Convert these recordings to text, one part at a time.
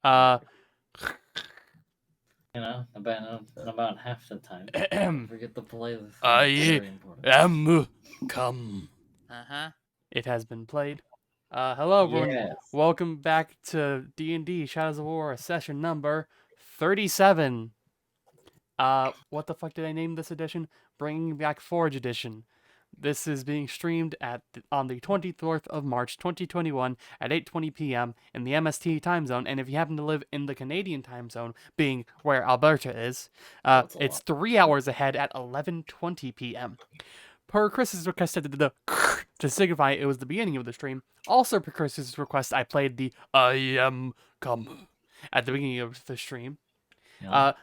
About half the time. Ahem. Forget to play the thing. It's I very important. am come. It has been played. Hello everyone. Yes. Welcome back to D&D Shadows of War, session number 37. What the fuck did I name this edition? Bringing Back Forge Edition. This is being streamed on the 24th of March, 2021 at 8:20 p.m. in the MST time zone. And if you happen to live in the Canadian time zone, being where Alberta is, it's 3 hours ahead at 11:20 p.m. Per Chris's request, to signify it was the beginning of the stream. Also, per Chris's request, I played the I am come at the beginning of the stream. Yeah.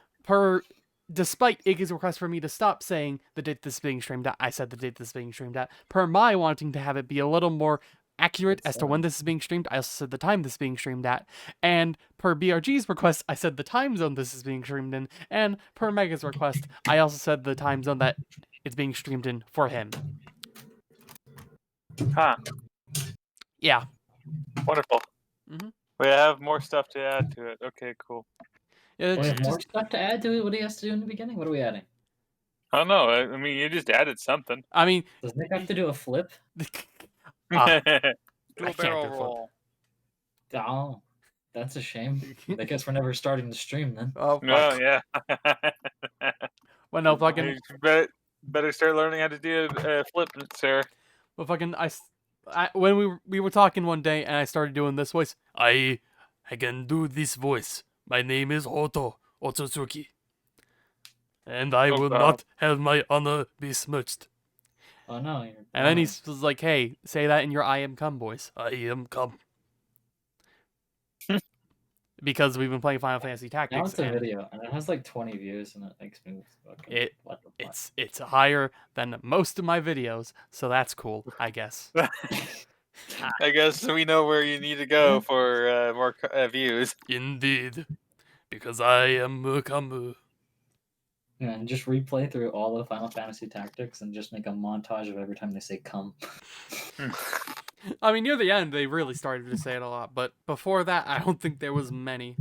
Despite Iggy's request for me to stop saying the date this is being streamed at, I said the date this is being streamed at. Per my wanting to have it be a little more accurate as to when this is being streamed, I also said the time this is being streamed at. And per BRG's request, I said the time zone this is being streamed in. And per Mega's request, I also said the time zone that it's being streamed in for him. Huh. Yeah. Wonderful. Mhm. We have more stuff to add to it. Okay, cool. Yeah, We have just- more stuff to add to it? What do you have to do in the beginning? What are we adding? I don't know. I mean, you just added something. I mean, Does Nick have to do a flip? I Dual can't barrel do flip. roll. Oh, that's a shame. I guess we're never starting the stream then. Oh, No, fuck. yeah. Well, no, fucking... You better start learning how to do a flip, sir. Well, fucking, when we were talking one day and I started doing this voice, I can do this voice. My name is Otsutsuki. And I will not have my honor besmirched. Oh no. And then he was like, hey, say that in your I am come voice. I am come. Because we've been playing Final Fantasy Now Tactics. it's a video, and it has like 20 views, and it makes me fucking... what the fuck? It's higher than most of my videos, so that's cool, I guess. I guess we know where you need to go for more views. Indeed. Because I am come. Yeah, and just replay through all the Final Fantasy Tactics and just make a montage of every time they say come. I mean, near the end, they really started to say it a lot, but before that, I don't think there was many.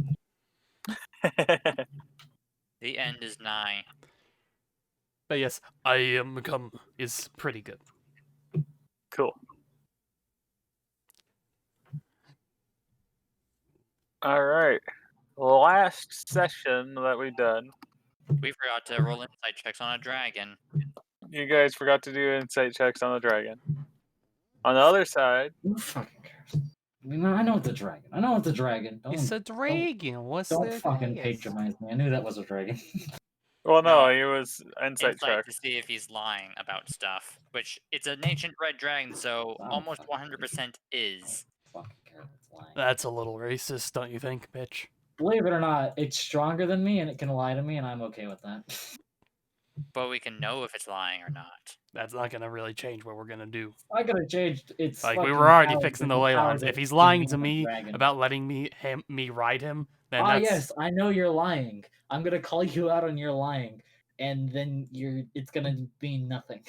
The end is nigh. But yes, I am come is pretty good. Cool. All right. Last session that we done, We forgot to roll insight checks on a dragon. you guys forgot to do insight checks on the dragon. On the other side, Who fucking cares? I mean, I know the dragon. It's a dragon. What's Don't the fucking biggest? patronize me. I knew that was a dragon. well, no, No. it was insight Insight check. to see if he's lying about stuff. Which, it's an ancient red dragon, so Oh, almost fuck. 100% is. Fucking care if it's lying. That's a little racist, don't you think, bitch? Believe it or not, it's stronger than me and it can lie to me, and I'm okay with that. But we can know if it's lying or not. That's not gonna really change what we're gonna do. I could have changed. It's Like, we fucking were already power- fixing the it's ley power lines. that If he's gives lying me to a me dragon. about letting me ride him, then Ah, that's... yes, I know you're lying. I'm gonna call you out on your lying, and then it's gonna mean nothing.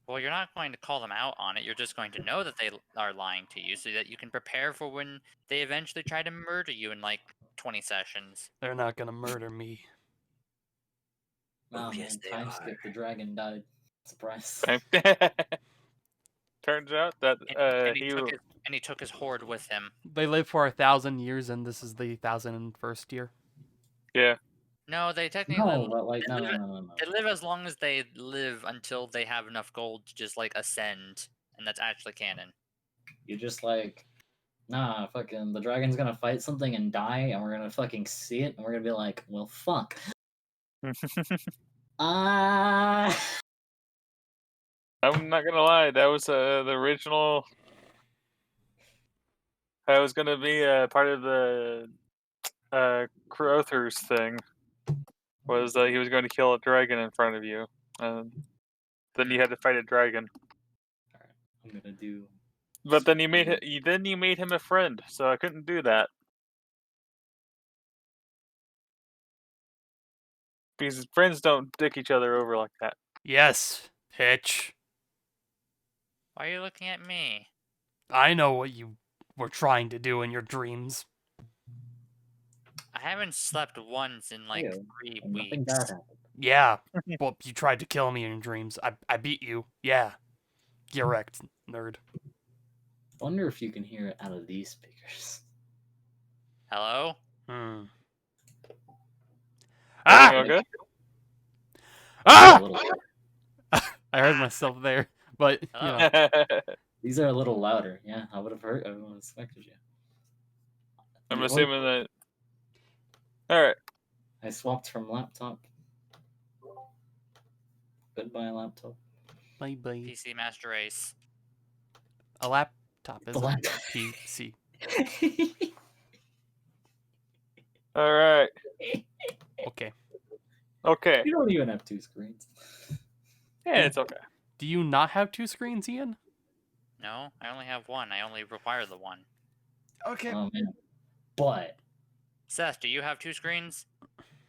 Well, you're not going to call them out on it. You're just going to know that they are lying to you so that you can prepare for when they eventually try to murder you in like 20 sessions. They're not gonna murder me. Oh, yes, man, they time are. skip. The dragon died. Surprise. Turns out that And he took his horde with him. They live for 1,000 years, and this is the 1,001st year. yeah. No, they technically No, but like, they no, live- no, no, no. they live as long as they live until they have enough gold to just like ascend, and that's actually canon. You just like, nah, fucking, the dragon's gonna fight something and die, and we're gonna fucking see it, and we're gonna be like, well, fuck. Ah. I'm not gonna lie, that was the original. That was gonna be part of the Crowthers thing. Was he was going to kill a dragon in front of you, and then you had to fight a dragon. Alright, I'm gonna do. But then you made him a friend, so I couldn't do that. Because friends don't dick each other over like that. Yes, bitch. Why are you looking at me? I know what you were trying to do in your dreams. I haven't slept once in like Ew, 3 and nothing weeks. bad happened. Yeah. Well, you tried to kill me in dreams. I beat you. Yeah. Get wrecked, nerd. Wonder if you can hear it out of these speakers. Hello? Hmm. Everything Ah! okay? A Ah! little, I heard myself there, but you Hello? know. these are a little louder. Yeah, I would have heard. I would have expected you. I'm Wait, assuming that. All right. I swapped from laptop. Goodbye, laptop. Bye bye. PC Master Race. A laptop is The a laptop. PC. All right. Okay. Okay. You don't even have 2 screens. Yeah, it's okay. Do you not have 2 screens, Ian? No, I only have one. I only require the one. Okay. Oh man. But Seth, do you have 2 screens?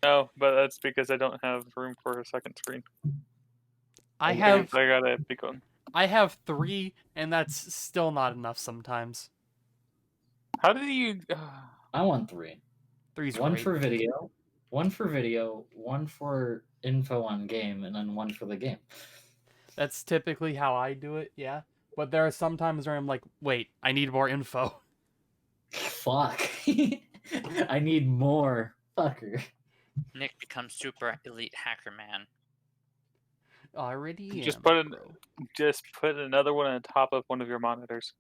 No, but that's because I don't have room for a second screen. I Okay. have I got a big one. I have 3, and that's still not enough sometimes. How did you? I want 3. 3's One great. for video, one for info on game, and then one for the game. That's typically how I do it, yeah. But there are some times where I'm like, wait, I need more info. Fuck. I need more. Fucker. Nick becomes super elite hacker man. Already Just am, put it- bro. Just put another one on top of one of your monitors.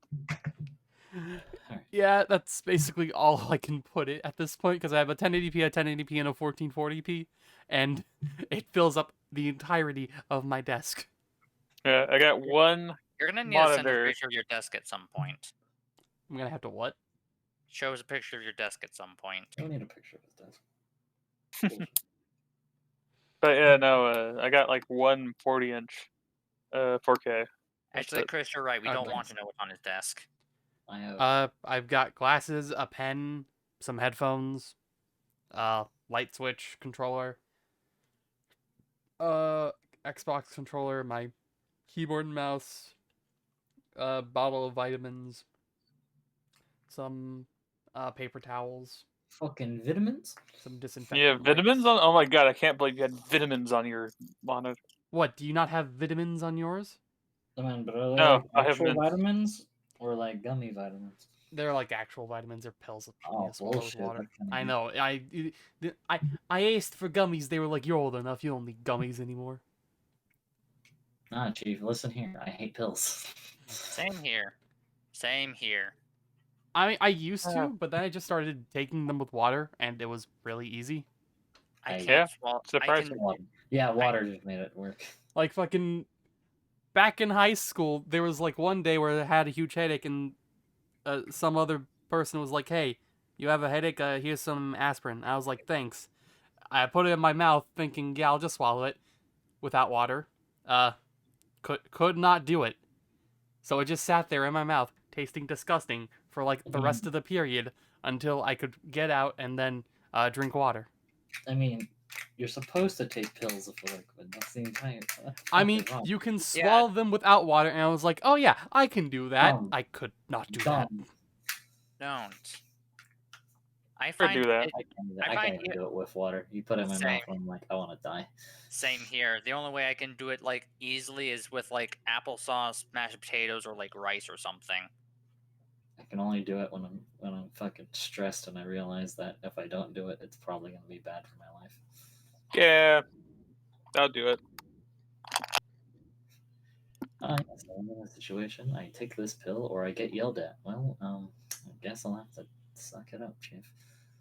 Yeah, that's basically all I can put it at this point, because I have a 1080p, a 1080p, and a 1440p, and it fills up the entirety of my desk. Yeah, I got one. You're gonna need to send us a Monitor. picture of your desk at some point. I'm gonna have to what? Show us a picture of your desk at some point. I don't need a picture of his desk. But yeah, no, I got like one 40-inch 4K. That's Actually, it. Chris, you're right. We Oh, don't nice. want to know what's on his desk. I have I've got glasses, a pen, some headphones, light switch controller, Xbox controller, my keyboard and mouse, a bottle of vitamins, some paper towels, fucking vitamins. some disinfectant. You have vitamins wipes. on? Oh my god, I can't believe you had vitamins on your monitor. What? Do you not have vitamins on yours? I mean, but are they No, like I have actual mints. vitamins or like gummy vitamins? They're like actual vitamins or pills that Oh, you swallow with bullshit, water. that kinda I weird. know. I asked for gummies. They were like, "You're old enough. You don't need gummies anymore." Nah, chief. Listen here. I hate pills. Same here. Same here. I used to, but then I just started taking them with water, and it was really easy. I Yeah, can't swallow. I surprising. can. Water. Yeah, water just made it work. Like fucking back in high school, there was like one day where I had a huge headache, and some other person was like, "Hey, you have a headache? Here's some aspirin." I was like, "Thanks." I put it in my mouth, thinking, "Yeah, I'll just swallow it," without water. Could not do it. So it just sat there in my mouth, tasting disgusting for like the rest of the period until I could get out and then drink water. I mean, you're supposed to take pills of liquid. That's the entire. I mean, fucking wrong. you can swallow them without water, and I was like, "Oh yeah, I can do that." Dumb. I could not do that. Dumb. Don't. I Or find do that. it, I can't do that. I I find can't even it- do it with water. You put it in my Same. mouth, and I'm like, I want to die. same here. The only way I can do it like easily is with like applesauce, mashed potatoes, or like rice or something. I can only do it when I'm fucking stressed, and I realize that if I don't do it, it's probably gonna be bad for my life. Yeah, I'll do it. Yes, I'm in a situation. I take this pill, or I get yelled at. Well, I guess I'll have to suck it up, chief.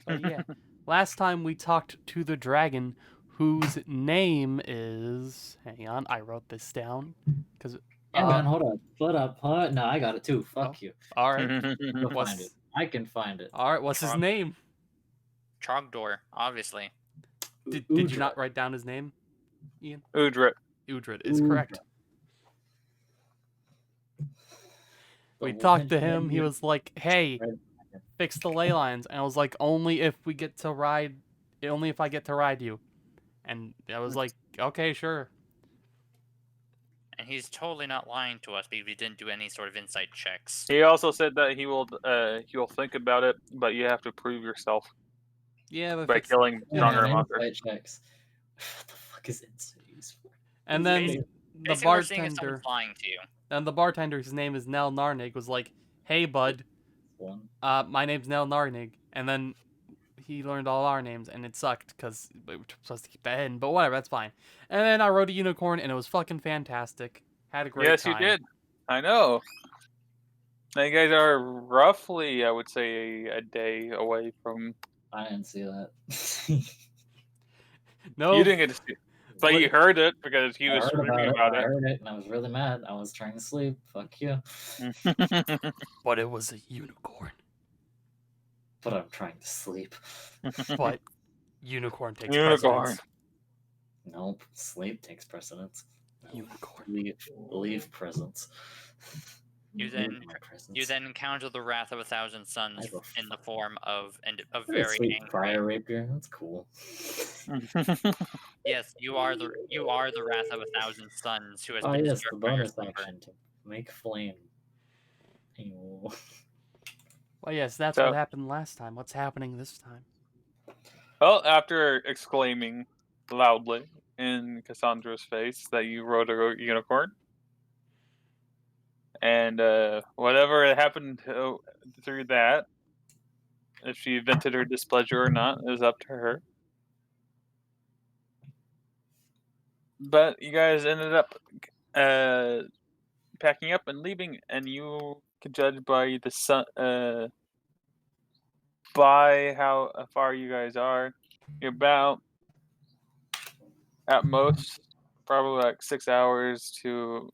But yeah, last time we talked to the dragon, whose name is. Hang on, I wrote this down because. Yeah, man, hold up. Put up. No, I got it too. Fuck Oh. you. All right. Go find What's it. I can find it. all right? What's his Trog- name? Trogdor, obviously. Did Udra. you not write down his name? Ian? Udrit. Uhdred is Udra. correct. The We talked to woman him. He named- was like, "Hey, Red- fix the ley lines," and I was like, "Only if we get to ride. Only if I get to ride you." And I was like, "Okay, sure." And he's totally not lying to us because we didn't do any sort of insight checks. He also said that he will think about it, but you have to prove yourself. Yeah, but by killing Yeah, stronger I need monsters. fight checks. What the fuck is insight used for? And Is it then used- the Basically, we're seeing if someone's bartender, lying to you. and the bartender, whose name is Nell Narnig, was like, "Hey, bud, one. my name's Nell Narnig," and then he learned all our names, and it sucked because we were supposed to keep that in. But whatever, that's fine. And then I rode a unicorn, and it was fucking fantastic. Had a great Yes, time. you did. I know. Now you guys are roughly, I would say, a day away from. I didn't see that. No, You didn't get to see it, but you heard it because he I was heard screaming about about it. I it. heard it, and I was really mad. I was trying to sleep. Fuck you. but it was a unicorn. But I'm trying to sleep. But unicorn takes Unicorn. precedence. Nope. Sleep takes precedence. Unicorn. Leave presence. You Leave then my presence. You then encounter the wrath of 1,000 suns I will in the form of a Look at that very sweet angry. fire rapier. That's cool. Yes, you are the wrath of 1,000 suns who has Oh been yes, struck the by your bonus slumber. action to make flame. Ew. Well, yes, that's So- what happened last time. What's happening this time? Well, after exclaiming loudly in Cassandra's face that you rode a unicorn, and whatever happened through that, if she vented her displeasure or not, is up to her. But you guys ended up packing up and leaving, and you can judge by the sun, by how far you guys are. You're about, at most, probably like 6 hours to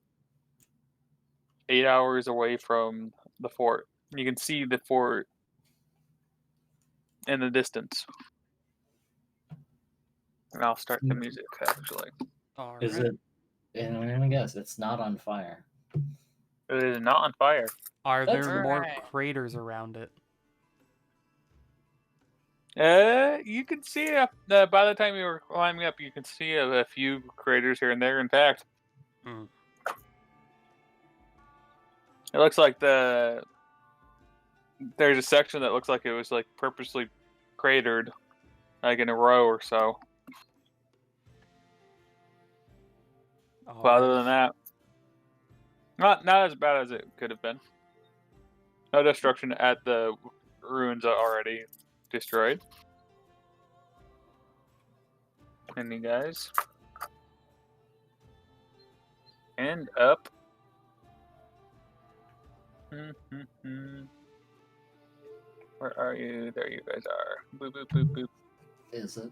8 hours away from the fort. You can see the fort in the distance. And I'll start the music actually. All Is right. it? And I'm gonna guess it's not on fire. It is not on fire. Are That's there more right. craters around it? You can see up by the time you were climbing up, you can see a few craters here and there. In fact, Mm. it looks like there's a section that looks like it was like purposely cratered, like in a row or so. All But other right. than that, not as bad as it could have been. No destruction at the ruins are already destroyed. And you guys end up. Where are you? There you guys are. Boop boop boop boop. Is it?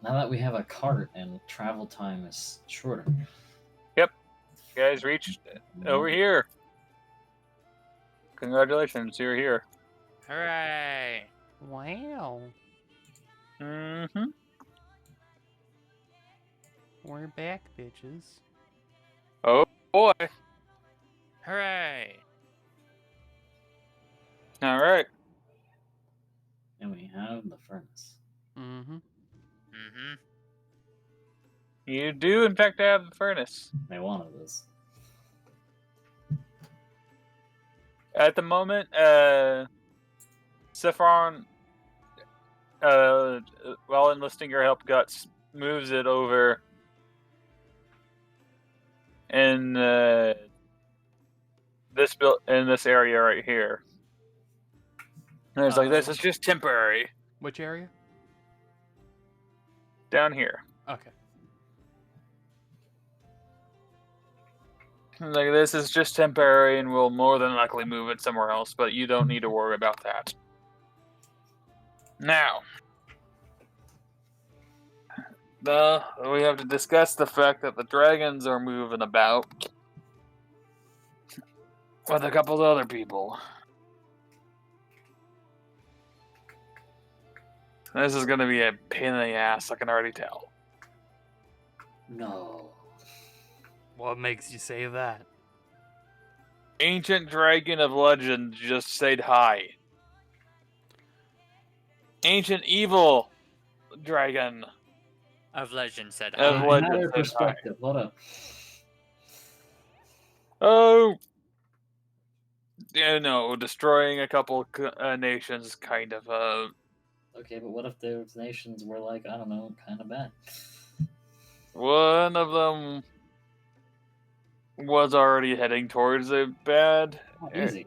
Now that we have a cart and travel time is shorter. You guys reached over here. Congratulations, you're here. Hooray! Wow. Mm-hmm. We're back, bitches. Oh boy. Hooray! All right. And we have the furnace. Mm-hmm. Mm-hmm. You do in fact have the furnace. They wanted this. At the moment, Saffron, while enlisting your help, Guts moves it over in this area right here. And it's like, this is just temporary. Which area? Down here. Okay. Like, this is just temporary, and we'll more than likely move it somewhere else, but you don't need to worry about that. Now, we have to discuss the fact that the dragons are moving about with a couple of other people. This is going to be a pain in the ass, I can already tell. No. What makes you say that? Ancient dragon of legend just said hi. Ancient evil dragon Of legend said of hi. legend Another said hi. perspective. Hold up. Oh, destroying a couple nations, kind of. Okay, but what if those nations were like, I don't know, kind of bad? One of them was already heading towards a bad, Oh, easy.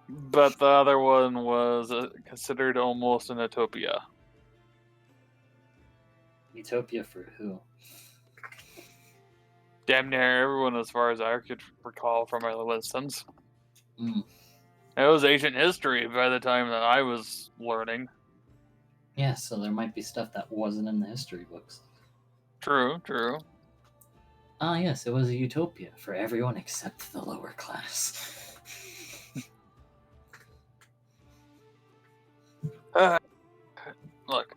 but the other one was considered almost an utopia. Utopia for who? Damn near everyone, as far as I could recall from my lessons. Mm. It was ancient history by the time that I was learning. Yeah, so there might be stuff that wasn't in the history books. True, true. Ah, yes, it was a utopia for everyone except the lower class. Look,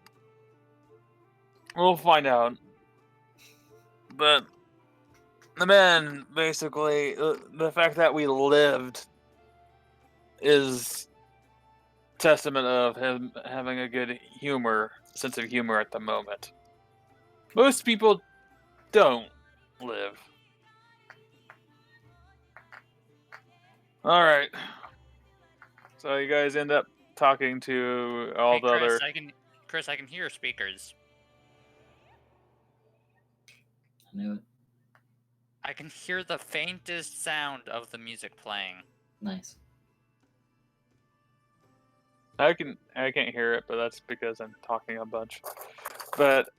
we'll find out. But the man, basically, the fact that we lived is testament of him having a good sense of humor at the moment. Most people don't live. All right. So you guys end up talking to all Hey, the other. Chris, I can hear speakers. I knew it. I can hear the faintest sound of the music playing. Nice. I can't hear it, but that's because I'm talking a bunch. But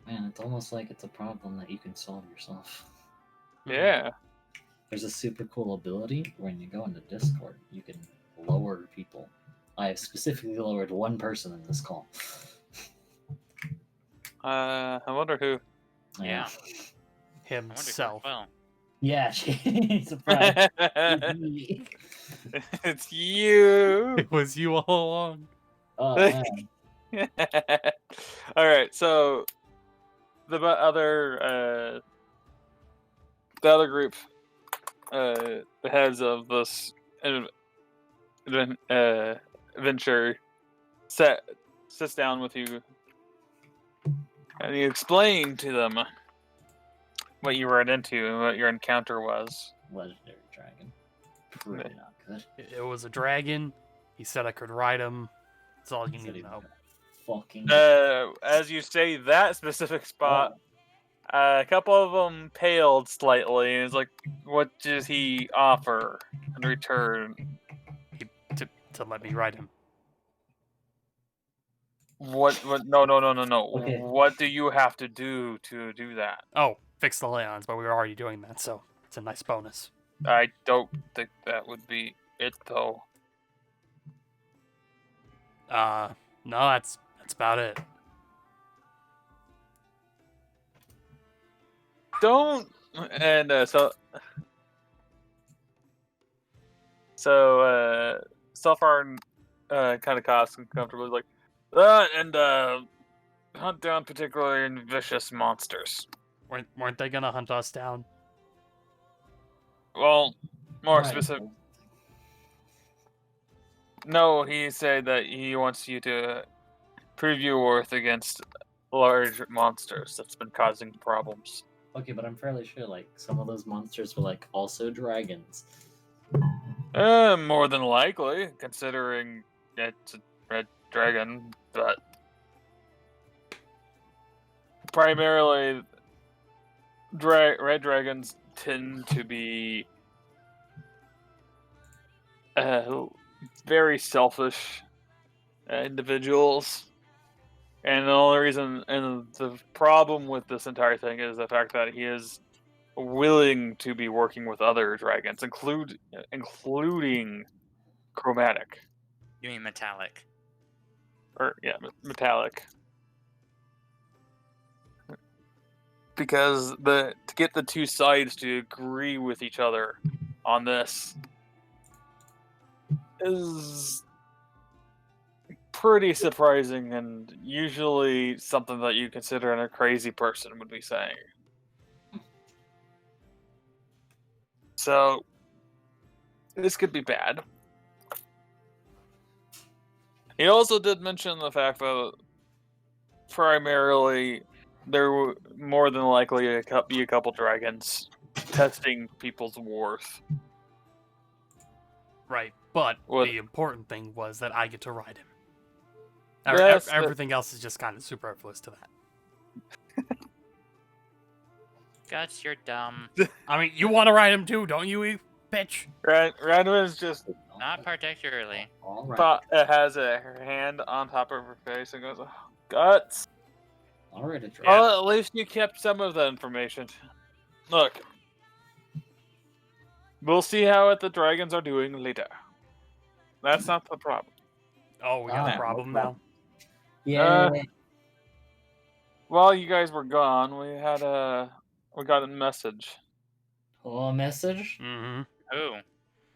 Man, it's almost like it's a problem that you can solve yourself. yeah, There's a super cool ability when you go into Discord, you can lower people. I have specifically lowered one person in this call. I wonder who. Yeah. I wonder who as Himself. well. Yeah, surprise. It's you. It was you all along. Oh, man. All right, so the other group, the heads of this venture, sits down with you, and you explain to them what you ran into and what your encounter was. Legendary dragon. Pretty not good. It was a dragon. He said I could ride him. That's all you Said need he to was know. fucking. As you say that specific spot, a couple of them paled slightly, and it's like, what does he offer in return? To let me ride him. What? No. Okay. What do you have to do that? Oh, fix the lands, but we were already doing that, so it's a nice bonus. I don't think that would be it, though. No, that's about it. Don't. And so far, kind of coughs uncomfortably, like, hunt down particularly vicious monsters. Weren't they gonna hunt us down? Well, more Right. specific. No, he said that he wants you to prove your worth against large monsters that's been causing problems. Okay, but I'm fairly sure like some of those monsters were like also dragons. More than likely, considering it's a red dragon, but primarily red dragons tend to be very selfish individuals. And the only reason, and the problem with this entire thing is the fact that he is willing to be working with other dragons, including chromatic. You mean metallic? Or yeah, metallic. Because to get the two sides to agree with each other on this is pretty surprising, and usually something that you consider a crazy person would be saying. So this could be bad. He also did mention the fact that primarily there were more than likely be a couple dragons testing people's worth. Right, but What- the important thing was that I get to ride him. Yes, but- Everything else is just kind of superfluous to that. Guts, you're dumb. I mean, you want to ride him too, don't you, you bitch? Radwin's just Not particularly. All right. has her hand on top of her face and goes, oh, Guts. All right, it's Yeah. Well, at least you kept some of the information. Look, we'll see how the dragons are doing later. That's not the problem. Oh, we got Ah, a problem no now. Yeah. While you guys were gone, we got a message. Oh, a message? Mm-hmm. Ooh.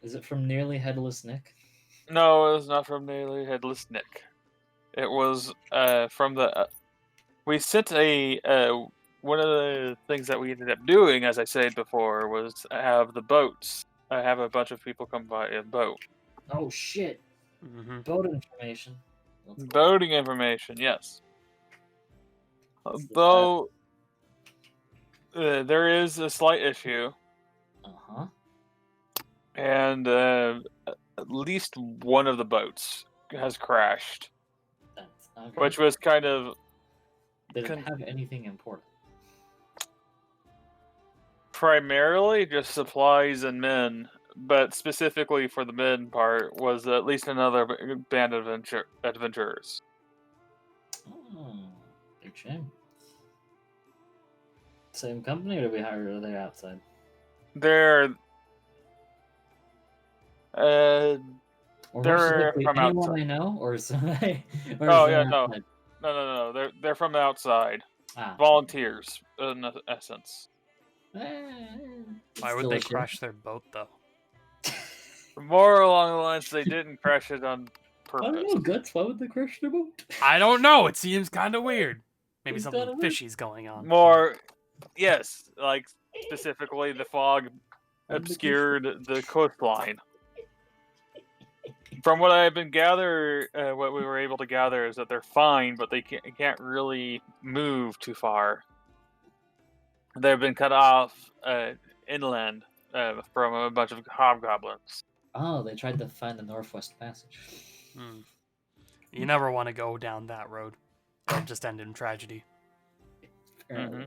Is it from Nearly Headless Nick? No, it was not from Nearly Headless Nick. It was from the. We sent a. One of the things that we ended up doing, as I said before, was have the boats. Have a bunch of people come by a boat. Oh shit! Mm-hmm. Boat information. Let's go. Boating information, yes. What's the Though there is a slight issue, Uh-huh. and at least one of the boats has crashed, That's okay. which was kind of Did it con- have anything important? primarily just supplies and men, but specifically for the men part was at least another band of adventurers. Oh, big shame. Same company, or did we hire? Or are they outside? They're Or more They're specifically, from anyone outside. I know, or is somebody? Or Oh, is yeah, that no. outside? no. They're from the outside, Ah, volunteers in essence. Why would still they a shame. crash their boat, though? More along the lines they didn't crash it on I don't purpose. know, Guts. Why would they crash their boat? I don't know. It seems kind of weird. Maybe It's something kinda weird. fishy's going on. More, yes, like specifically the fog And the obscured the coastline. From what I've been what we were able to gather is that they're fine, but they can't really move too far. They've been cut off inland from a bunch of hobgoblins. Oh, they tried to find the Northwest Passage. Hmm. You never want to go down that road. It'll just end in tragedy. Apparently.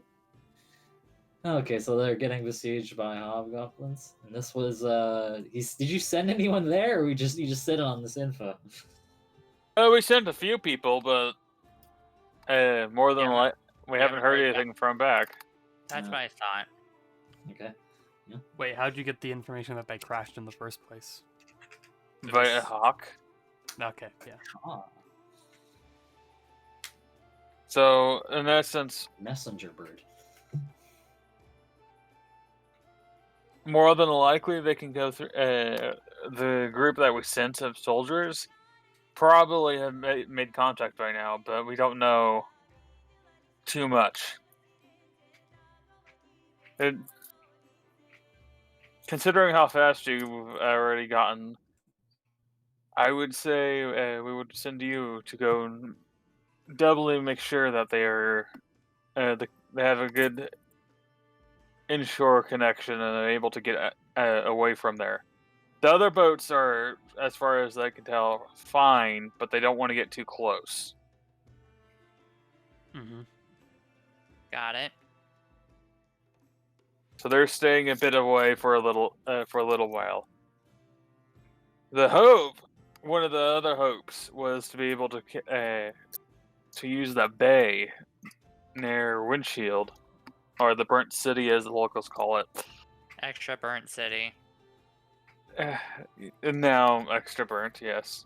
Okay, so they're getting besieged by hobgoblins, and this was did you send anyone there, or you just sit on this info? We sent a few people, but more than Yeah, we haven't heard anything from back. That's Yeah. what I thought. Okay. Wait, how'd you get the information that they crashed in the first place? Did By a this- hawk. Okay, yeah. Ah, So in essence, messenger bird. more than likely they can go through the group that we sent of soldiers probably have made contact by now, but we don't know too much. Considering how fast you've already gotten, I would say we would send you to go and doubly make sure that they are they have a good inshore connection and are able to get away from there. The other boats are, as far as I can tell, fine, but they don't want to get too close. Mm-hmm. Got it. So they're staying a bit away for a little while. One of the other hopes, was to be able to use that bay near Windshield, or the Burnt City as the locals call it. Extra burnt city. And now extra burnt, yes.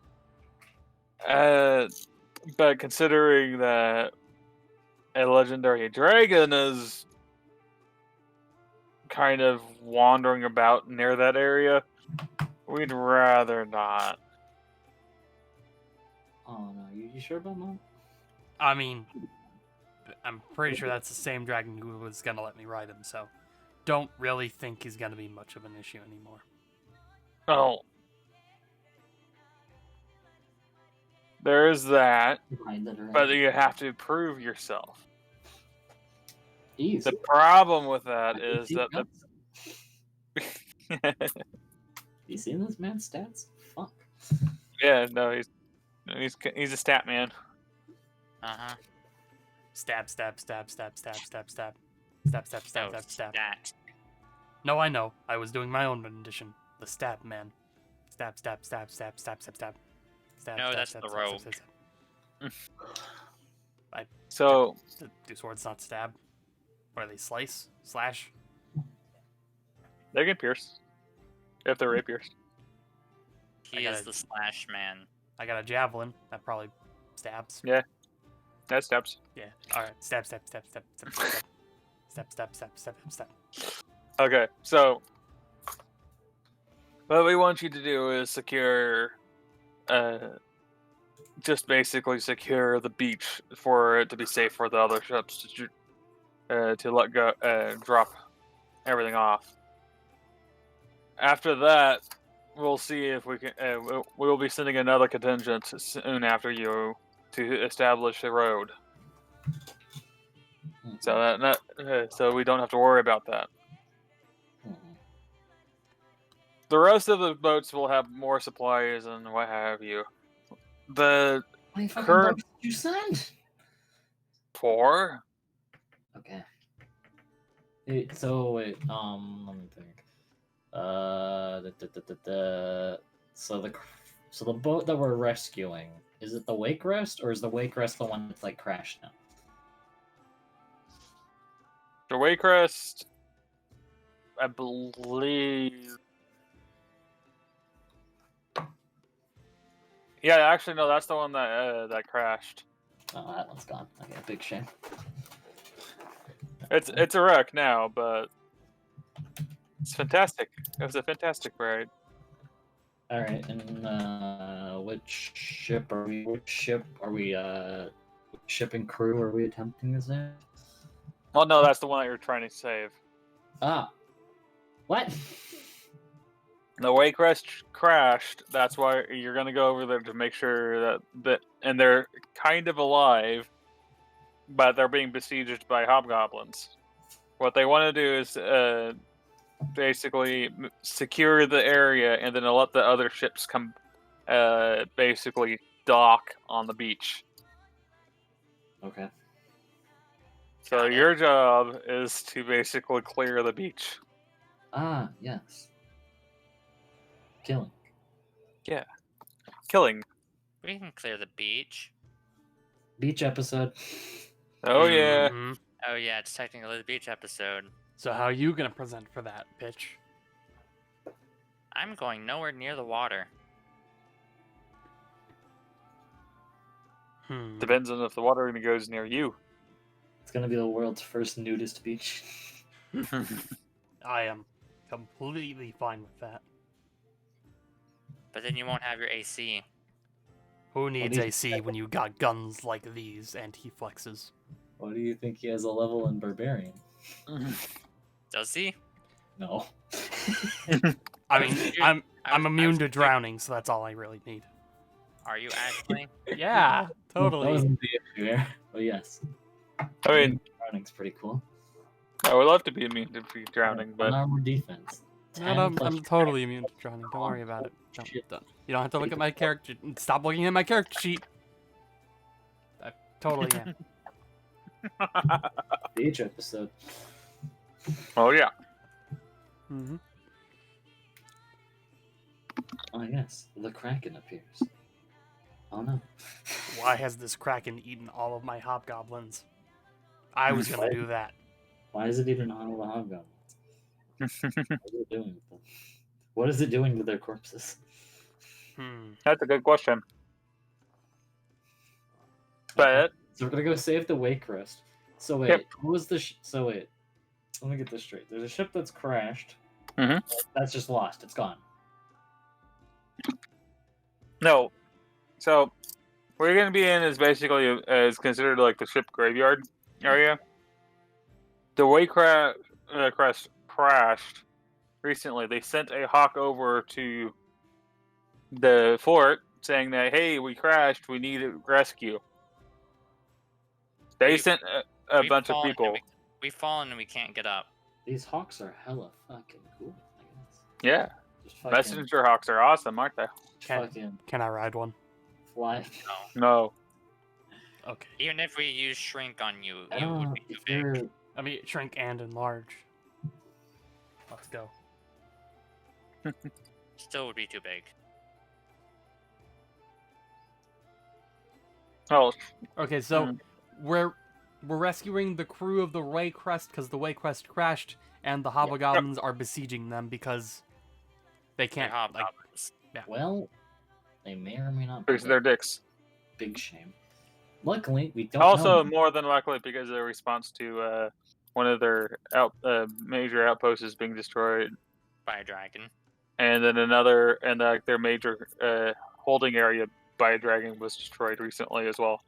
But considering that a legendary dragon is kind of wandering about near that area, we'd rather not. Oh no, you sure about that? I mean, I'm pretty sure that's the same dragon who was gonna let me ride him, so don't really think he's gonna be much of an issue anymore. Oh. There is that, Behind it, or but you have to prove yourself. Easy. The problem with that is Easy that guts. You seen this man's stats? Fuck. Yeah, no, he's a stat man. Uh-huh. Stab, stab, stab, stab, stab, stab, stab. Stab, stab, stab, No, stab, stab. stat. No, I know. I was doing my own rendition. The stab man. Stab, stab, stab, stab, stab, stab, stab. Stab, No, stab, that's stab, the stab, stab, rogue. stab, stab. So Do swords not stab? Or are they slice? Slash? they can pierce if they're rapiers. He I is gotta- the slash man. I got a javelin. That probably stabs. Yeah. That steps. Yeah. Alright. Stab, stab, stab, stab, stab, stab. Stab, stab, stab, stab, stab. Okay, so what we want you to do is secure, just basically secure the beach for it to be safe for the other ships to let go, drop everything off. After that, we'll see if we can. We'll be sending another contingent soon after you to establish a road, so so we don't have to worry about that. The rest of the boats will have more supplies and what have you. The How many fucking current- boats did you send? 4. Okay. So wait, let me think. So the boat that we're rescuing, is it the Wake Rest, or is the Wake Rest the one that's like crashed now? The Waycrest, I believe. Yeah, actually, no, that's the one that crashed. Oh, that one's gone. Okay, big shame. It's a wreck now, but it's fantastic. It was a fantastic ride. All right, and which ship are we? Which ship are we? Ship and crew are we attempting this in? Well, no, that's the one that you're trying to save. Ah, what? The Waycrest crashed. That's why you're gonna go over there to make sure that and they're kind of alive, but they're being besieged by hobgoblins. What they want to do is basically secure the area and then let the other ships come, basically dock on the beach. Okay. So Got it. your job is to basically clear the beach. Ah, yes. Killing. Killing. We can clear the beach. Beach episode. Oh yeah. Mhm. Oh yeah, it's technically the beach episode. So how are you gonna present for that pitch? I'm going nowhere near the water. Depends on if the water goes near you. It's gonna be the world's first nudist beach. I am completely fine with that. But then you won't have your AC. Who needs do you- AC when you got guns like these and he flexes? What do you think he has a level in barbarian? Does he? No. I mean, You're- I'm I was- I immune was- to drowning, so that's all I really need. Are you actually? Yeah, That totally. wasn't the issue here. But yes. I mean, Drowning's pretty cool. I would love to be immune to drowning, but Armor defense. No, 10 I'm plus totally immune to drowning. Don't worry about it. Shit. You don't have to look at my character. Stop looking at my character sheet. I totally am. Beach episode. oh yeah. hmm Oh yes, the Kraken appears. Oh no. Why has this kraken eaten all of my hobgoblins? I was gonna do that. Why is it even on the hobgoblins? What is it doing with them? What is it doing to their corpses? That's a good question. But So we're gonna go save the Wake Rest. So wait, Yep. who was the? So wait, let me get this straight. There's a ship that's crashed. Mhm. That's just lost. It's gone. no, so what you're gonna be in is basically is considered like the ship graveyard area. The Waycrest crest crashed recently. They sent a hawk over to the fort saying that, hey, we crashed, we need a rescue. They We've- sent a We've bunch of fallen and people. We've fallen and we can't get up. These hawks are hella fucking cool. I guess. Yeah. Just fucking, Messenger hawks are awesome, aren't they? fucking Can I ride one? fly. No. Okay. Even if we use shrink on you, I you don't would know be too if big. you're. I mean, shrink and enlarge. Let's go. Still would be too big. Oh, Okay, so we're rescuing the crew of the Waycrest because the Waycrest crashed, and the hobgoblins are besieging them because they They're can't. Like, hobgoblins. Well, they may or may not be. because they're dicks. Big shame. Luckily, we don't Also, know. more than likely, because of their response to one of their major outposts is being destroyed, By a dragon. and then another, and their major holding area by a dragon was destroyed recently as well.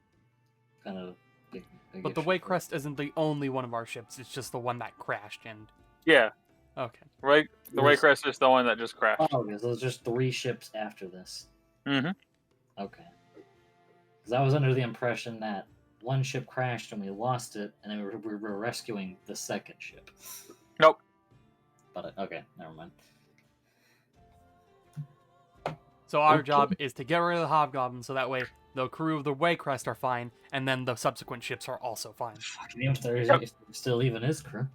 Kind of big but the issue for- Waycrest isn't the only one of our ships. It's just the one that crashed. And Yeah, okay, right. The There's- Waycrest is the one that just crashed. Oh, okay, so there's just 3 ships after this. Mm-hmm. Okay. Because I was under the impression that one ship crashed and we lost it, and then we were rescuing the second ship. Nope. But okay, never mind. so our Okay. job is to get rid of the hobgoblins, so that way the crew of the Waycrest are fine, and then the subsequent ships are also fine. Fucking even if there's still even his crew.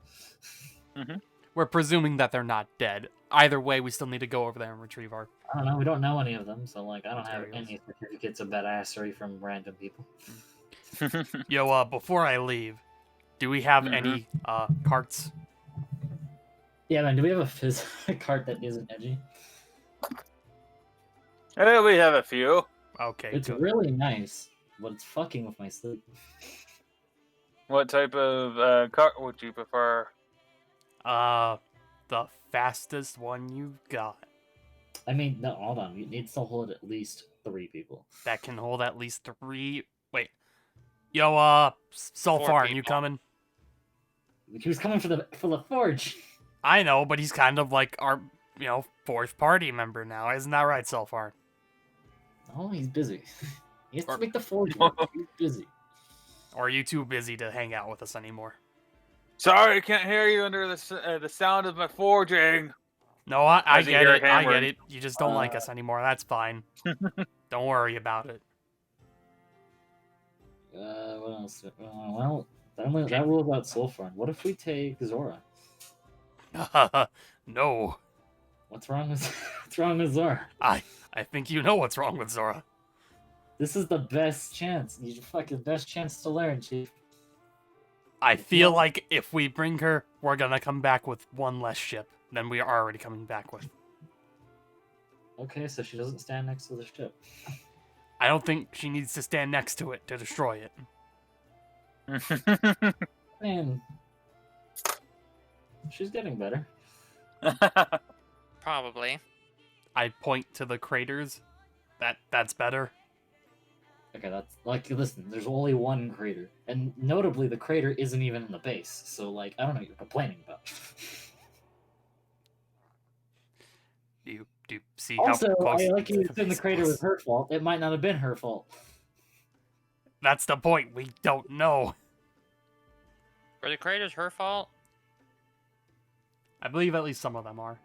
We're presuming that they're not dead. Either way, we still need to go over there and retrieve our. I don't know. We don't know any of them, so like I don't have Materials. any certificates of badassery from random people. Yo, before I leave, do we have Mhm. any carts? Yeah, man. Do we have a fizz cart that isn't edgy? We have a few. Okay, It's good. really nice, but it's fucking with my sleep. What type of cart would you prefer? The fastest one you've got I mean, no, hold on. It needs to hold at least 3 people. that can hold at least 3. Wait, yo, Sulfarn, you people. coming? He was coming for the forge. I know, but he's kind of like our, 4th party member now, isn't that right, Sulfarn? Oh, he's busy. He has Or- to make the forge work. He's busy. Or are you too busy to hang out with us anymore? Sorry, I can't hear you under the sound of my forging. No, I As you get hear it. I get hammering. it. You just don't like us anymore. That's fine. Don't worry about it. What else? Well, that rules out Sulfarn. What if we take Zora? No, What's wrong with what's wrong with Zora? I think you know what's wrong with Zora. This is the best chance. You fucking best chance to learn, Chief. I If you feel don't- like if we bring her, we're gonna come back with one less ship than we are already coming back with. Okay, so she doesn't stand next to the ship. I don't think she needs to stand next to it to destroy it. Man, she's getting better. Probably. I point to the craters. That's better. Okay, that's like listen. There's only one crater, and notably, the crater isn't even in the base. So, like, I don't know what you're complaining about. Do you see Also, how close I like you to said the base crater was? was her fault. It might not have been her fault. That's the point. We don't know. Were the craters her fault? I believe at least some of them are.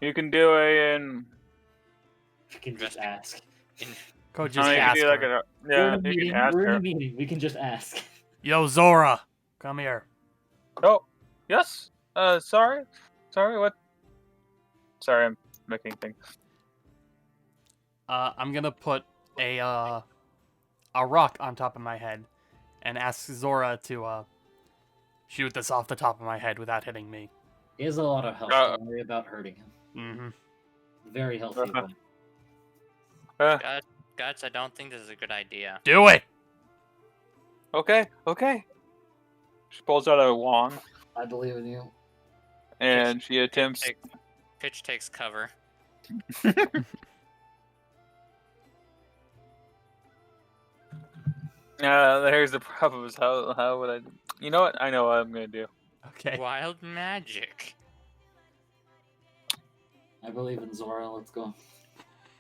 You can do in. We can just ask. Go I just mean, you ask can do like her. yeah, you can ask We're in a her. meeting. We can just ask. Yo, Zora, come here. Oh, yes. Sorry. What? Sorry, I'm making things. I'm gonna put a rock on top of my head, and ask Zora to shoot this off the top of my head without hitting me. He has a lot of health. Don't worry about hurting him. Mm-hmm. Very healthy. One. Guts, I don't think this is a good idea. Do it. Okay. She pulls out a wand I believe in you. and she attempts. Pitch takes cover. Here's the problem: is how would I? You know what? I know what I'm gonna do. Okay. Wild magic. I believe in Zora. Let's go.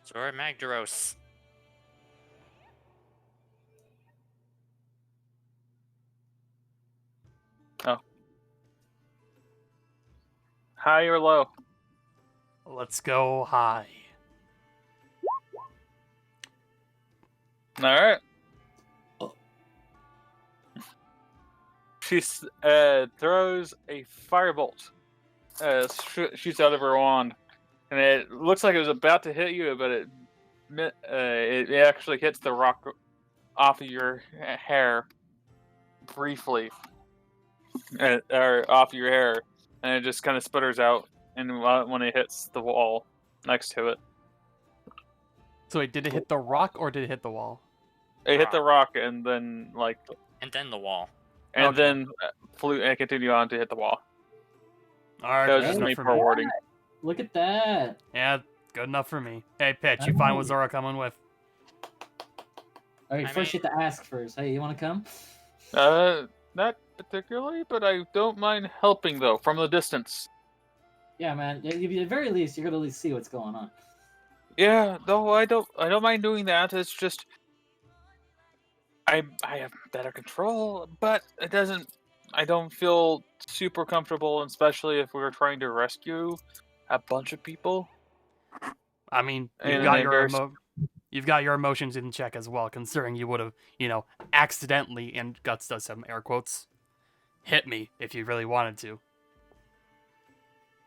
Zora Magdaros. High or low? Let's go high. All right. Oh. She throws a firebolt. Shoots out of her wand, and it looks like it was about to hit you, but it actually hits the rock off of your hair briefly, or off your hair, and it just kind of sputters out. And when it hits the wall next to it, So wait, did it hit the rock or did it hit the wall? it hit the rock, and then And then the wall. and Okay. then flew and continued on to hit the wall. Alright, That was good just enough me for for me. wording. Look at that. Yeah, good enough for me. Hey, Pitch, you find what Zora coming with? All right, I first you have to ask first. Hey, you want to come? Not particularly, but I don't mind helping though from the distance. Yeah, man. At the very least, you're gonna at least see what's going on. Yeah, no, I don't mind doing that. It's just I have better control, but it doesn't. I don't feel super comfortable, especially if we were trying to rescue a bunch of people. I mean, And an you've got your emotions in check as well, considering you would have, accidentally, and Guts does some air quotes, hit me if you really wanted to.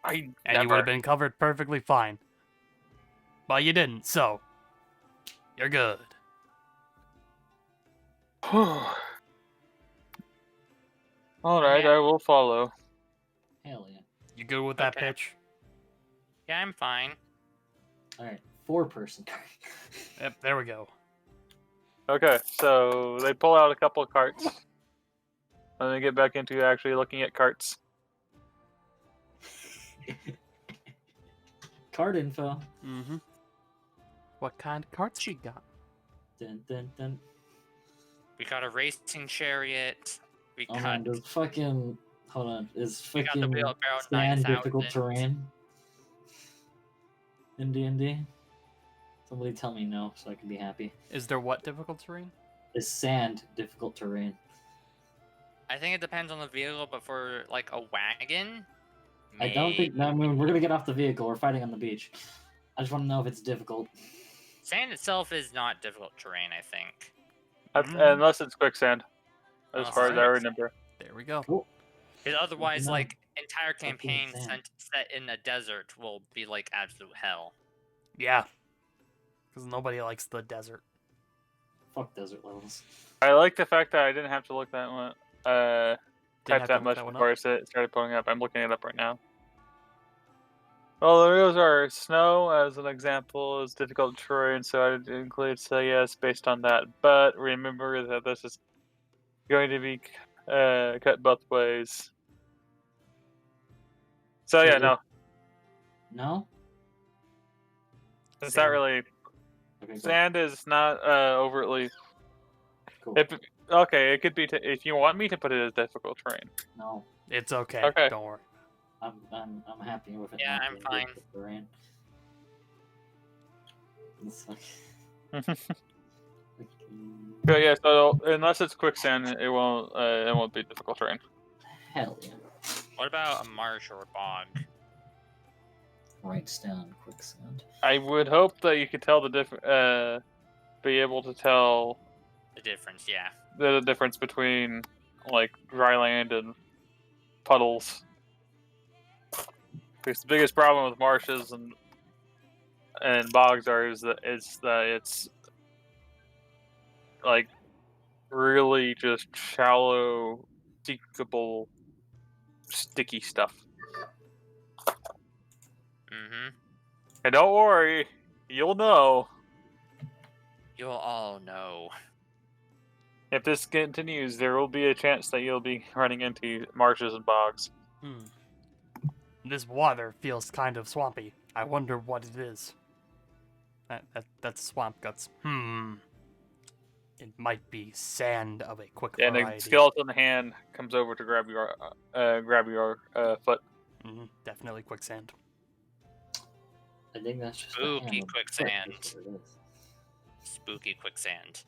I And you would have been covered perfectly fine. But you didn't, so you're good. All right, Yeah. I will follow. Hell yeah. You good with that, Okay. Pitch? Yeah, I'm fine. All right, 4-person. Yep, there we go. Okay, so they pull out a couple of carts, and they get back into actually looking at carts. Card info. Mm-hmm. What kind of carts we got? Dun, dun, dun. We got a racing chariot. We Oh got man, does fucking hold on? Is We got the fucking wheelbarrow sand 9000. difficult terrain in D&D? Somebody tell me no, so I can be happy. Is there what difficult terrain? Is sand difficult terrain? I think it depends on the vehicle, but for like a wagon, I don't think. No, I mean, we're gonna get off the vehicle. We're fighting on the beach. I just want to know if it's difficult. Sand itself is not difficult terrain, I think. Unless it's quicksand, as Unless far it's as I quicksand. remember. There we go. Cool. Because otherwise, know. like, entire campaign sand. set in a desert will be like absolute hell. Yeah. Because nobody likes the desert. Fuck desert levels. I like the fact that I didn't have to look that one, Didn't type have to that look much that one before up? I started pulling it up. I'm looking it up right now. Well, those are snow as an example is difficult terrain, so I did include say yes based on that. But remember that this is going to be cut both ways. So yeah, no, No. it's not really. Okay. Go. Sand is not overtly. Cool. Okay, it could be if you want me to put it as difficult terrain. No. It's okay. Okay. Don't worry. I'm happy with it. Yeah, not I'm being fine. difficult terrain. It's like- But yeah, so unless it's quicksand, it won't be difficult terrain. Hell yeah. What about a marsh or a bog? Writes down quicksand. I would hope that you could tell be able to tell The difference, yeah. the difference between like dry land and puddles. Because the biggest problem with marshes and bogs is that it's like really just shallow, seekable, sticky stuff. Mm-hmm. And don't worry, you'll know. You'll all know. If this continues, there will be a chance that you'll be running into marshes and bogs. This water feels kind of swampy. I wonder what it is. That's swamp guts. It might be sand of a quick And variety. a skeleton hand comes over to grab your foot. Definitely quicksand. I think that's just Spooky a hand. quicksand. That's what it is. Spooky quicksand.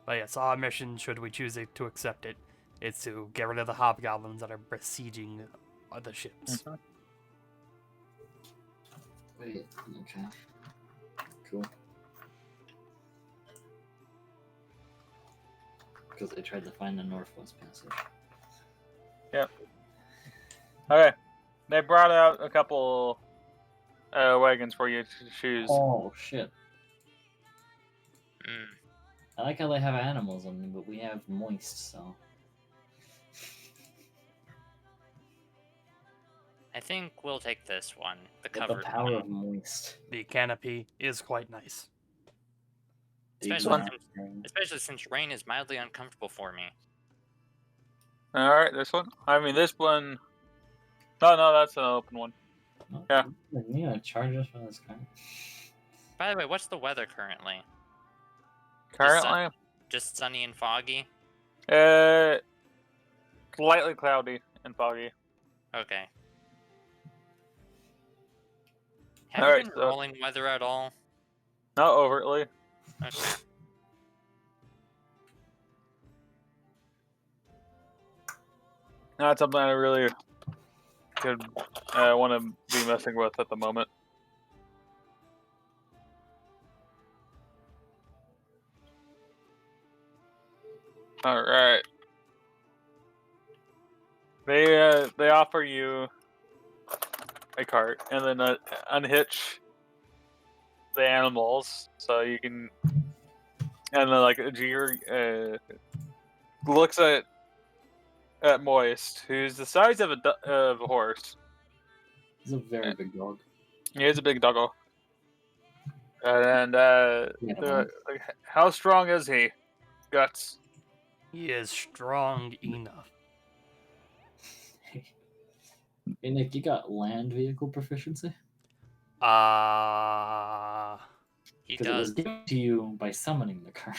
But yes, our mission, should we choose to accept it, is to get rid of the hobgoblins that are besieging the ships. Mhm. Wait, okay. Cool. Because they tried to find the Northwest Passage. Okay. They brought out a couple wagons for you to choose. Oh, shit. Mm. I like how they have animals on them, but we have moist, so... I think we'll take this one, the Get the covered power one. of moist. The canopy is quite nice. Especially Big since, mountain. especially since rain is mildly uncomfortable for me. Alright, this one? I mean, this one... No, that's an open one. Oh, Yeah. You gonna charge us from this car? By the way, what's the weather currently? Currently, Just sunny and foggy? lightly cloudy and foggy. Okay. Have Alright, you been so- rolling weather at all? Not overtly. Okay. Not something I really could want to be messing with at the moment. Alright. They offer you a cart and then unhitch the animals so you can, and then like Jir looks at Moist, who's the size of a horse. He's a very big dog. He is a big doggo. And Yeah, like, how strong is he? Guts. He is strong enough. Hey Nick, you got land vehicle proficiency? He Because it was does. given to you by summoning the card.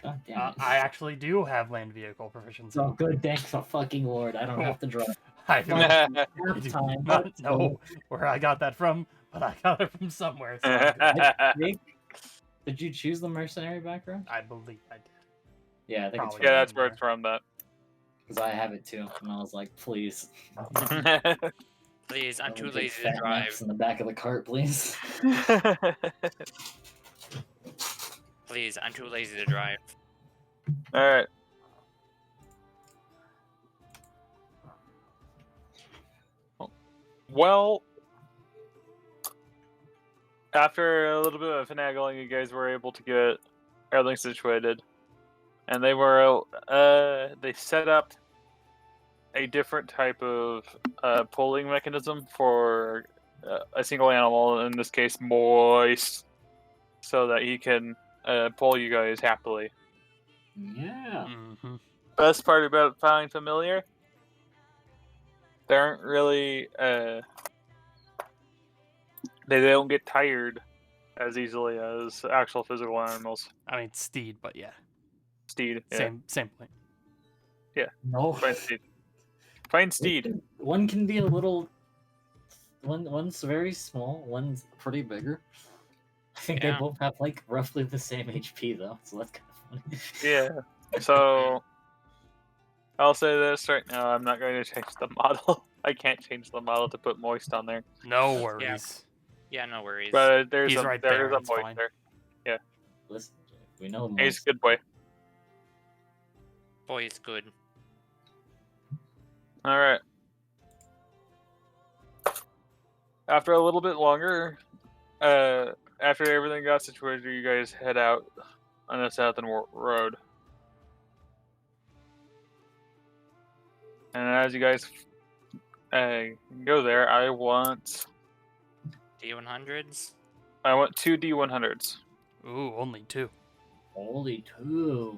God damn it. I actually do have land vehicle proficiency. Oh, good, thank the fucking lord. I don't have to drive. I don't Half do time. not know where I got that from, but I got it from somewhere. So I'm good. Nick, did you choose the mercenary background? I believe I did. Yeah, I think it's Probably. Yeah, that's where it's from. That. because I have it too, and I was like, please. Please, I'm too Big lazy fat to maps drive. in the back of the cart, please. Please, I'm too lazy to drive. All right. Well, after a little bit of finagling, you guys were able to get everything situated, and they set up a different type of pulling mechanism for a single animal, in this case, Moist, so that he can pull you guys happily. Yeah. Mm-hmm. Best part about finding familiar, they aren't really they don't get tired as easily as actual physical animals. I mean, steed, but yeah, Steed, yeah. same point. No. Find Steed. Find Steed. One can be a little. One's very small. One's pretty bigger. I think they Yeah. both have like roughly the same HP though, so that's kind of funny. Yeah. So I'll say this right now: I'm not going to change the model. I can't change the model to put Moist on there, No worries. Yeah, no worries. but there's He's a right there there, is a it's Moist fine. there. Listen, we know He's most. a good boy. Boy, it's good. All right. After a little bit longer, after everything got situated, you guys head out on the southern road. And as you guys go there, I want D100s? 2 D100s. Ooh, only 2. Only 2.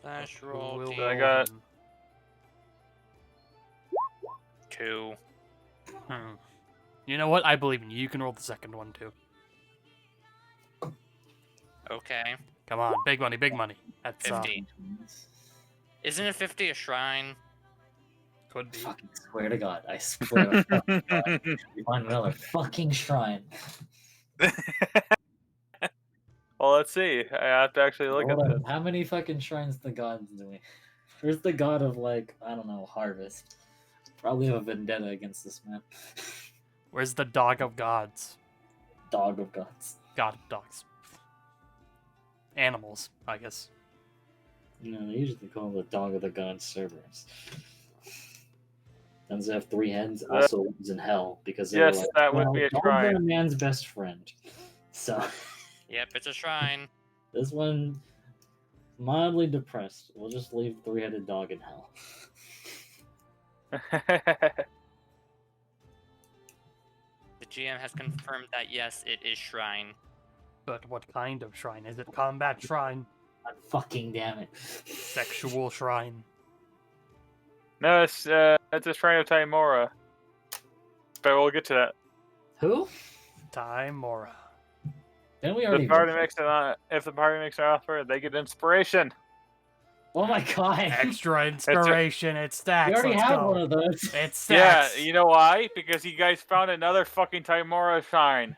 Flash roll We'll I roll got- them. 2. You know what? I believe in you. You can roll the second one too. Okay. Come on, big money, big money. That's 50. Isn't it 50 a shrine? could be. Fucking swear to God, I swear to fucking God. You find another fucking shrine. Well, let's see. I have to actually look Hold at on, this. how many fucking shrines to the gods do we? Where's the god of, like, I don't know, harvest? Probably have a vendetta against this man. Where's the dog of gods? Dog of gods. God of dogs. Animals, I guess. You know, they usually call him the dog of the gods Cerberus. Tends to have 3 heads, also lives in hell because they were Yes, like, that would well, be a dogs are shrine. a man's best friend. So Yep, it's a shrine. this one mildly depressed. We'll just leave 3-headed dog in hell. The GM has confirmed that yes, it is shrine. But what kind of shrine? Is it combat shrine? God fucking damn it. Sexual shrine? No, it's a shrine of Timora. But we'll get to that. Who? Timora. Didn't we If already the party vote? if the party makes an offer, they get inspiration. Oh my god. Extra inspiration, it We stacks. already Let's have go. one of those. It Yeah, stacks. you know why? Because you guys found another fucking Timora shrine.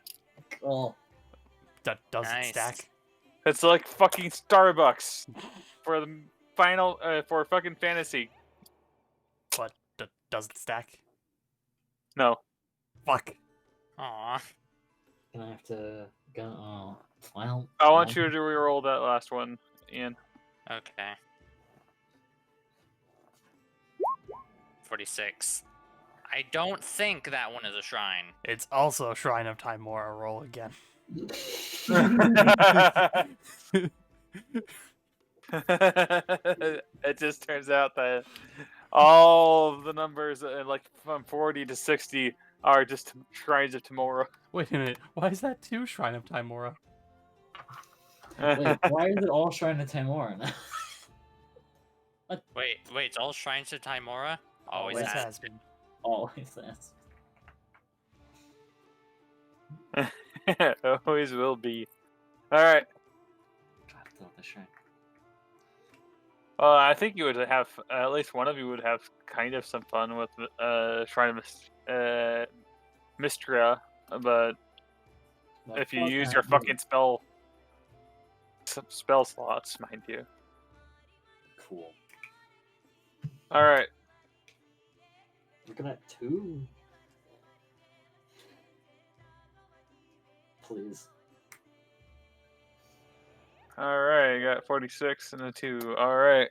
Cool. That doesn't Nice. stack. It's like fucking Starbucks for the final for fucking fantasy. But doesn't stack. No. Fuck. Aw. Gonna have to go. Oh, well. I want you to reroll that last one, Ian. Okay. 46. I don't think that one is a shrine. It's also Shrine of Timora. Roll again. It just turns out that all of the numbers, like from 40 to 60, are just shrines of Timora. Wait a minute. Why is that 2 Shrine of Timora? Wait, why is it all Shrine of Timora now? Wait, it's all shrines of Timora? Always Always has. has been. Always has. Always will be. Alright. God, I thought the shrine. I think you would have, at least one of you would have kind of some fun with Shrine of Mystria, but if you use your fucking spell slots, mind you. Cool. Alright. Looking at 2. Please. Alright, I got 46 and a 2. Alright.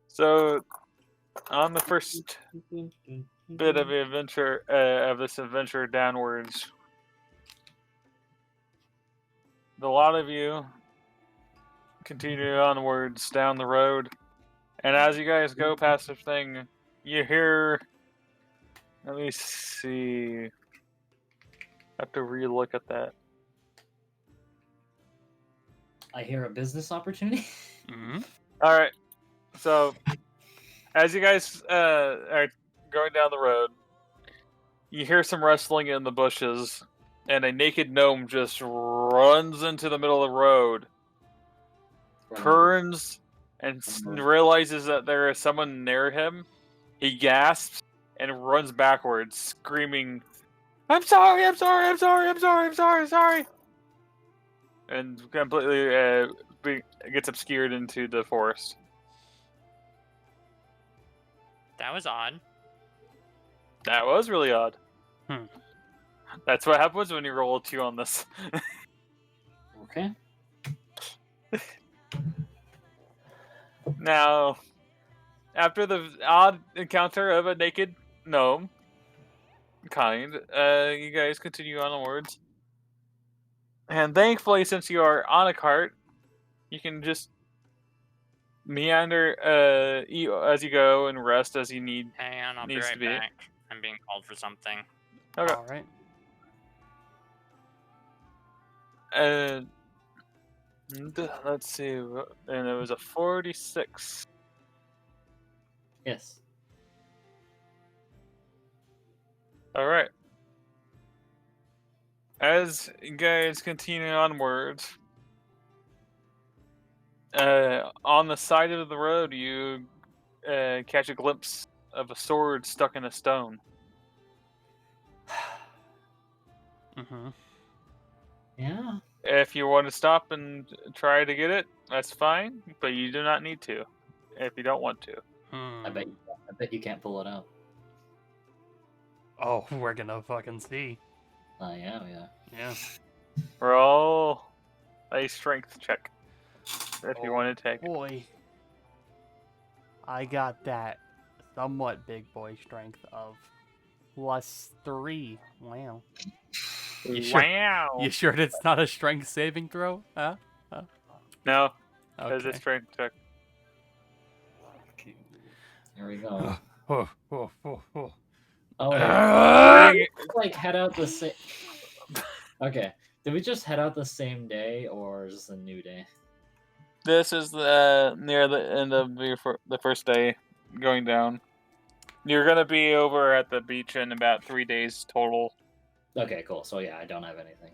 So, on the first bit of the adventure, of this adventure downwards, a lot of you continue onwards down the road, and as you guys go past the thing, you hear. Let me see. I have to re-look at that. I hear a business opportunity. Mm-hmm. All right. So, as you guys are going down the road, you hear some rustling in the bushes, and a naked gnome just runs into the middle of the road, turns, and realizes that there is someone near him. He gasps and runs backwards, screaming, "I'm sorry! I'm sorry! I'm sorry! I'm sorry! I'm sorry! I'm sorry!" And completely gets obscured into the forest. That was odd. That was really odd. Hmm. That's what happens when you roll a 2 on this. Okay. Now, after the odd encounter of a naked gnome kind, you guys continue onwards. And thankfully, since you are on a cart, you can just meander eat as you go and rest as you need. Hang on, I'll be Needs to right be. back. I'm being called for something. Okay. All right. And let's see. And it was a 46. Yes. All right. As you guys continue onwards, on the side of the road, you catch a glimpse of a sword stuck in a stone. Mm-hmm. Yeah. If you want to stop and try to get it, that's fine, but you do not need to if you don't want to. I bet you can't pull it out. Oh, we're gonna fucking see. Yeah. Yeah. Roll a strength check if you Oh, want to take it. Boy. I got that somewhat big boy strength of +3. Wow. You sure? Wow. You sure it's not a strength saving throw? Huh? No, it's a Okay. strength check. Here we go. Oh, oh, oh, oh. Oh, wait. Ah! Did we just, like head out the same. Okay. Did we just head out the same day, or is this a new day? This is near the end of the first day going down. You're gonna be over at the beach in about 3 days total. Okay, cool. So yeah, I don't have anything.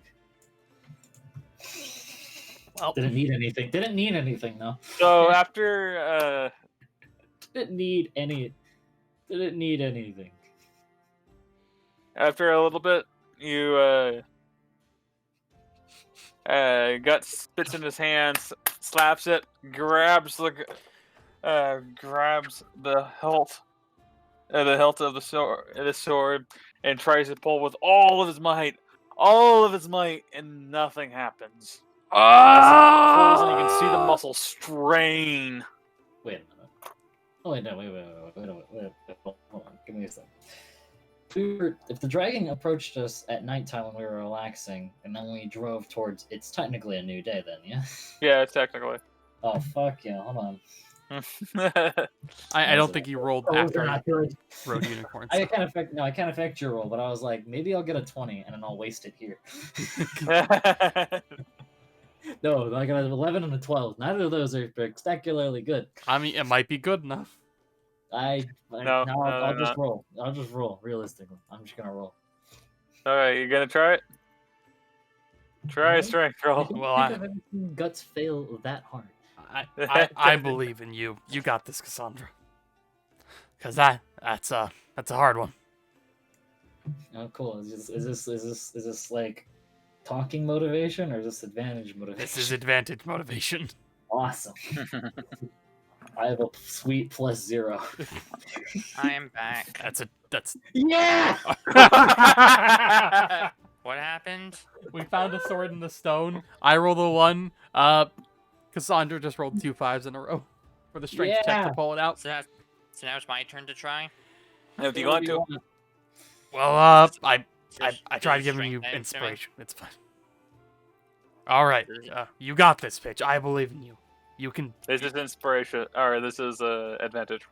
Well, Didn't need anything. Didn't need anything though. So after Didn't need any. Didn't need anything. after a little bit, you Gut spits in his hands, slaps it, grabs the hilt of the sword, and tries to pull with all of his might, and nothing happens. As he pulls, and you can see the muscle strain. Wait a minute. Oh wait, no, wait, hold on. Give me a second. If the dragon approached us at nighttime when we were relaxing, and then we drove towards, it's technically a new day then, yeah? Yeah, technically. Oh fuck yeah! Hold on. I don't think you rolled Those after are not good. road unicorns. I can't affect your roll, but I was like, maybe I'll get a 20 and then I'll waste it here. No, I got an 11 and a 12. Neither of those are spectacularly good. I mean, it might be good enough. I'll just roll. I'll just roll. Realistically, I'm just gonna roll. All right, you gonna try it? Try a strength roll. Well, I've never seen guts fail that hard. I believe in you. You got this, Cassandra. Cause that's a hard one. Oh, cool. Is this like talking motivation or is this advantage motivation? This is advantage motivation. Awesome. I have a sweet +0. I am back. That's Yeah. What happened? We found a sword in the stone. I rolled a 1. Cassandra just rolled 2 5s in a row for the strength check Yeah. to pull it out. So now it's my turn to try. If you want to. Well, I Just tried do giving you strength saving to me? inspiration. It's fine. All right, you got this, Pitch. I believe in you. You can. This is inspiration. Or this is advantage.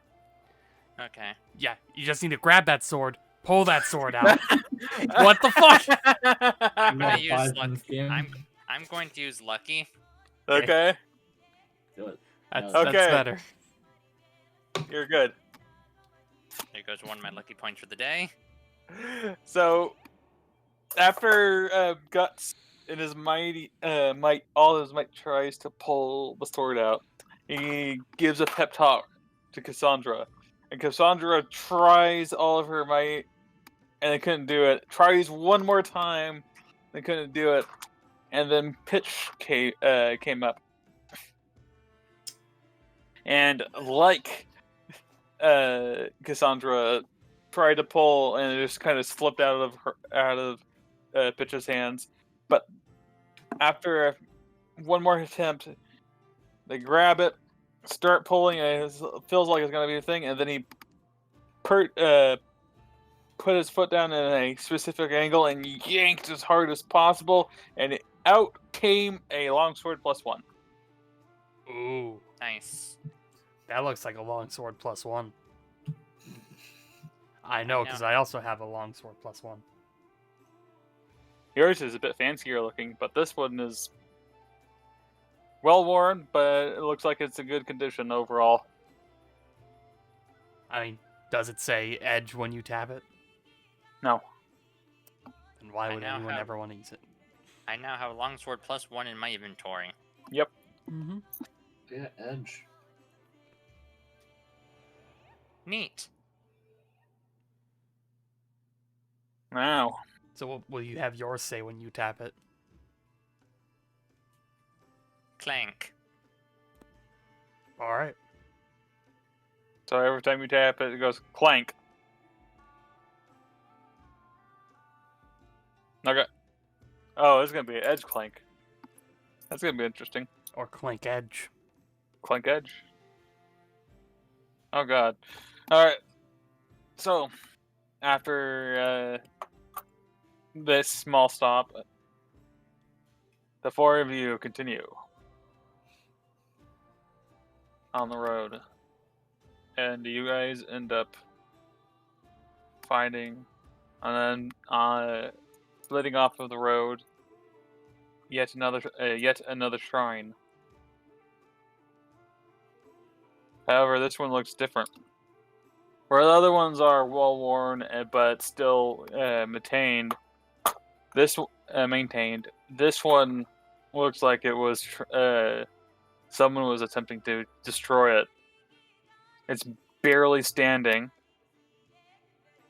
Okay. Yeah, you just need to grab that sword, pull that sword out. What the fuck? I'm You got gonna a use 5 in lucky. this game? I'm going to use lucky. Okay, Do it. That's Okay. better. you're good. There goes one of my lucky points for the day. So, after Guts in his all his might tries to pull the sword out, he gives a pep talk to Cassandra, and Cassandra tries all of her might, and they couldn't do it. Tries one more time, they couldn't do it, and then Pitch came up, and like Cassandra tried to pull, and it just kind of slipped out of Pitch's hands. But after one more attempt, they grab it, start pulling, and it feels like it's gonna be a thing. And then he put his foot down in a specific angle and yanked as hard as possible, and out came a longsword +1. Ooh, Nice. that looks like a longsword +1. I know, because I also have a longsword +1. Yours is a bit fancier looking, but this one is well worn, but it looks like it's in good condition overall. I mean, does it say edge when you tap it? No. Then why I would now anyone have- ever want to use it? I now have a longsword +1 in my inventory. Yep. Mm-hmm. Yeah, edge. Neat. Wow. So what will you have yours say when you tap it? clank. All right. So every time you tap it, it goes clank. Okay. Oh, it's gonna be an edge clank. That's gonna be interesting. Or clank edge. Clank edge. Oh god. All right. So after this small stop, the four of you continue on the road, and you guys end up finding, and then splitting off of the road, yet another shrine. However, this one looks different. Where the other ones are well worn but still maintained, this one looks like it was someone was attempting to destroy it. It's barely standing,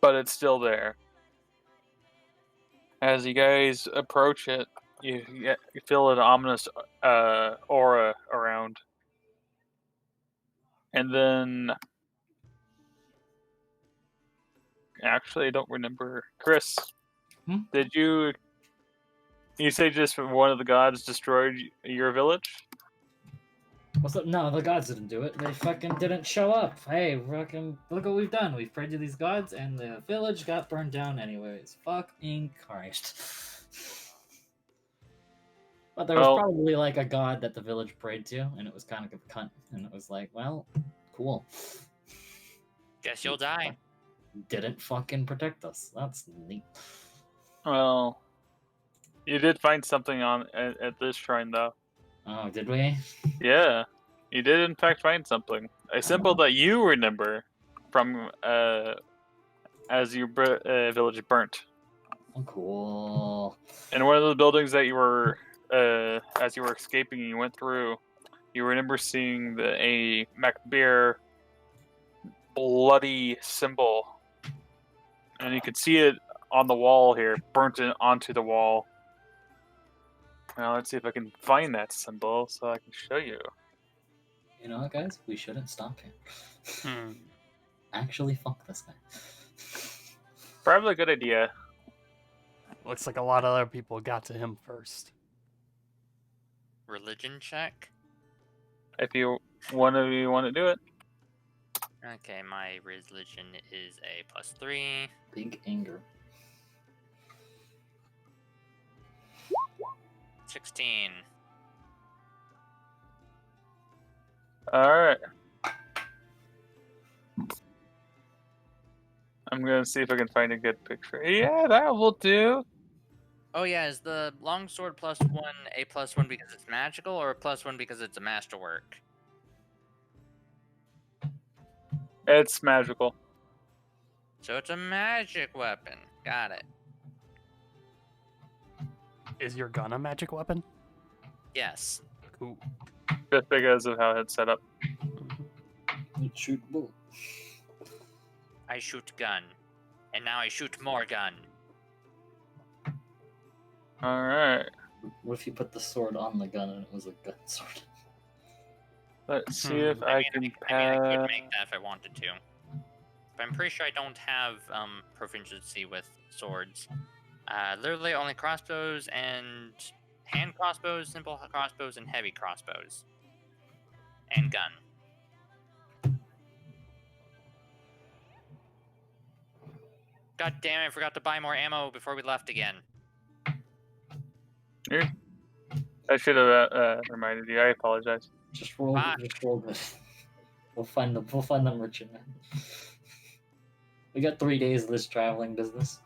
but it's still there. As you guys approach it, you feel an ominous aura around. And then, actually, I don't remember. Chris, did you say just one of the gods destroyed your village? What's up? No, the gods didn't do it. They fucking didn't show up. Hey, fucking look what we've done. We've prayed to these gods, and the village got burned down anyways. Fucking Christ. But there was probably like a god that the village prayed to, and it was kind of a cunt. And it was like, well, cool. Guess you'll die. Didn't fucking protect us. That's neat. Well, you did find something at this shrine, though. Oh, did we? Yeah, you did in fact find something. A symbol that you remember from as your village burnt. Oh, cool. In one of the buildings that you were, as you were escaping, you went through. You remember seeing a Macbear bloody symbol, and you could see it on the wall here, burnt onto the wall. Now let's see if I can find that symbol so I can show you. You know what, guys? We shouldn't stop here. Hmm. Actually, fuck this guy. Probably a good idea. Looks like a lot of other people got to him first. Religion check. If one of you want to do it. Okay, my religion is a +3. Big anger. 16. Alright. I'm gonna see if I can find a good picture. Yeah, that will do. Oh yeah, is the longsword +1 a +1 because it's magical, or a +1 because it's a masterwork? It's magical. So it's a magic weapon. Got it. Is your gun a magic weapon? Yes. Cool. Just because of how it's set up. You shoot bull. I shoot gun. And now I shoot more gun. Alright. What if you put the sword on the gun and it was a gun sword? Let's see if I can I could pass. make that if I wanted to. But I'm pretty sure I don't have proficiency with swords. Literally only crossbows and hand crossbows, simple crossbows, and heavy crossbows. And gun. God damn it, I forgot to buy more ammo before we left again. I should have reminded you. I apologize. Just roll. Just roll good. We'll find the merchant man. We got 3 days of this traveling business.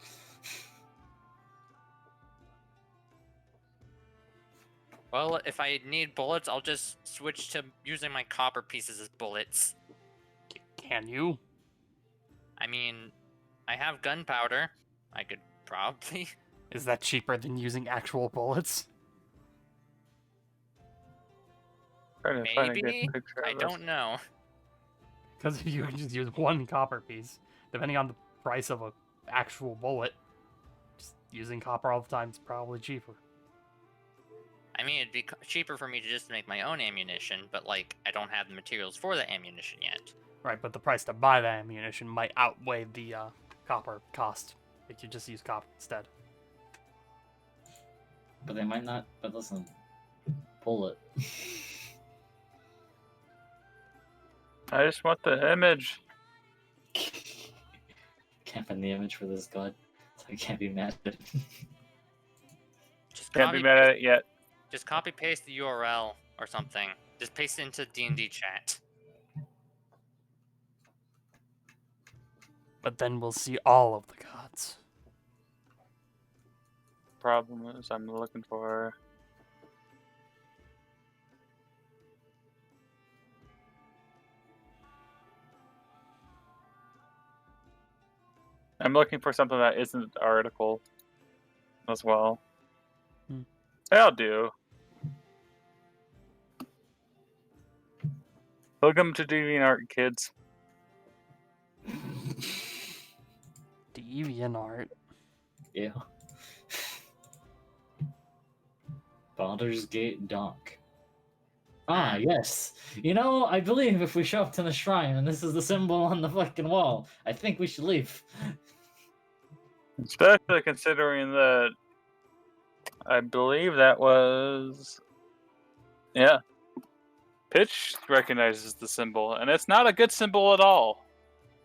Well, if I need bullets, I'll just switch to using my copper pieces as bullets. Can you? I mean, I have gunpowder. I could probably. Is that cheaper than using actual bullets? Trying to find a Maybe? good picture of I this. don't know. Because if you can just use one copper piece, depending on the price of an actual bullet, just using copper all the time is probably cheaper. I mean, it'd be cheaper for me to just make my own ammunition, but like, I don't have the materials for the ammunition yet. Right, but the price to buy that ammunition might outweigh the copper cost. If you just use copper instead. But they might not. But listen, pull it. I just want the image. Can't find the image for this god, so I can't be mad at it. Just Can't be mad at it yet. Just copy paste the URL or something. Just paste it into DnD chat. But then we'll see all of the gods. Problem is, I'm looking for. I'm looking for something that isn't the article as well. That'll do. Welcome to DeviantArt, kids. DeviantArt. Yeah. Baldur's Gate Donk. Ah, yes. You know, I believe if we show up to the shrine and this is the symbol on the fucking wall, I think we should leave. Especially considering that I believe that was. Yeah. Pitch recognizes the symbol, and it's not a good symbol at all.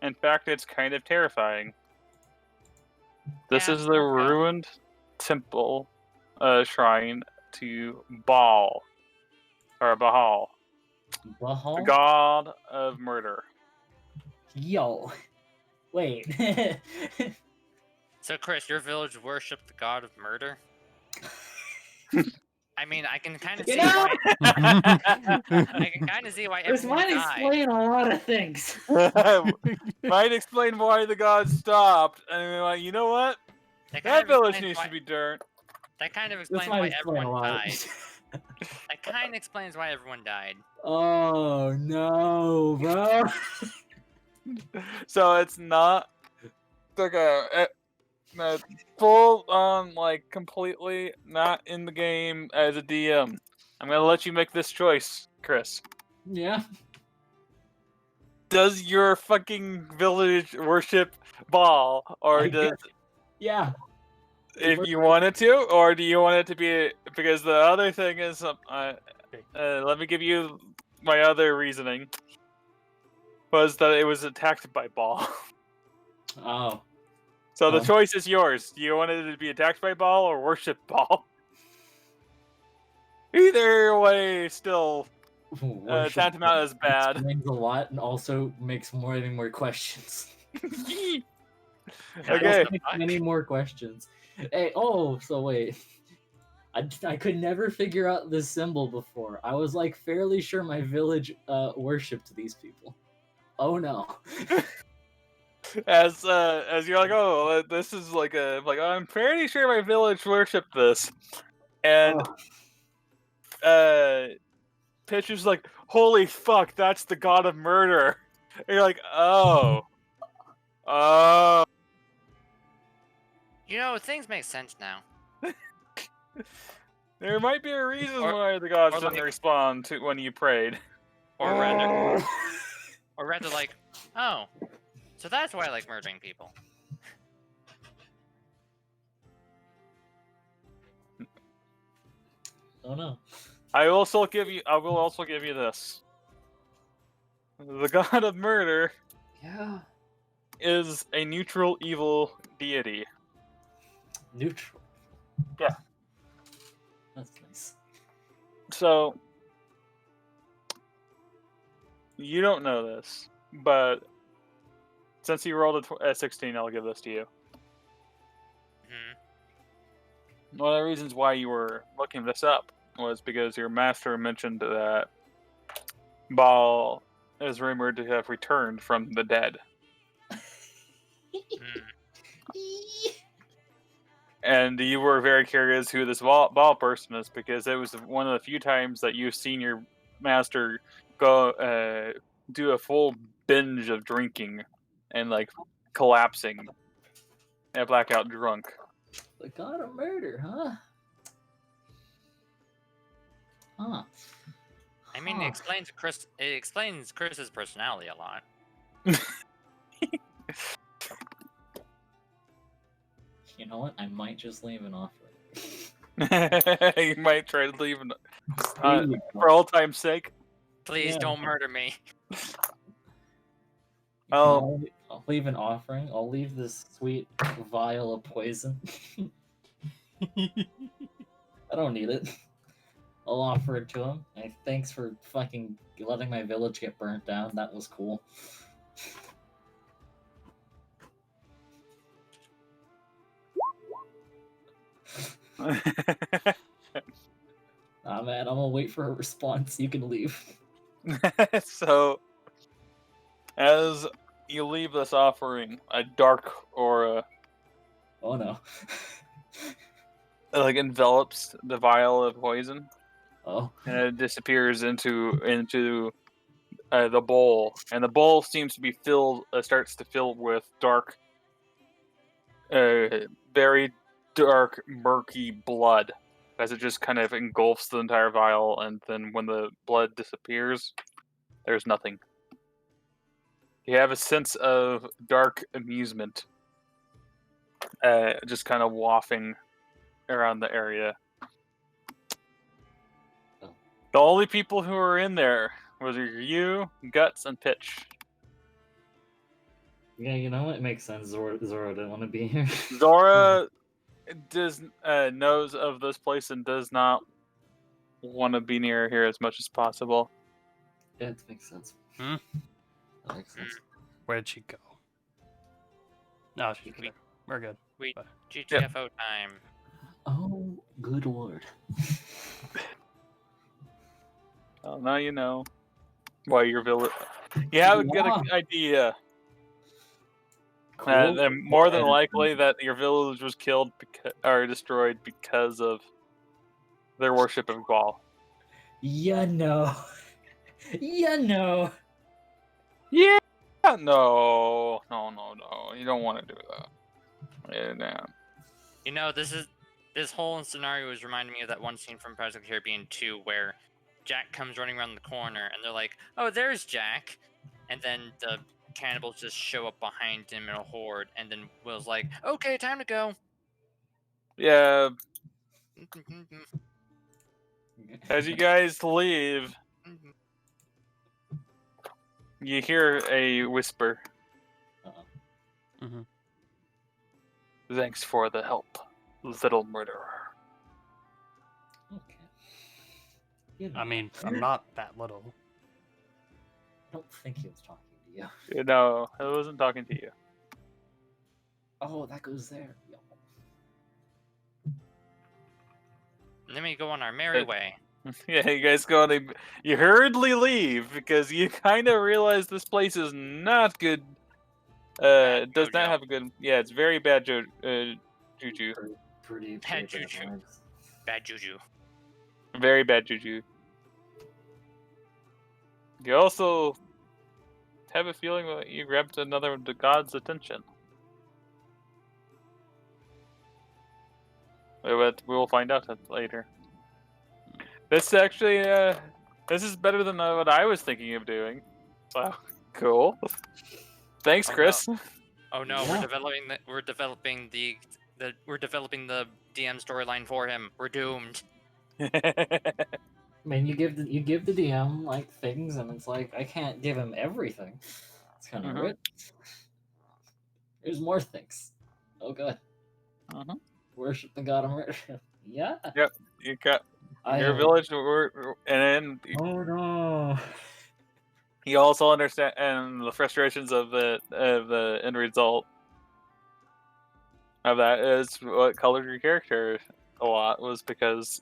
In fact, it's kind of terrifying. This Yeah, is the ruined temple shrine to Baal. Or Bahal. Bahal? The god of murder. Yo. Wait. So, Chris, your village worshipped the god of murder? I mean, I can kind of see why. I can kind of see why This everyone might died. explain a lot of things. Might explain why the god stopped. And we're like, you know what? That village needs to be burnt. That kind of This explains might why explain a everyone lot. died. That kind of explains why everyone died. Oh no, bro. So it's not like a full on, like, completely not in the game as a DM. I'm gonna let you make this choice, Chris. Yeah. Does your fucking village worship Baal, or does Yeah. if you want it to, or do you want it to be? Because the other thing is, let me give you my other reasoning. Was that it was attacked by Baal. Oh. So the choice is yours. Do you want it to be attacked by Baal or worship Baal? Either way, still tantamount as bad. Explains a lot and also makes many more questions. Okay. Many more questions. Hey, so wait. I could never figure out this symbol before. I was like fairly sure my village worshipped these people. Oh no. As you're like, oh, this is like I'm pretty sure my village worshipped this, and Pitch is like, holy fuck, that's the god of murder. And you're like, oh. You know, things make sense now. There might be a reason why the gods didn't respond to when you prayed. Or rather, like, oh, so that's why I like murdering people. Oh no. I will also give you this. The god of murder is a neutral evil deity. Neutral. Yeah. That's nice. So you don't know this, but since you rolled a 16, I'll give this to you. One of the reasons why you were looking this up was because your master mentioned that Baal is rumored to have returned from the dead. And you were very curious who this Baal person is, because it was one of the few times that you've seen your master go do a full binge of drinking and like collapsing and blackout drunk. The god of murder, huh? Huh. I mean, it Huh. explains Chris's personality a lot. You know what? I might just leave an offer. You might try to leave Here you for go. all time's sake. Please Yeah. don't murder me. Oh. I'll leave an offering. I'll leave this sweet vial of poison. I don't need it. I'll offer it to him. Hey, thanks for fucking letting my village get burnt down. That was cool. Ah, man, I'm gonna wait for a response. You can leave. So, as you leave this offering, a dark aura Oh no. like envelops the vial of poison, Oh. and it disappears into the bowl, and the bowl seems to be starts to fill with dark, very dark, murky blood, as it just kind of engulfs the entire vial, and then when the blood disappears, there's nothing. You have a sense of dark amusement, just kind of wafting around the area. Oh. The only people who are in there was you, Guts, and Pitch. Yeah, you know what? It makes sense. Zora didn't want to be here. Zora knows of this place and does not want to be near here as much as possible. Yeah, it makes sense. Hmm? That makes sense. Where'd she go? No, she's there. We're good. We Bye. GTFO time. Oh, good lord. Well, now you know why your village. You have a good Yeah. idea. Cool. And more than And- likely that your village was killed or destroyed because of their worship of Gaul. Yeah, no. Yeah, no. Yeah. No. You don't want to do that. Yeah, no. You know, this whole scenario is reminding me of that one scene from Pirates of the Caribbean 2 where Jack comes running around the corner and they're like, "Oh, there's Jack," and then the cannibals just show up behind him in a horde, and then Will's like, "Okay, time to go." Yeah. As you guys leave, you hear a whisper. Uh-oh. Mm-hmm. Thanks for the help, little murderer. Okay. You know, I mean, I'm not that little. I don't think he was talking to you. No, I wasn't talking to you. Oh, that goes there. Yo. And then we go on our merry way. Yeah, you guys go on you hurriedly leave because you kind of realize this place is not good. Bad Does not Jojo. have a good. Yeah, it's very bad juju. Pretty Bad bad juju. vibes. Bad juju. Very bad juju. You also have a feeling that you grabbed another of the god's attention. But we'll find out later. This actually, this is better than what I was thinking of doing. Wow, cool. Thanks, Oh, no. Chris. Oh no, Yeah. we're developing the DM storyline for him. We're doomed. I mean, you give the DM like things, and it's like I can't give him everything. It's kind of Mhm. weird. There's more things. Oh god. Mhm. Worship the god of murder. Yeah. Yep, you got I your am- village, and then Oh no. you also understand and the frustrations of the end result of that is what colored your character a lot was because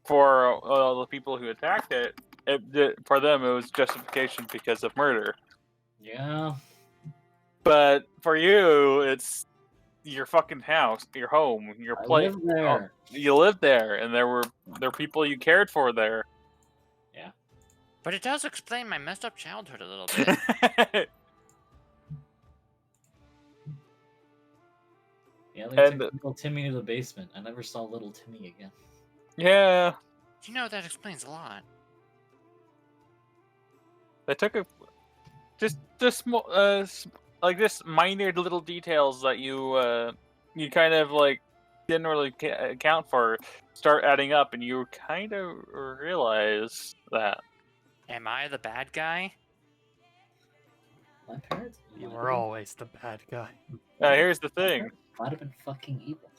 for the people who attacked for them it was justification because of murder. Yeah. But for you, it's your fucking house, your home, your I place. live there. You lived there, and there were people you cared for there. But it does explain my messed up childhood a little bit. Yeah, they And- took little Timmy to the basement. I never saw little Timmy again. Yeah, You know, that explains a lot. they took a just like just minor little details that you kind of like didn't really account for start adding up, and you kind of realize that. Am I the bad guy? My parents. You might were have always the bad guy. Here's the been- my thing. parents might have been fucking evil.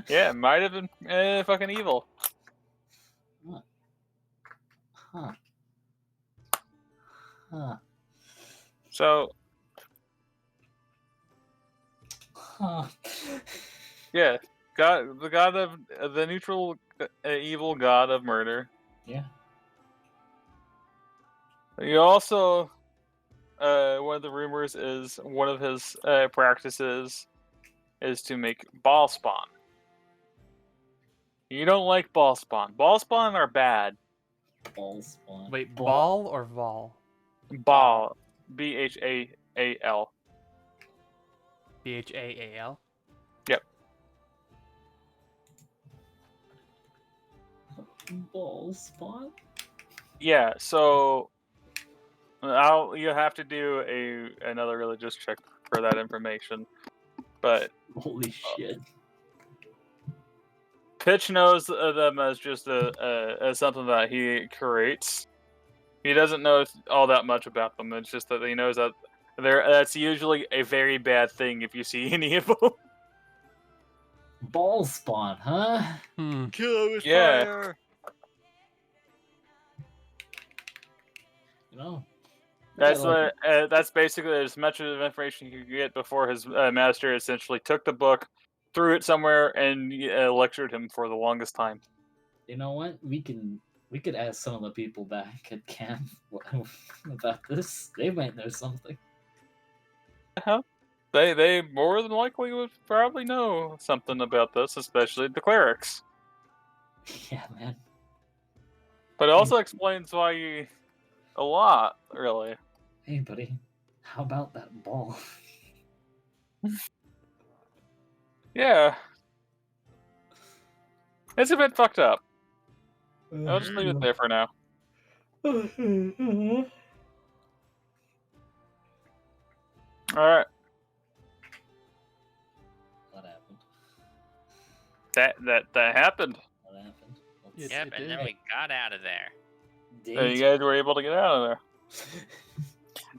Yeah, it might have been fucking evil. Huh. Huh. So Huh. yeah, the neutral evil god of murder. Yeah. You also, one of the rumors is one of his practices is to make ball spawn. You don't like ball spawn. Ball spawn are bad. Ball spawn. Wait, ball or vol? Ball, Bhaal. Bhaal. Yep. Ball spawn. Yeah. So, you have to do another religious check for that information, but Holy shit. Pitch knows them as just as something that he creates. He doesn't know all that much about them. It's just that he knows that that's usually a very bad thing if you see any of them. Ball spawn, huh? Hmm. Kill with Yeah. fire! You know. That's basically as much of information you could get before his master essentially took the book, threw it somewhere, and lectured him for the longest time. You know what? We could ask some of the people back at camp about this. They might know something. They more than likely would probably know something about this, especially the clerics. Yeah, man. But it also explains why a lot, really. Hey, buddy. How about that ball? Yeah. It's a bit fucked up. I'll just leave it there for now. Alright. What happened? That happened. What happened? Yes, Yep, it and did. then we got out of there. You guys were able to get out of there.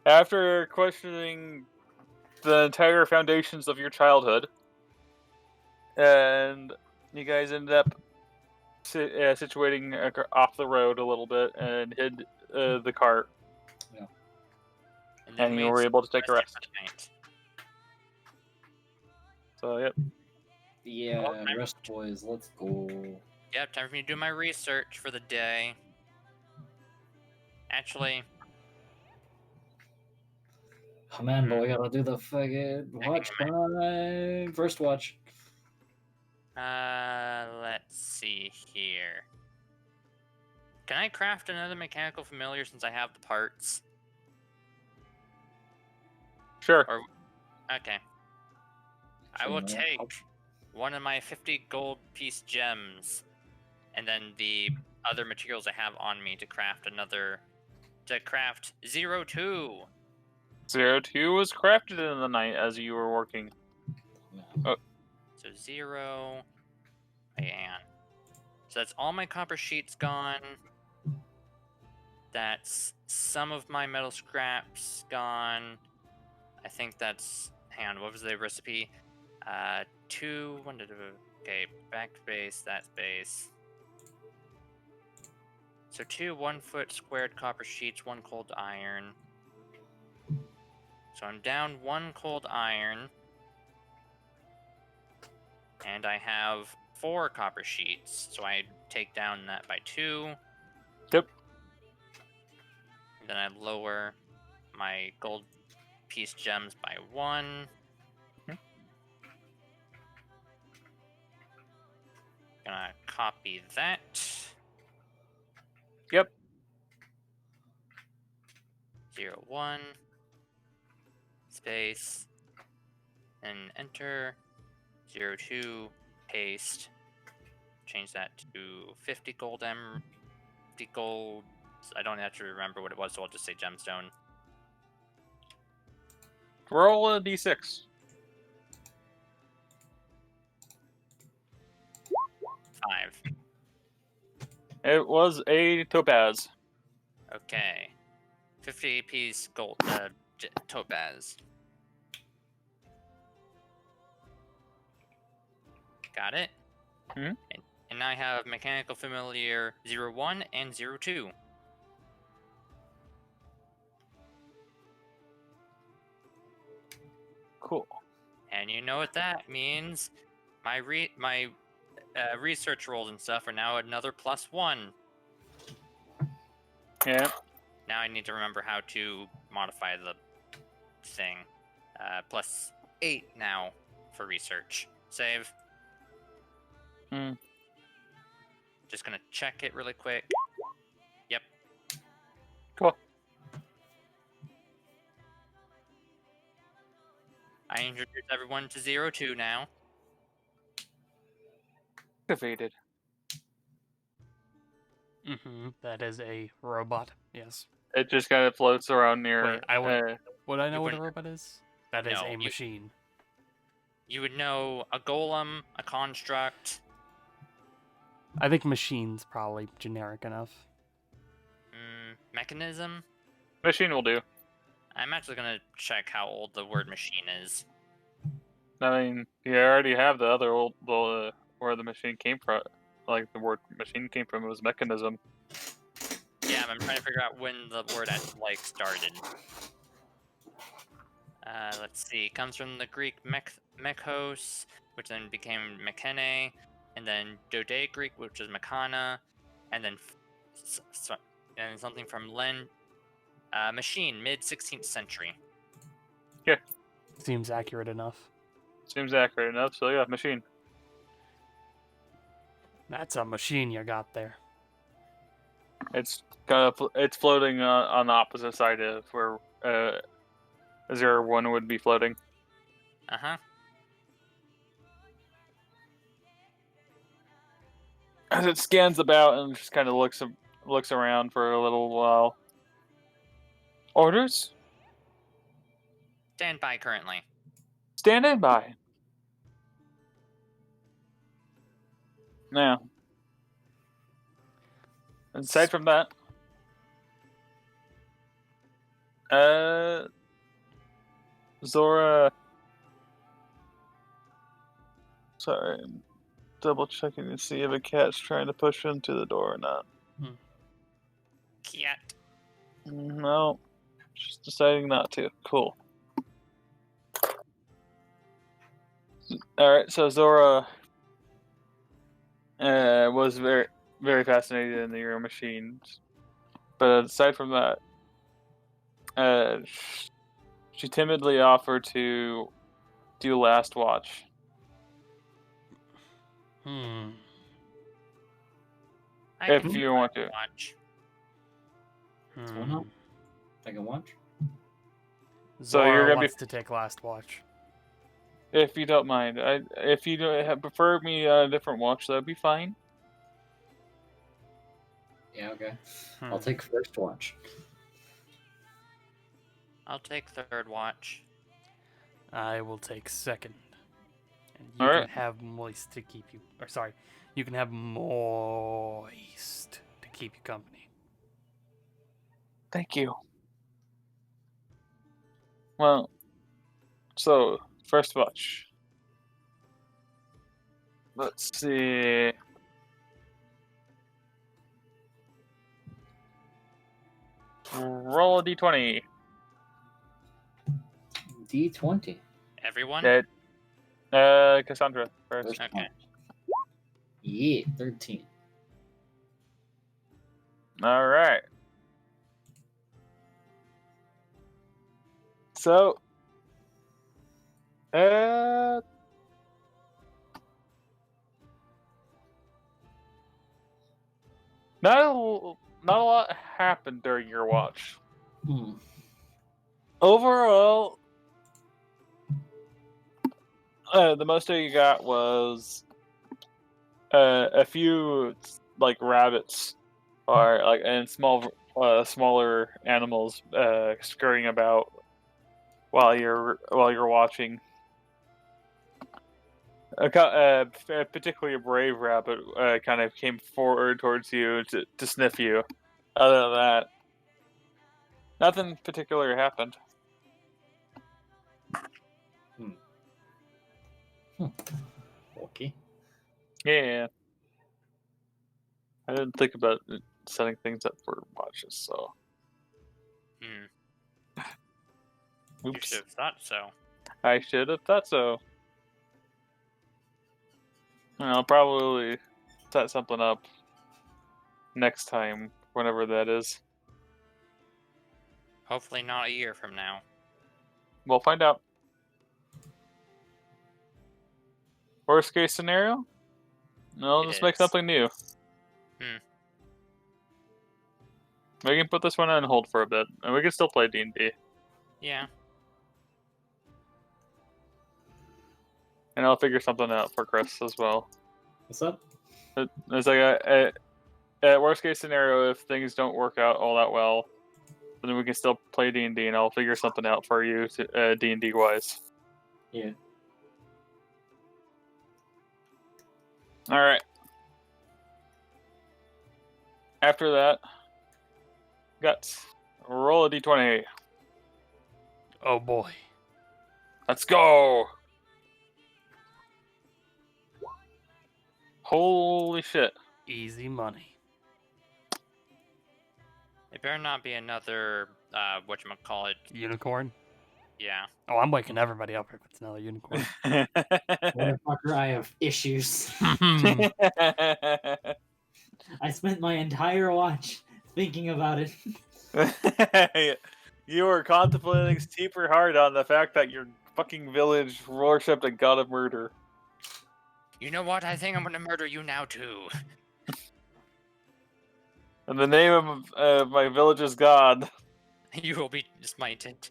After questioning the entire foundations of your childhood, and you guys ended up situating off the road a little bit and hid the cart, then and you we were able to take a rest. rested for the night. So, yep. Yeah, Okay. rest boys, let's go. Yep, time for me to do my research for the day. Actually, Oh man, but we gotta do the fucking watch time. First watch. let's see here. Can I craft another mechanical familiar since I have the parts? Sure. Or okay. I will Actually, you know what? take one of my 50 gold piece gems and then the other materials I have on me to craft 02. 02 was crafted in the night as you were working. No. So 0 and so that's all my copper sheets gone. That's some of my metal scraps gone. I think that's hang on, what was the recipe? 2 1 okay, backspace, that space. So 2 1-foot squared copper sheets, 1 cold iron. So I'm down 1 cold iron. And I have 4 copper sheets. So I take down that by 2. Yep. And then I lower my gold piece gems by 1. Gonna copy that. Yep. 01 space and enter 02 paste change that to 50 gold 50 gold. I don't actually remember what it was, so I'll just say gemstone. Roll a d6. 5. It was a topaz. Okay. 50 piece gold topaz. Got it. Mhm. And I have mechanical familiar 01 and 02. Cool. And you know what that means? My research rolls and stuff are now another +1. Yeah. Now I need to remember how to modify the thing. +8 now for research. Save. Hmm. Just gonna check it really quick. Yep. Cool. I introduced everyone to 02 now. Activated. That is a robot. Yes. It just kind of floats around near. Wait, I would. Would I know what a wouldn't- robot is? That is No, a you- machine. You would know a golem, a construct. I think machine's probably generic enough. Mechanism. Machine will do. I'm actually gonna check how old the word machine is. I mean, you already have the other old where the machine came from. Like the word machine came from, it was mechanism. Yeah, I'm trying to figure out when the word actually started. Let's see. It comes from the Greek mechos, which then became mechene, and then Dode-Greek, which is mechana, and then and something from machine, mid 16th century. Seems accurate enough. Seems accurate enough. So yeah, machine. That's a machine you got there. It's kind of it's floating on the opposite side of where 01 would be floating. Uh-huh. As it scans about and just kind of looks around for a little while. Orders? Stand by currently. Standing by. Now, aside from that, Zora. Sorry, I'm double checking to see if a cat's trying to push into the door or not. Cat. No, she's deciding not to. Cool. All right, so Zora was very, very fascinated in the Euro machines, but aside from that, she timidly offered to do last watch. Hmm. I If can you want to. watch. Why not? I can watch. So Zora you're gonna wants to take last watch. If you don't mind, if you don't prefer me a different watch, that'd be fine. Yeah, okay. I'll take first watch. I'll take third watch. I will take second. And you Alright. can have moist to keep you. Or sorry, you can have moist to keep you company. Thank you. Well, so first watch. Let's see. Roll a d20. D20. Everyone? Dead. Cassandra first. First Okay. watch. Yeah, 13. All right. So, not a lot happened during your watch. Overall, the most that you got was a few like rabbits are like and smaller animals scurrying about while you're watching. Particularly a brave rabbit kind of came forward towards you to sniff you. Other than that, nothing particular happened. Okay. Yeah. I didn't think about setting things up for watches, so. You Oops. should have thought so. I should have thought so. And I'll probably set something up next time, whenever that is. Hopefully not a year from now. We'll find out. Worst case scenario? No, It let's make is. something new. Hmm. We can put this one on hold for a bit, and we can still play D&D. Yeah. And I'll figure something out for Chris as well. What's up? It's like a worst case scenario, if things don't work out all that well, then we can still play D&D, and I'll figure something out for you D&D wise. Yeah. All right. After that, Guts, roll a d20. Oh boy. Let's go. Holy shit. Easy money. It better not be another, whatchamacallit. Unicorn? Yeah. Oh, I'm waking everybody up if it's another unicorn. Motherfucker, I have issues. I spent my entire watch thinking about it. You were contemplating super hard on the fact that your fucking village worshipped a god of murder. You know what? I think I'm gonna murder you now too. In the name of my village's god, You will be smited.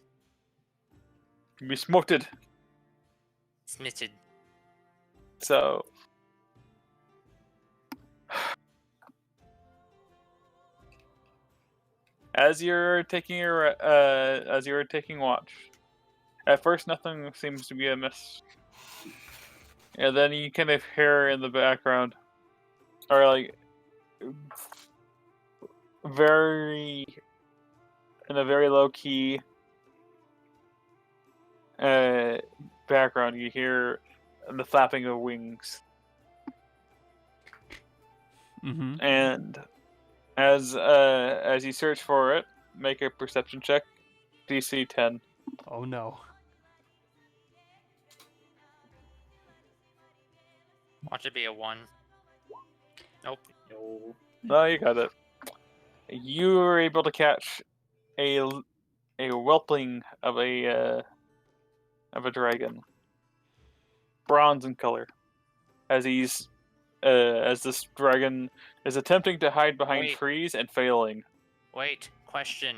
be smoted. Smitted. So, as you're taking watch, at first nothing seems to be amiss, and then you kind of hear in the background, or like in a very low key background, you hear the flapping of wings. Mm-hmm. And as you search for it, make a perception check, DC 10. Oh no. Watch it be a 1. Nope. No. No, you got it. You were able to catch a whelping of a dragon, bronze in color, as this dragon is attempting to hide behind Wait. trees and failing. Wait. Question.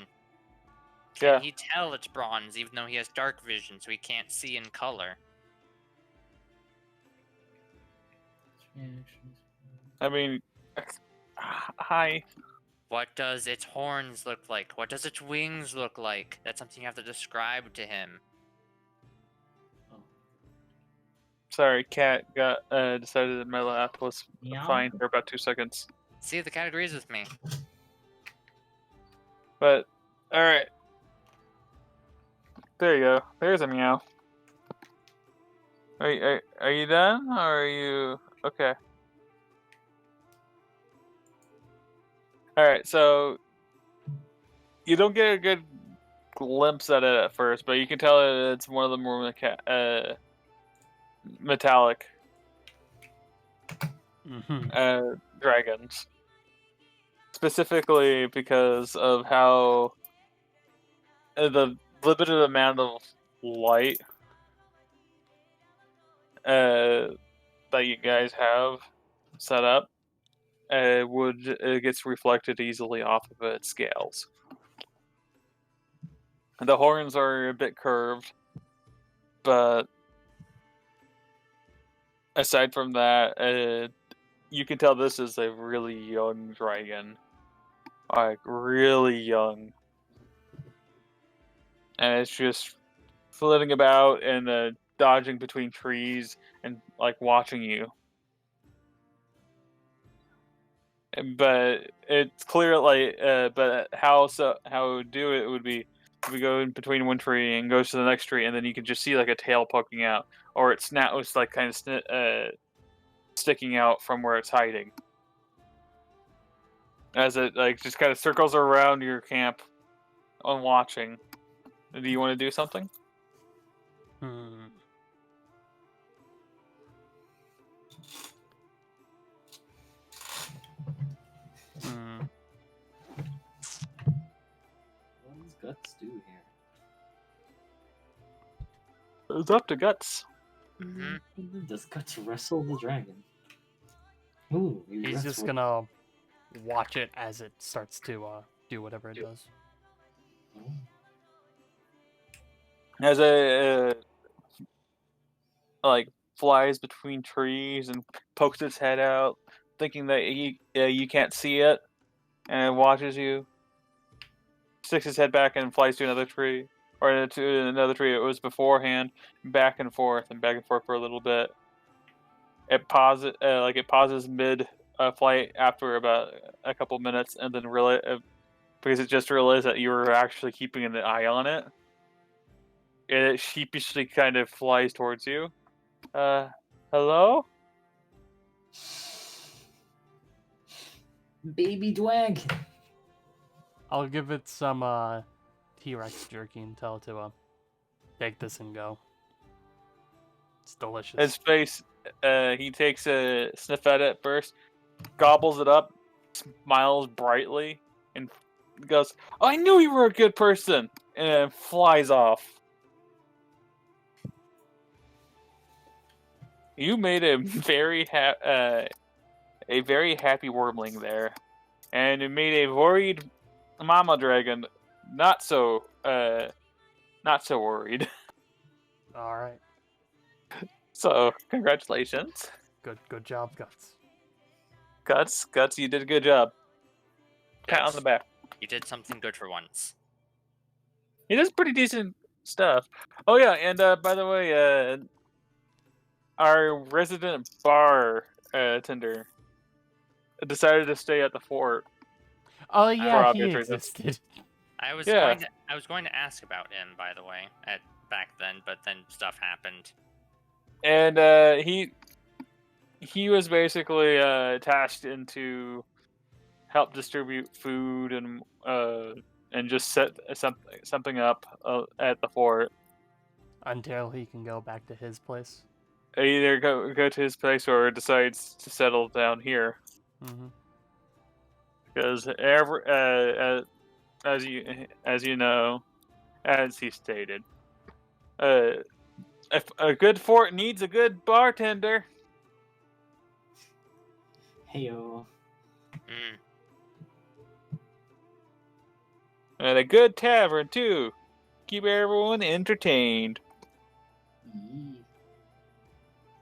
Yeah. Can he tell it's bronze even though he has dark vision so he can't see in color? I mean, hi. What does its horns look like? What does its wings look like? That's something you have to describe to him. Sorry, cat got decided that my lap was Meow. fine for about 2 seconds. See if the cat agrees with me. But all right, there you go. There's a meow. Are you done, or are you okay? All right, so you don't get a good glimpse at it at first, but you can tell that it's one of the more metallic dragons, specifically because of how the limited amount of light that you guys have set up it gets reflected easily off of its scales. The horns are a bit curved, but aside from that, you can tell this is a really young dragon, like really young, and it's just flitting about and dodging between trees and like watching you. But it's clear, like, but how it would do it would be we go in between one tree and goes to the next tree, and then you can just see like a tail poking out, or its snout was like kind of sticking out from where it's hiding, as it like just kind of circles around your camp on watching. Do you want to do something? Hmm. Hmm. What does Guts do here? It's up to Guts. Does Guts wrestle the dragon? Ooh, He's just gonna watch it as it starts to do whatever it does. As it like flies between trees and pokes its head out, thinking that you can't see it, and it watches you. Sticks its head back and flies to another tree, or to another tree it was beforehand, back and forth for a little bit. It pauses mid flight after about a couple minutes, and then because it just realized that you were actually keeping an eye on it. It sheepishly kind of flies towards you. Hello? Baby dragon. I'll give it some T-Rex jerky and tell it to take this and go. It's delicious. His face, he takes a sniff at it first, gobbles it up, smiles brightly, and goes, "I knew you were a good person," and then flies off. You made a very happy wormling there, and it made a worried mama dragon not so worried. All right. So congratulations, Good job, Guts. You did a good job. Pat on the back. You did something good for once. He does pretty decent stuff. Oh yeah, and by the way, our resident bar tender decided to stay at the fort. Oh For yeah, he obvious reasons. existed. I was Yeah. going to ask about him, by the way, back then, but then stuff happened. And he was basically tasked into help distribute food and just set something up at the fort. Until he can go back to his place. Either go to his place or decides to settle down here. Mm-hmm. Because as you know, as he stated, if a good fort needs a good bartender. Heyo. Mm. And a good tavern too. Keep everyone entertained. Yee.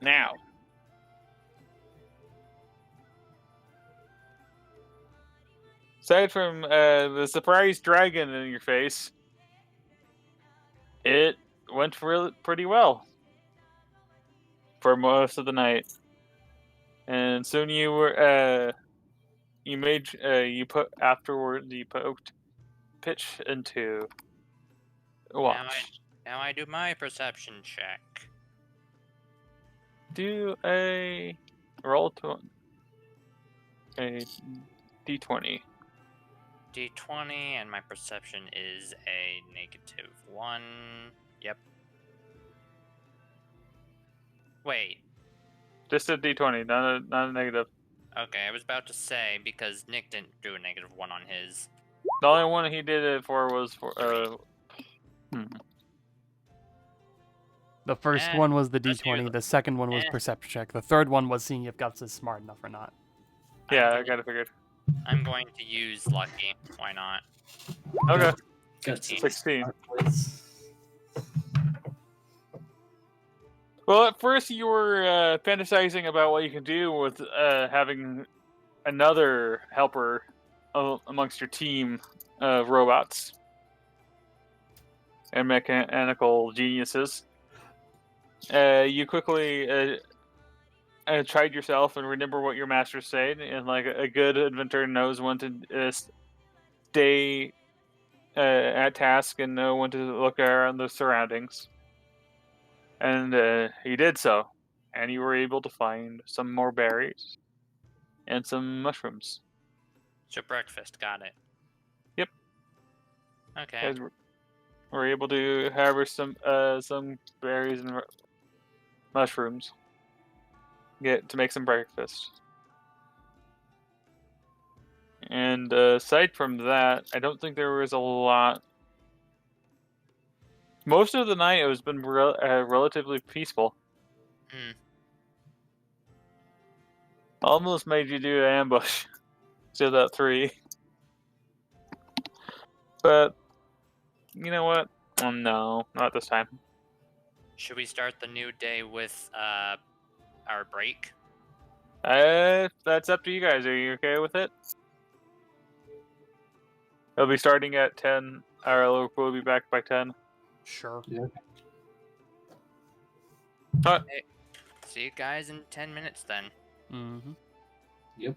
Now, aside from the surprise dragon in your face, it went pretty well for most of the night. And soon you were you poked pitch into watch. Now I do my perception check. Do a roll to a d20. D20, and my perception is a -1. Yep. Wait. Just a d20, not a negative. Okay, I was about to say, because Nick didn't do a -1 on his. The only one he did it for was for The first one was the D20. The second one was perception check. The third one was seeing if Guts is smart enough or not. Yeah, I got it figured. I'm going to use lucky. Why not? Okay. Guts. 16. Well, at first you were fantasizing about what you can do with having another helper amongst your team of robots and mechanical geniuses. You quickly tried yourself and remember what your master said, and like a good inventor knows when to stay at task and know when to look around the surroundings. And he did so, and you were able to find some more berries and some mushrooms. So breakfast, got it. Yep. Okay. Guys were able to harvest some berries and mushrooms. Get to make some breakfast. And aside from that, I don't think there was a lot. Most of the night, it has been relatively peaceful. Hmm. Almost made you do an ambush. Still that 3. But, you know what? No, not this time. Should we start the new day with our break? That's up to you guys. Are you okay with it? It'll be starting at 10. We'll be back by 10. Sure. See you guys in 10 minutes then. Mm-hmm. Yep.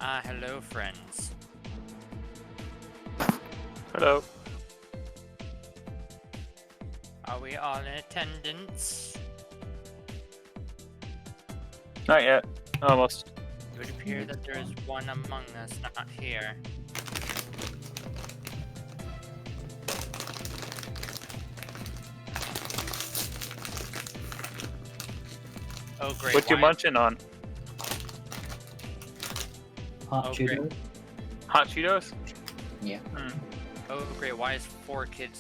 Hello, friends. Hello. Are we all in attendance? Not yet. Almost. It would appear that there is one among us not here. Oh, great. What you why- munching on? Hot Oh, Cheeto. great. Hot Cheetos? Yeah. Oh, great. Why is 4Kids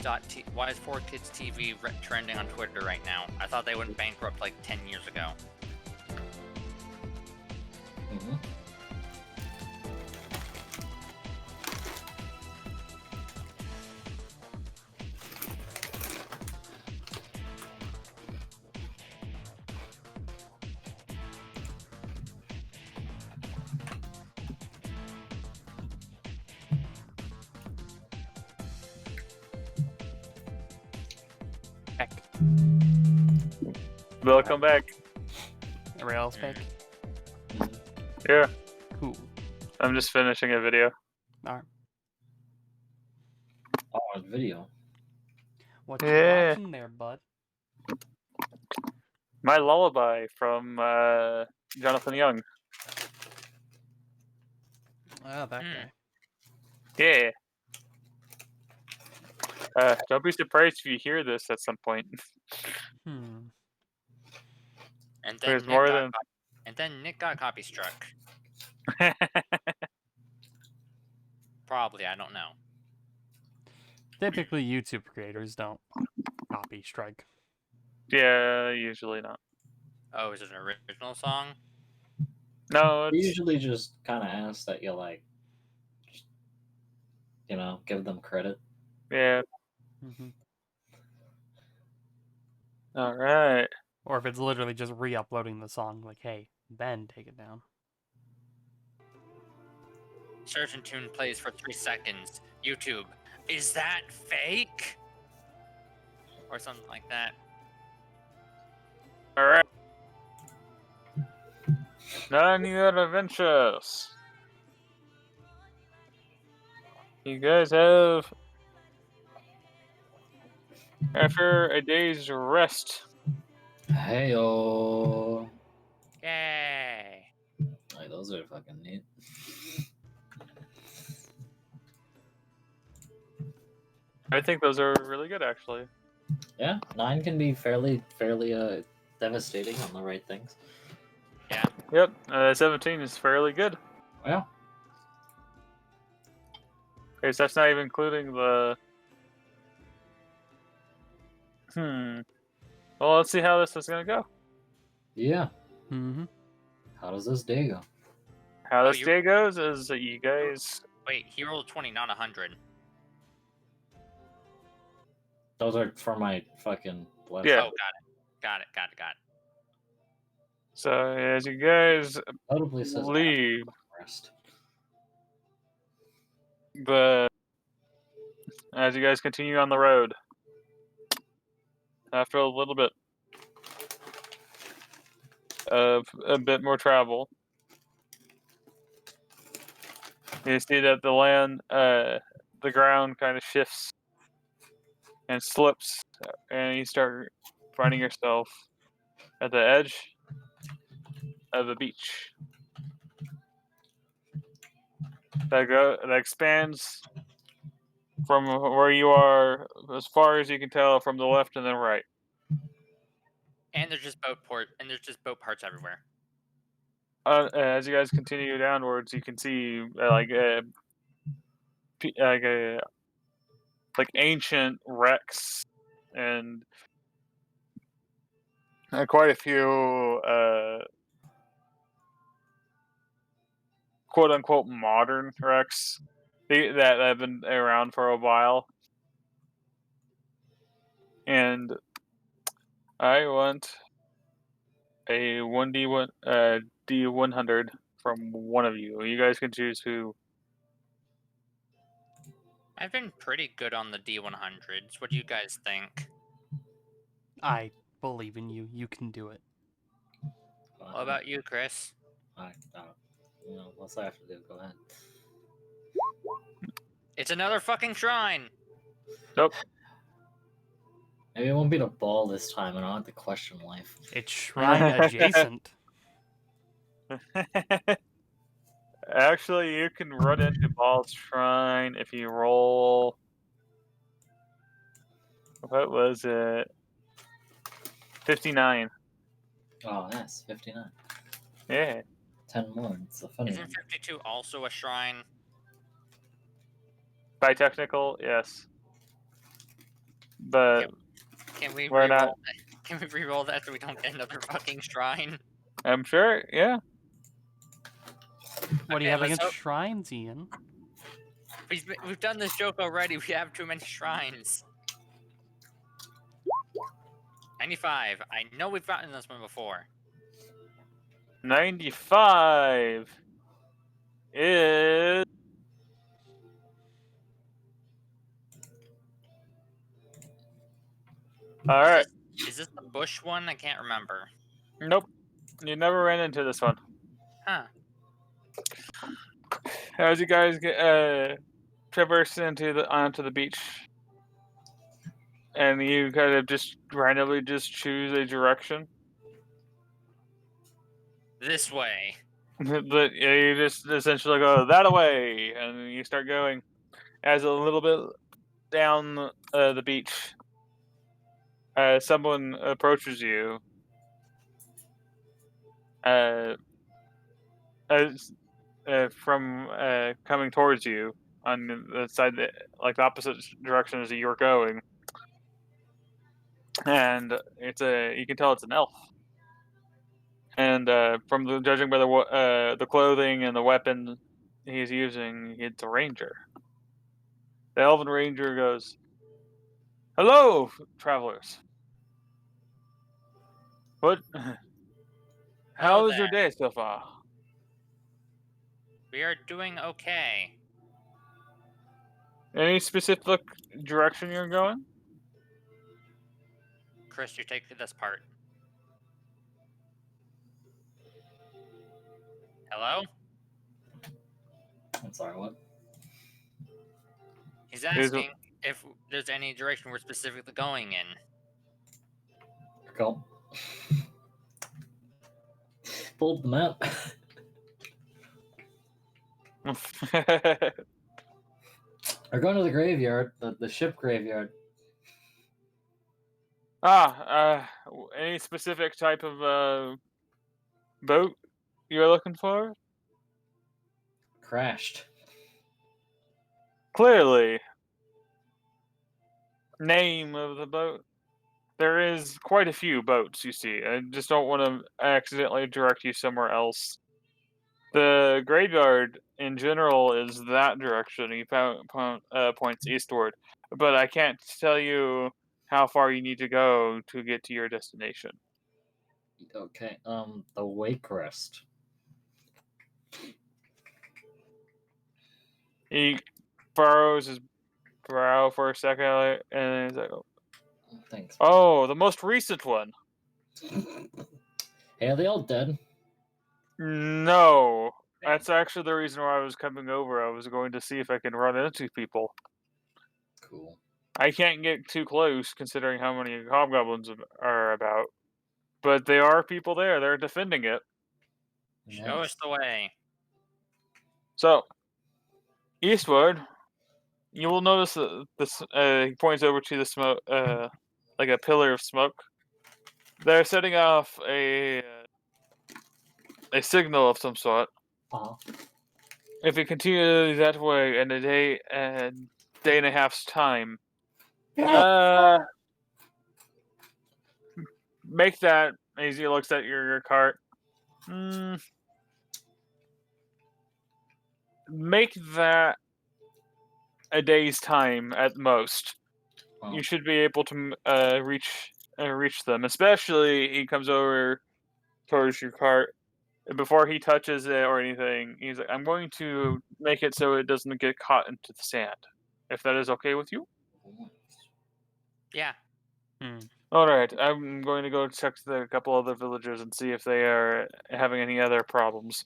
TV trending on Twitter right now? I thought they went bankrupt like 10 years ago. Mm-hmm. Heck. Welcome back. Everybody else pick? Yeah, Cool. I'm just finishing a video. Alright. Oh, video. What you Yeah. watching there, bud? My lullaby from Jonathan Young. Oh, that Hmm. guy. Yeah. Don't be surprised if you hear this at some point. Hmm. And then There's more than. Nick got copy struck. Probably, I don't know. Typically, YouTube creators don't copy strike. Yeah, usually not. Oh, is it an original song? No, They it's usually just kind of ask that you like, just, give them credit. yeah. Hmm. All right. Or if it's literally just re-uploading the song, like, hey, Ben, take it down. Certain tune plays for 3 seconds. YouTube, is that fake? Or something like that. All right. None new adventures. You guys have, after a day's rest, Hey-oh. Yay! Like, those are fucking neat. I think those are really good, actually. Yeah, 9 can be fairly devastating on the right things. Yep, 17 is fairly good. Yeah. Okay, so that's not even including the. Well, let's see how this is gonna go. Yeah. Mm-hmm. How does this day go? How Oh, this you- day goes is that you guys. Wait, he rolled 20, not 100. Those are for my fucking blood. Yeah. Oh, got it. So as you guys Notably says leave rest. as you guys continue on the road, after a little bit of a bit more travel, you see that the ground kind of shifts and slips, and you start finding yourself at the edge of the beach. That expands from where you are as far as you can tell from the left and the right. And there's just boat parts everywhere. As you guys continue downwards, you can see like ancient wrecks and quite a few quote unquote modern wrecks that have been around for a while. And I want a 1d1 D100 from one of you. You guys can choose who. I've been pretty good on the D100s. What do you guys think? I believe in you. You can do it. What about you, Chris? I don't know. what's I have to do? Go ahead. It's another fucking shrine. Nope. Maybe it won't be the ball this time, and I don't have to question life. It's shrine adjacent. Actually, you can run into Ball's Shrine if you roll. What was it? 59. Oh, yes, 59. Yeah. 10 more. It's a funny Isn't one. 52 also a shrine? By technical, yes. But Can we We're reroll? not- Can we reroll that so we don't get another fucking shrine? I'm sure, yeah. What do you Okay, have let's against hope- shrines, Ian? We've done this joke already. We have too many shrines. 95. I know we've gotten this one before. 95 is. Alright. Is this the bush one? I can't remember. Nope. You never ran into this one. Huh. As you guys get traverse onto the beach, and you kind of just randomly just choose a direction. This way. But you just essentially go that away, and you start going. As a little bit down the beach, someone approaches you. From coming towards you on the side like the opposite direction as you're going, and you can tell it's an elf. And from judging by the clothing and the weapon he's using, it's a ranger. The elven ranger goes, "Hello, travelers. What? How is your day so far?" We are doing okay. Any specific direction you're going? Chris, you take this part. Hello? I'm sorry, what? He's asking if there's any direction we're specifically going in. Go. Pull up the map. We're going to the graveyard, the ship graveyard. Any specific type of boat you're looking for? Crashed. Clearly. Name of the boat? There is quite a few boats, you see. I just don't want to accidentally direct you somewhere else. The graveyard, in general, is that direction. He points eastward. But I can't tell you how far you need to go to get to your destination. Okay, the wake rest. He furrows his brow for a second, and then he's like, Thanks. "Oh, the most recent one." Hey, are they all dead? No, that's actually the reason why I was coming over. I was going to see if I can run into people. Cool. I can't get too close considering how many hobgoblins are about. But there are people there. They're defending it. Show us the way. So, eastward, you will notice that this. He points over to the smoke, like a pillar of smoke. They're setting off a signal of some sort. Uh-huh. If you continue that way in a day and a half's time, make that as he looks at your cart. Make that a day's time at most. Oh. You should be able to reach them. Especially he comes over towards your cart. Before he touches it or anything, he's like, "I'm going to make it so it doesn't get caught into the sand. If that is okay with you." Yeah. All right, I'm going to go check a couple other villagers and see if they are having any other problems.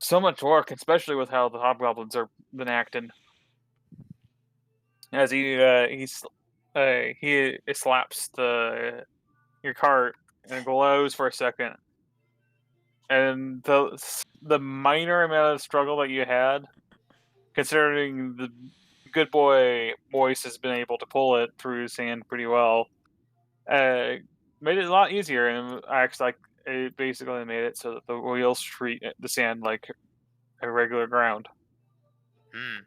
So much work, especially with how the hobgoblins are been acting. As he slaps your cart and glows for a second, and the minor amount of struggle that you had, considering the good boy Moise has been able to pull it through sand pretty well, made it a lot easier, and acts like it basically made it so that the wheels treat the sand like a regular ground. Hmm.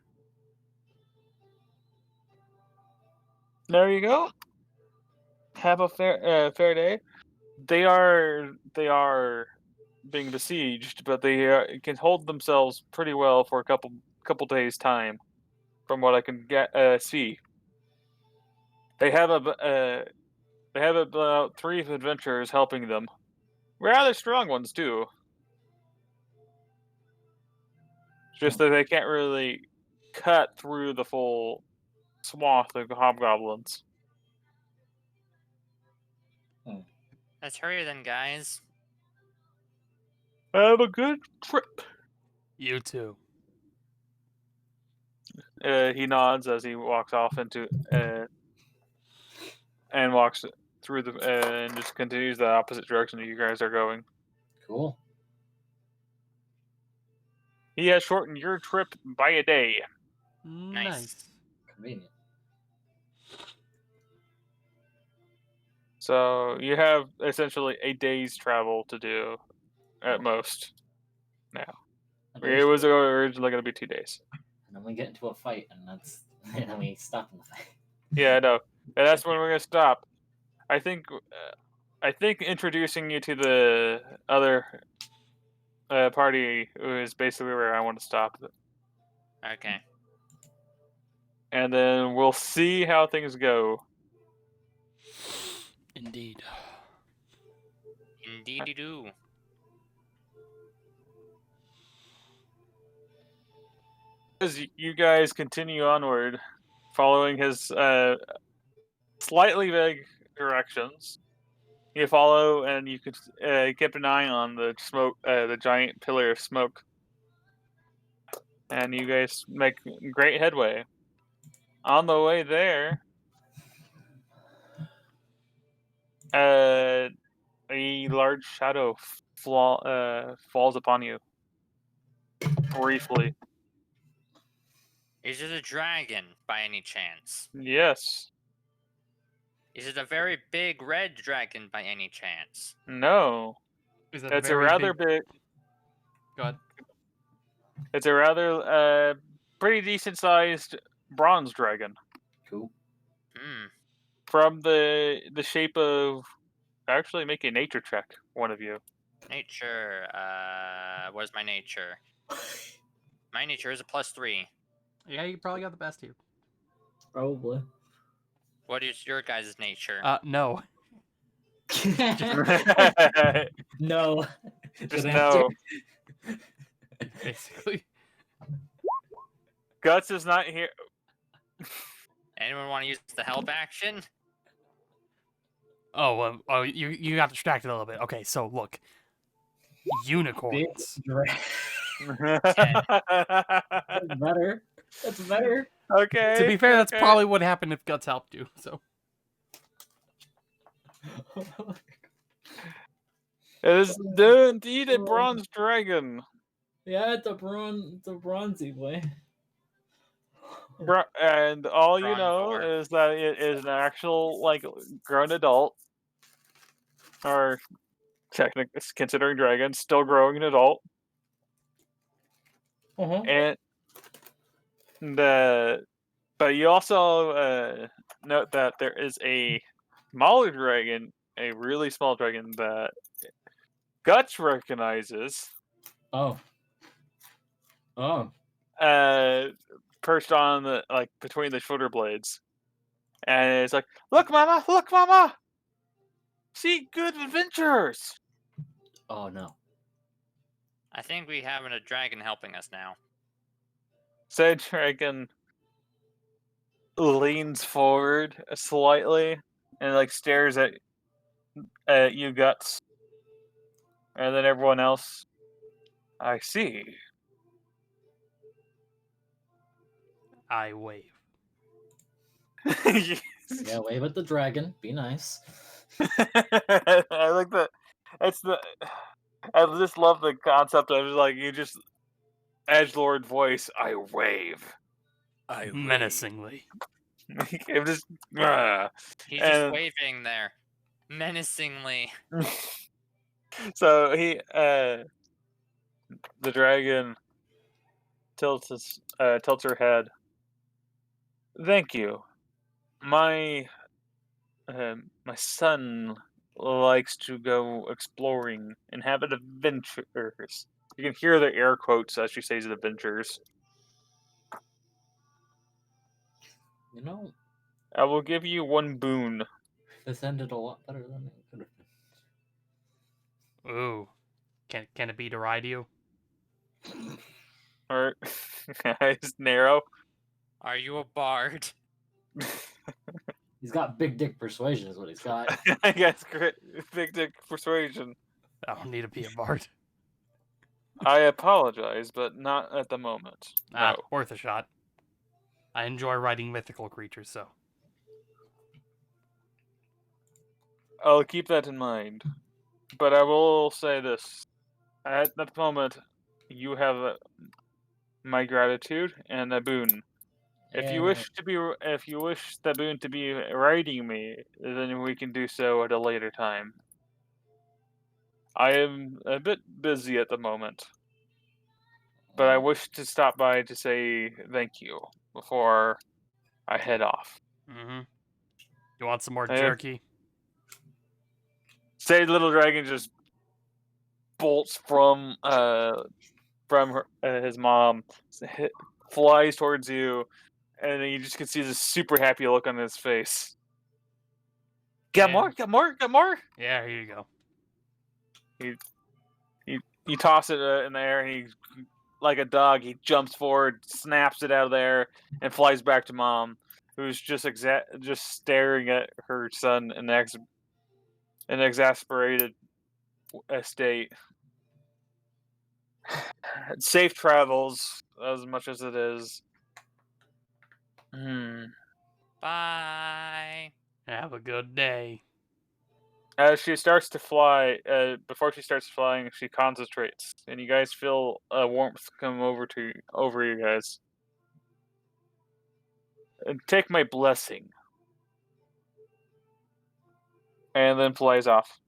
There you go. Have a fair day. They are being besieged, but they can hold themselves pretty well for a couple days time, from what I can see. They have about 3 adventurers helping them, rather strong ones too. Just that they can't really cut through the full swath of hobgoblins. Let's hurry then, guys. Have a good trip. You too. He nods as he walks off into and walks through and just continues the opposite direction that you guys are going. Cool. He has shortened your trip by a day. Nice. Convenient. So you have essentially a day's travel to do at most. Now, it was originally going to be 2 days. And then we get into a fight, and and then we stop in the fight. Yeah, I know. And that's when we're going to stop. I think introducing you to the other party is basically where I want to stop. Okay. And then we'll see how things go. Indeed. Indeedy do. As you guys continue onward, following his slightly vague directions, you follow, and you could keep an eye on the smoke, the giant pillar of smoke, and you guys make great headway. On the way there, a large shadow falls upon you briefly. Is it a dragon by any chance? Yes. Is it a very big red dragon by any chance? No. Is that It's a very rather big. Go ahead. It's a rather pretty decent sized bronze dragon. Cool. Hmm. From the shape of, actually make a nature check, one of you. Nature. What is my nature? My nature is a +3. Yeah, you probably got the best here. Probably. What is your guys' nature? No. No. Just Good answer. no. Basically. Guts is not here. Anyone want to use the help action? Oh, you got distracted a little bit. Okay, so look. Unicorns. That's better. That's better. Okay. To be fair, that's okay. probably what happened if Guts helped you. So It is indeed a bronze dragon. Yeah, it's a bronzy boy. And all you know Bronzor. is that it is an actual, like, grown adult. Or, technically, considering dragons, still growing an adult. And but you also note that there is a smaller dragon, a really small dragon that Guts recognizes. Oh. Perched on the, like, between the shoulder blades, and it's like, look, mama, see good adventures. Oh no. I think we have a dragon helping us now. Said dragon leans forward slightly and, like, stares at you, Guts, and then everyone else, I see. I wave. Yeah, wave at the dragon. Be nice. I like the. It's the. I just love the concept of like you just edgelord voice. I wave. I wave. Menacingly. I'm just. ah. He's just And- waving there, menacingly. So the dragon tilts her head. Thank you. My my son likes to go exploring and have adventures. You can hear the air quotes as she says adventures. You know, I will give you one boon. this ended a lot better than it could have been. Ooh. Can it be to ride you? Or it's narrow. Are you a bard? He's got big dick persuasion, is what he's got. I guess big dick persuasion. I don't need to be a bard. I apologize, but not at the moment. No. Worth a shot. I enjoy riding mythical creatures, so. I'll keep that in mind. But I will say this. At the moment, you have my gratitude and a boon. If you wish the boon to be riding me, then we can do so at a later time. I am a bit busy at the moment, but I wish to stop by to say thank you before I head off. Mm-hmm. You want some more Hey. jerky? Say little dragon just bolts from her, his mom, flies towards you, and then you just can see this super happy look on his face. Got Yeah. more? Got more? Got more? Yeah, here you go. You toss it in the air, and he, like a dog, he jumps forward, snaps it out of there, and flies back to mom, who's just staring at her son in an exasperated state. Safe travels, as much as it is. Bye. Have a good day. As she starts to fly, before she starts flying, she concentrates, and you guys feel a warmth come over you guys. And take my blessing, and then flies off.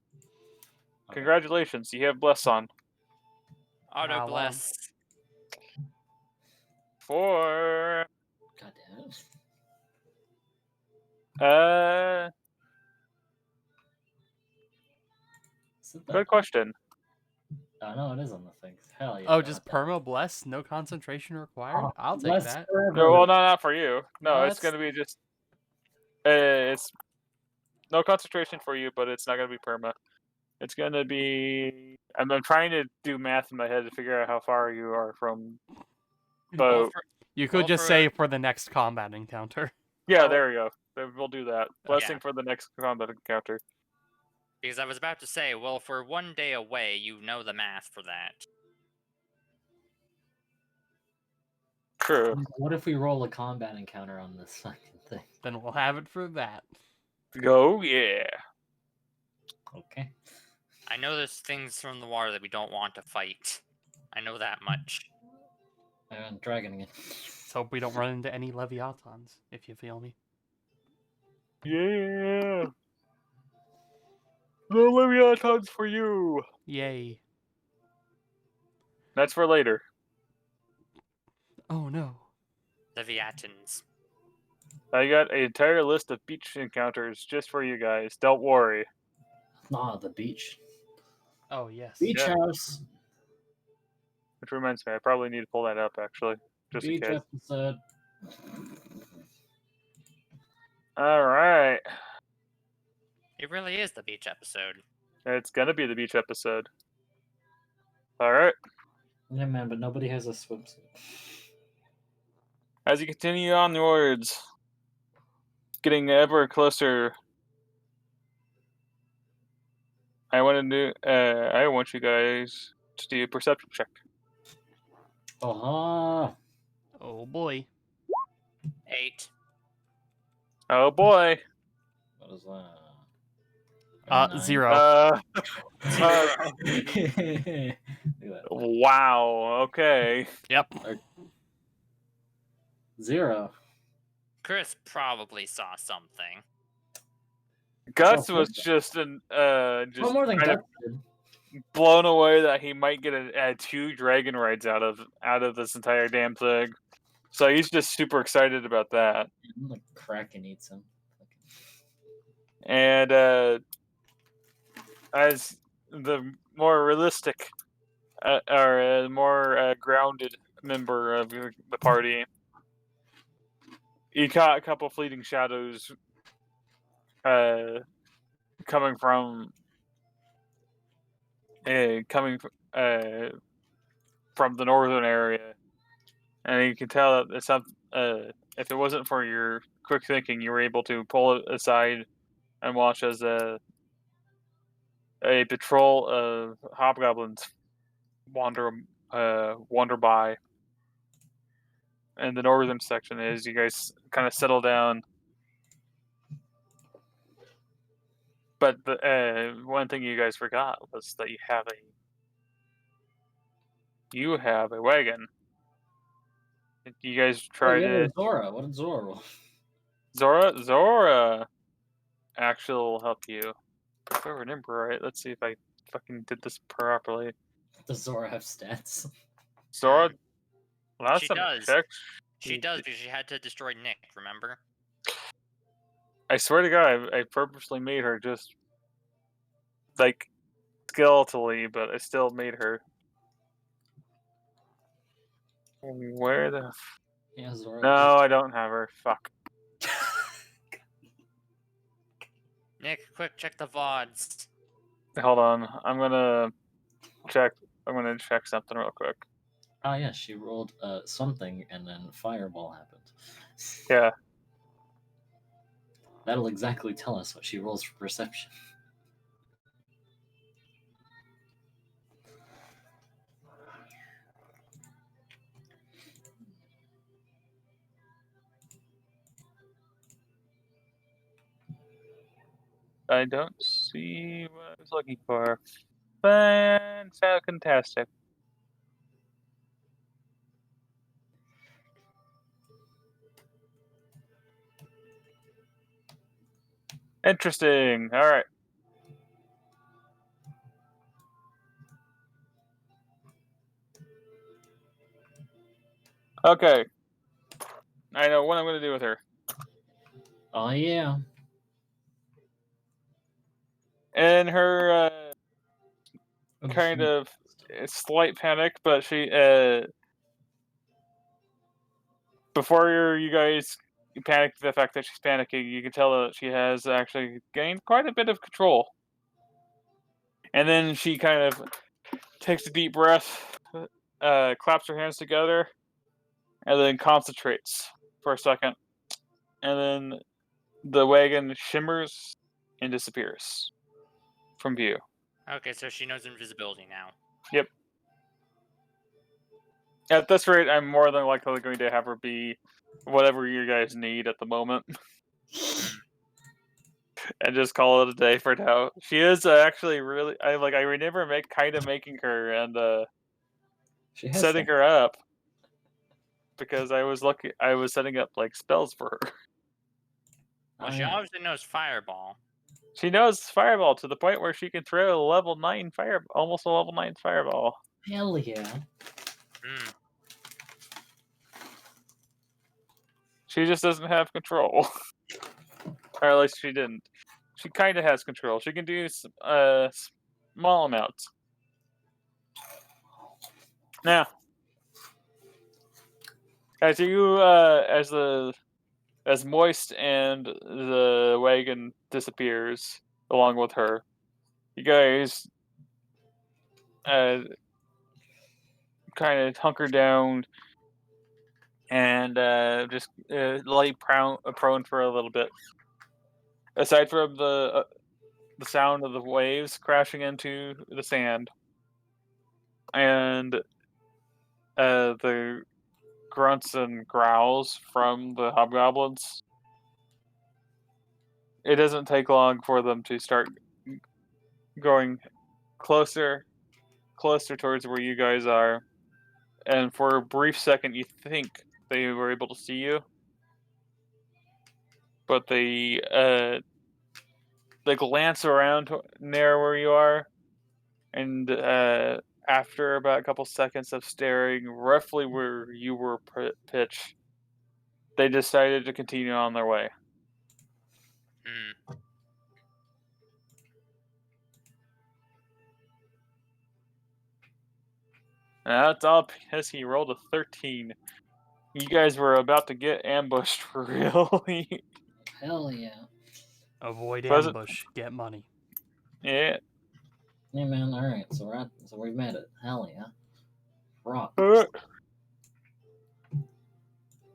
Okay. Congratulations, you have bless on. Auto well. bless. For God damn it. Is it that good question. No, it is on the thing. Hell yeah. Oh, go just with that. perma bless, no concentration required. Oh, I'll take bless that. forever. No, well, not for you. No, No, it's that's- gonna be just. It's no concentration for you, but it's not gonna be perma. It's gonna be. I'm trying to do math in my head to figure out how far you are from. Well, But You could Well, just for- say for the next combat encounter. yeah, there we go. We'll do that. Blessing Yeah. for the next combat encounter. because I was about to say, well, for 1 day away, you know the math for that. True. What if we roll a combat encounter on this fucking thing? Then we'll have it for that. Go, yeah. Okay. I know there's things from the water that we don't want to fight. I know that much. Dragon again. Let's hope we don't run into any Leviathans, if you feel me. Yeah. No Leviathans for you. Yay. That's for later. Oh no. Leviathans. I got an entire list of beach encounters just for you guys. Don't worry. Ah, the beach. Oh yes. Beach Yeah. house. Which reminds me, I probably need to pull that up actually, just Beach in case. episode. All right, It really is the beach episode. it's gonna be the beach episode. All right. Yeah, man, but nobody has a swimsuit. As you continue onwards, getting ever closer, I want you guys to do a perception check. Oh, Oh boy. 8. Oh boy. what is that? 0. Uh, 0. wow. Okay. Yep. 0. Chris probably saw something. Gus Well, was just no just more than kind Gus of did. blown away that he might get 2 dragon rides out of this entire damn thing. So he's just super excited about that. The Kraken eats him. And as the more realistic or more grounded member of the party, you caught a couple fleeting shadows coming from from the northern area, and you can tell that it's not. If it wasn't for your quick thinking, you were able to pull it aside and watch as a patrol of hobgoblins wander by in the northern section as you guys kind of settle down. But the one thing you guys forgot was that you have a wagon. You guys try to Zora. What did Zora roll? Zora actually will help you. If I remember right, let's see if I fucking did this properly. Does Zora have stats? Zora, last She time I does. checked, She does because she had to destroy Nick, remember? I swear to God, I purposely made her just like skeletally, but I still made her. Where the? Yeah, Zora. No, I don't have her. Fuck. Nick, quick, check the VODs. Hold on. I'm gonna check something real quick. Oh yeah, she rolled something, and then fireball happened. Yeah. That'll exactly tell us what she rolls for perception. I don't see what I was looking for. Fantastic. Interesting. All right. Okay. I know what I'm going to do with her. Oh yeah. In her kind of slight panic, but she before you guys panic the fact that she's panicking, you can tell that she has actually gained quite a bit of control. And then she kind of takes a deep breath, claps her hands together, and then concentrates for a second. And then the wagon shimmers and disappears from view. Okay, so she knows invisibility now. Yep. At this rate, I'm more than likely going to have her be whatever you guys need at the moment. And just call it a day for now. She is actually really. I remember making her and She has setting her up because I was setting up like spells for her. Well, Oh, she yeah. obviously knows Fireball. She knows fireball to the point where she can throw a level 9 almost a level 9 fireball. Hell yeah. Hmm. She just doesn't have control, or at least she didn't. She kind of has control. She can do small amounts. Now, as you as Moist and the wagon disappears along with her, you guys kind of hunker down and just lay prone for a little bit. Aside from the sound of the waves crashing into the sand, and the grunts and growls from the hobgoblins. It doesn't take long for them to start going closer towards where you guys are. And for a brief second, you think they were able to see you, but they glance around near where you are, and after about a couple seconds of staring roughly where you were pitched, they decided to continue on their way. Hmm. And that's all because he rolled a 13. You guys were about to get ambushed for real. Hell yeah. Avoid Was it- ambush. Get money. Yeah. Hey man, alright, so we've made it. Hell yeah. Rock. Alright.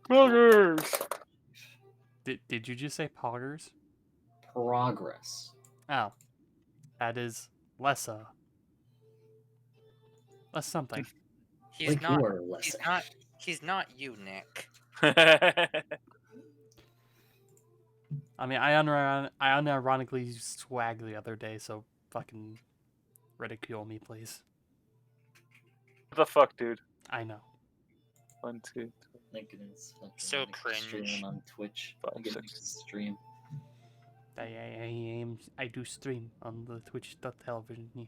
Buggers! Did you just say poggers? Progress. Oh, that is less something. He's Like not. you are less. He's not you, Nick. I mean, I unironically swag the other day, so fucking ridicule me, please. What the fuck, dude? I know. 1, 2, 3. Thinking it's fucking So like cringe. streaming on Twitch. I 5, get 6. to stream. I do stream on the Twitch.television.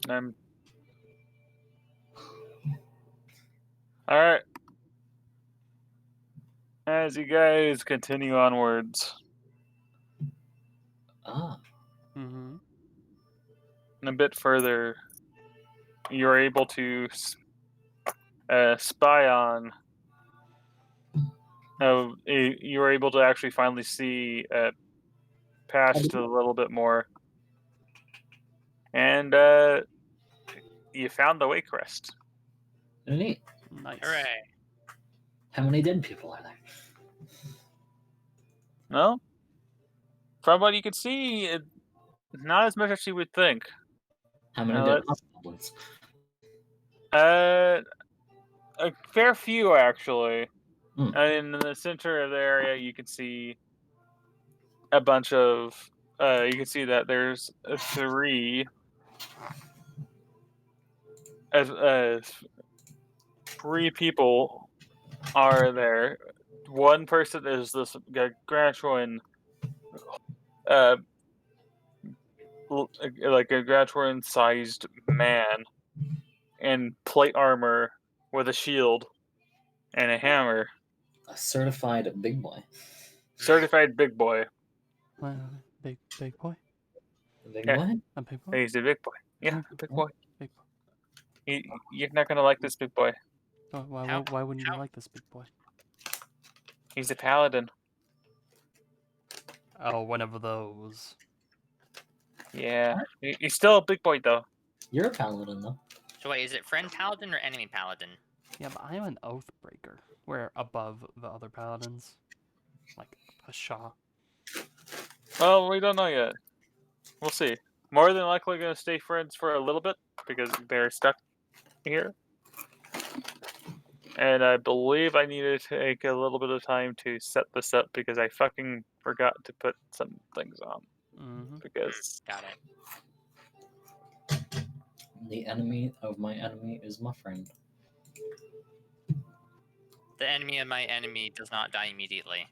Yeah. Alright. As you guys continue onwards, Ah. Mm-hmm. and a bit further, you're able to spy on. You were able to actually finally see past a little bit more, and you found the Wake Crest. Neat. Nice. Hooray! How many dead people are there? No, from what you could see, not as much as you would think. How many Now dead let's- hobgoblins? A fair few actually. Hmm. And in the center of the area, you can see a bunch of. You can see that there's 3. As 3 people are there. One person is this gargantuan, like a gargantuan-sized man in plate armor with a shield and a hammer. A certified big boy. Certified big boy. Big boy. Big Yeah. boy? A big boy. He's a big boy. Yeah, a big boy. Big boy. You're not gonna like this big boy. Why wouldn't you like this big boy? He's a paladin. Oh, one of those. Yeah, he's still a big boy though. You're a paladin, though. So wait, is it friend paladin or enemy paladin? Yeah, but I am an oath breaker. We're above the other paladins. Like Pasha. Well, we don't know yet. We'll see. More than likely gonna stay friends for a little bit because they're stuck here. And I believe I need to take a little bit of time to set this up because I fucking forgot to put some things on. Mm-hmm. Because Got it. The enemy of my enemy is my friend. The enemy of my enemy does not die immediately.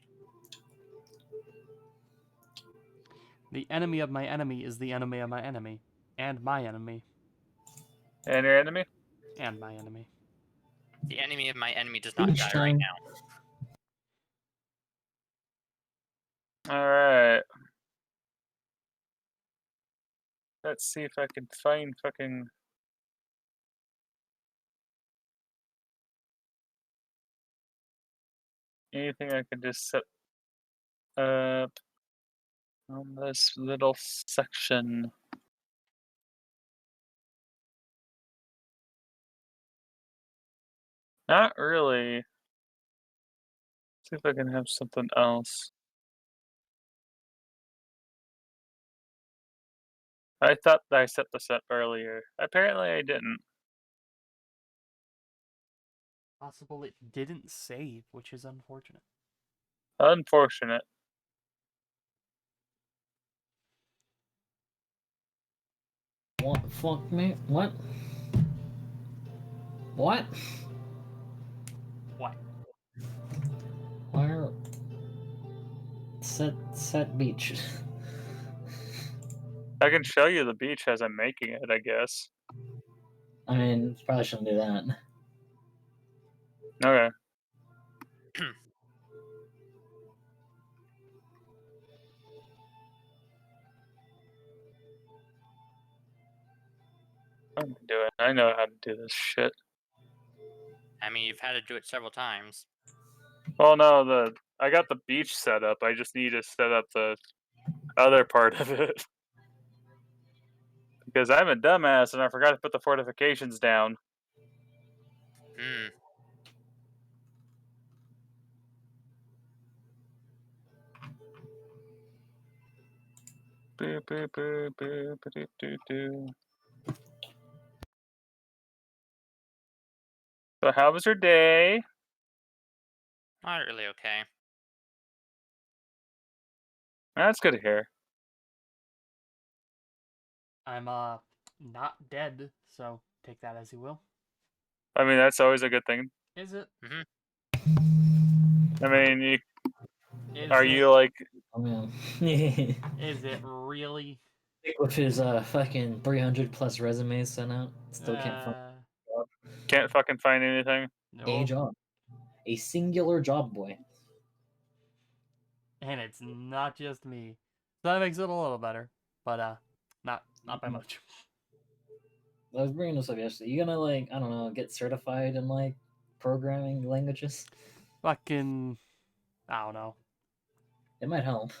The enemy of my enemy is the enemy of my enemy. And my enemy. and your enemy? And my enemy. The enemy of my enemy does not Each die right time. now. Alright. Let's see if I can find fucking anything I can just set up on this little section. Not really. See if I can have something else. I thought I set this up earlier. Apparently I didn't. Possible it didn't save, which is unfortunate. Unfortunate. What? Fuck me? What? What? What? Where? Set beach. I can show you the beach as I'm making it, I guess. I mean, probably shouldn't do that. Okay. I'm doing. I know how to do this shit. I mean, you've had to do it several times. Well, no, I got the beach set up. I just need to set up the other part of it. Because I'm a dumbass and I forgot to put the fortifications down. Hmm. Boo, boo, boo, boo, boo, doo, doo. So how was your day? Not really okay. That's good to hear. I'm not dead, so take that as you will. I mean, that's always a good thing. Is it? I mean, Is are it? you like... I mean, Is it really? with his fucking 300 plus resumes sent out, still can't find Can't fucking find anything? a No. job, a singular job, boy. And it's not just me. So that makes it a little better, but not by much. I was bringing this up yesterday. You gonna like, I don't know, get certified in like programming languages? Fucking, I don't know. It might help.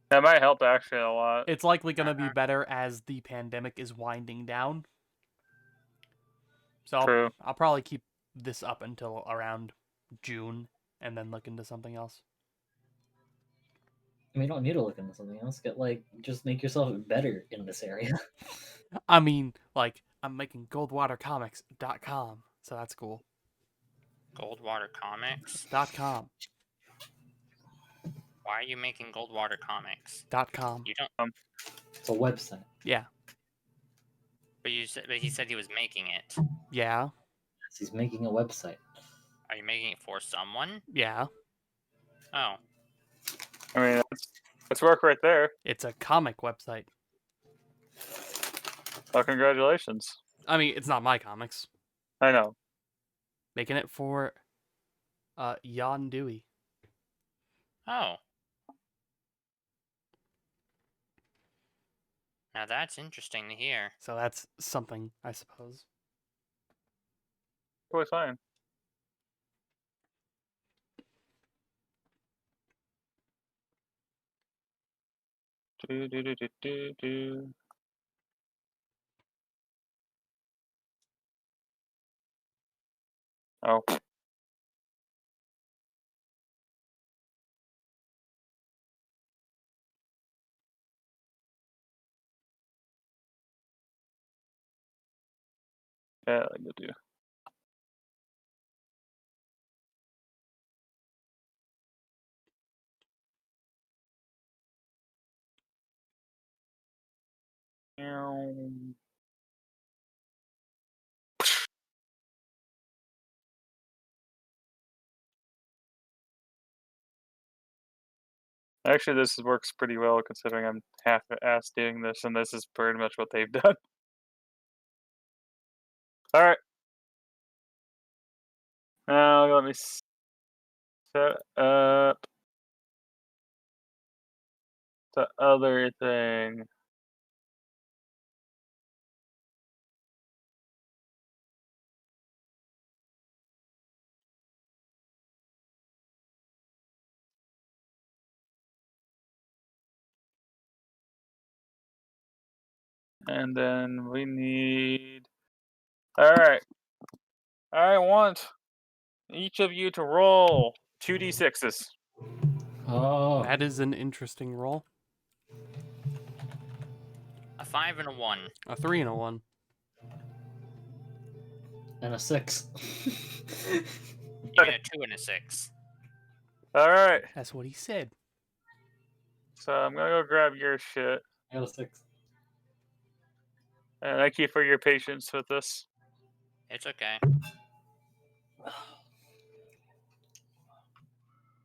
That might help actually a lot. It's likely gonna be better as the pandemic is winding down. So True. I'll probably keep this up until around June, and then look into something else. I mean, you don't need to look into something else. Get like, just make yourself better in this area. I mean, like, I'm making goldwatercomics.com, so that's cool. Goldwater Comics? .com. Why are you making Goldwater Comics? .com. You don't. It's a website. Yeah. But he said he was making it. Yeah. He's making a website. Are you making it for someone? Yeah. Oh. I mean, that's work right there. It's a comic website. Oh, congratulations. I mean, it's not my comics. I know. Making it for Jan Dewey. Oh. Now that's interesting to hear. So that's something, I suppose. Totally fine. Do, do, do, do, do, do. Oh. Yeah, I will do. Actually, this works pretty well considering I'm half-assed doing this, and this is pretty much what they've done. All right. Now let me set up the other thing. And then we need... All right. I want each of you to roll 2d6s. Oh, That is an interesting role. A 5 and a 1. A 3 and a 1. And a 6. Even a 2 and a 6. All right. That's what he said. So I'm gonna go grab your shit. I got a 6. And thank you for your patience with this. It's okay.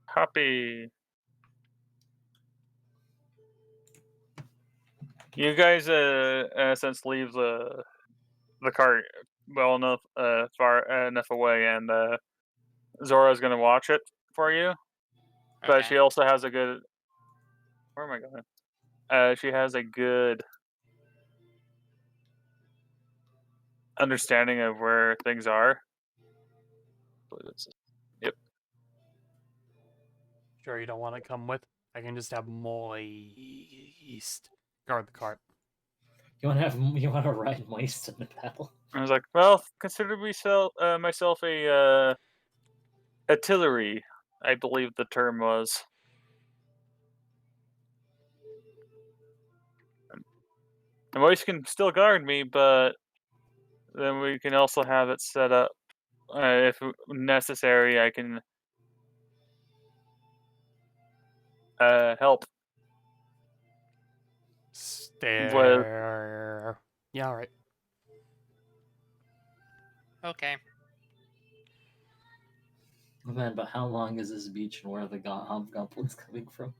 Copy. You guys, since leave the cart well enough, far enough away, and Zora's gonna watch it for you. But Okay. she also has a good. Where am I going? She has a good understanding of where things are. Yep. Sure, you don't want to come with? I can just have Moist guard the cart. You want to ride Moist in the battle? I was like, well, consider myself a artillery, I believe the term was. The Moist can still guard me, but then we can also have it set up. If necessary, I can help. Stare. Yeah, alright. Okay. Oh man, but how long is this beach and where are the hobgoblins coming from?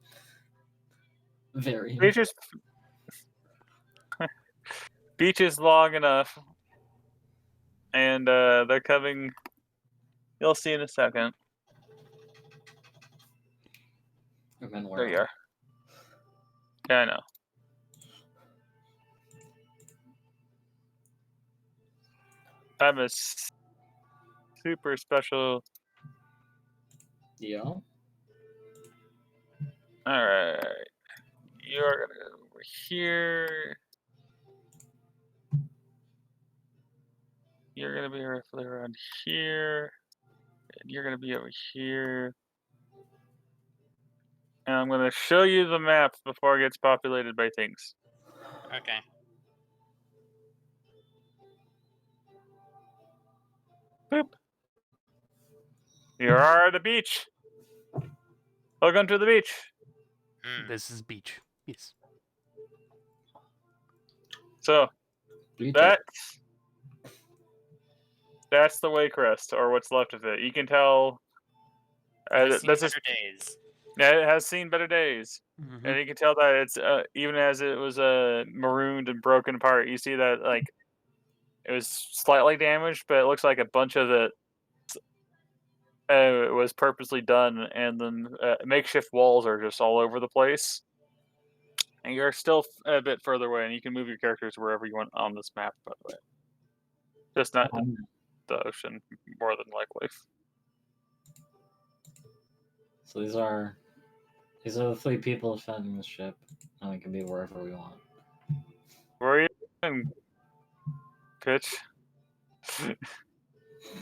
Very. Beach is long enough, and they're coming. You'll see in a second. And then There you are. Yeah, I know. I have a super special. Yeah. All right, you are gonna go over here. You're gonna be roughly around here, and you're gonna be over here. And I'm gonna show you the map before it gets populated by things. Okay. Boop. You are at the beach. Welcome to the beach. Hmm. This is beach. Yes. So Beach that's the way crest, or what's left of it. You can tell. Has seen This is better days. Yeah, it has seen better days, Mm-hmm. and you can tell that it's even as it was marooned and broken apart. You see that like it was slightly damaged, but it looks like a bunch of it was purposely done, and then makeshift walls are just all over the place. And you're still a bit further away, and you can move your characters wherever you want on this map, by the way. Just not the ocean, more than likely. So these are the 3 people defending the ship, and we can be wherever we want. Where are you going, Pitch?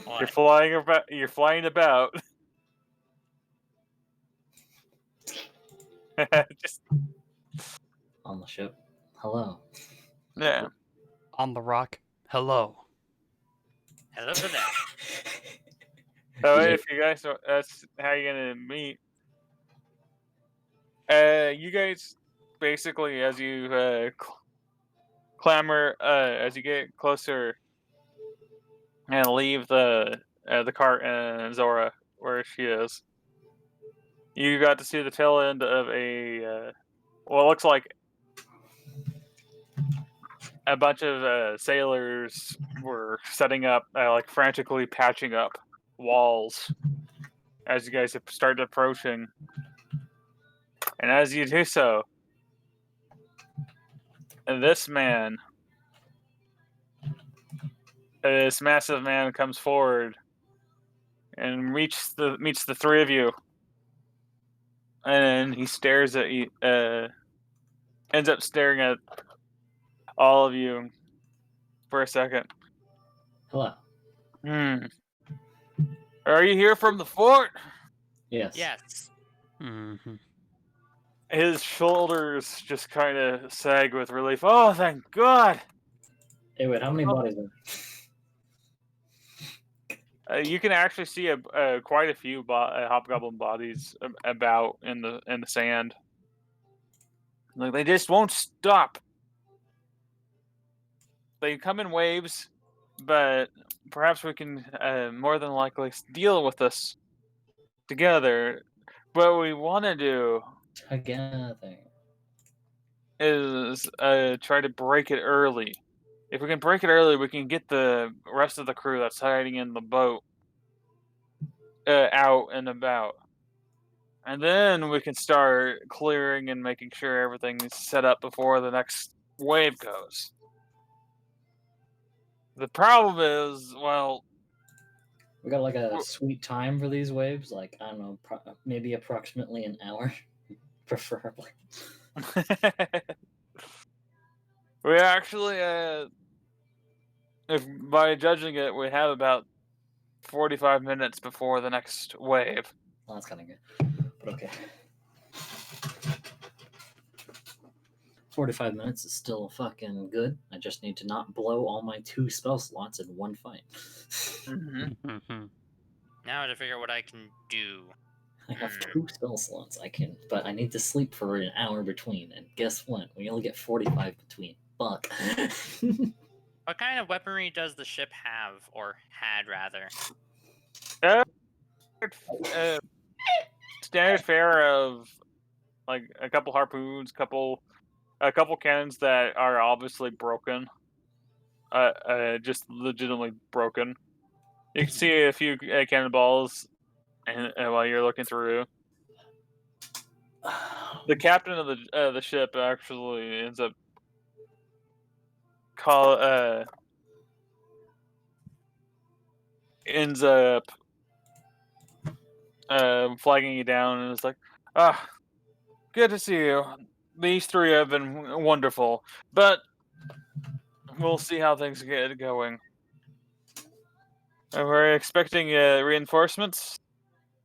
What? You're flying about. You're flying about. Just On the ship. Hello. yeah. On the rock. Hello. Hello there. So Yeah. if you guys, that's how you're gonna meet. You guys basically, as you clamber, as you get closer and leave the cart and Zora where she is, you got to see the tail end of a what looks like a bunch of sailors were setting up, like frantically patching up walls as you guys have started approaching. And as you do so, this massive man comes forward and meets the 3 of you. And he stares at you, ends up staring at all of you for a second. Hello. Are you here from the fort? Yes. Yes. Mm-hmm. his shoulders just kind of sag with relief. Oh, thank God! Hey, wait, how many bodies are You can actually see quite a few hobgoblin bodies about in the sand. Like they just won't stop. They come in waves, but perhaps we can more than likely deal with this together. What we want to do together? is try to break it early. If we can break it early, we can get the rest of the crew that's hiding in the boat out and about. And then we can start clearing and making sure everything is set up before the next wave goes. The problem is, well, We got like a sweet time for these waves, like I don't know, maybe approximately an hour, preferably. we actually, if by judging it, we have about 45 minutes before the next wave. Well, that's kind of good, but okay. 45 minutes is still fucking good. I just need to not blow all my 2 spell slots in one fight. Mm-hmm. Now to figure out what I can do. I have 2 spell slots. But I need to sleep for an hour between. And guess what? We only get 45 between. Fuck. What kind of weaponry does the ship have, or had rather? Standard fare of like a couple harpoons, a couple cannons that are obviously broken, just legitimately broken. You can see a few cannonballs, and while you're looking through, the captain of the ship actually ends up flagging you down, and it's like, ah, good to see you. These 3 have been wonderful, but we'll see how things get going. We're expecting reinforcements,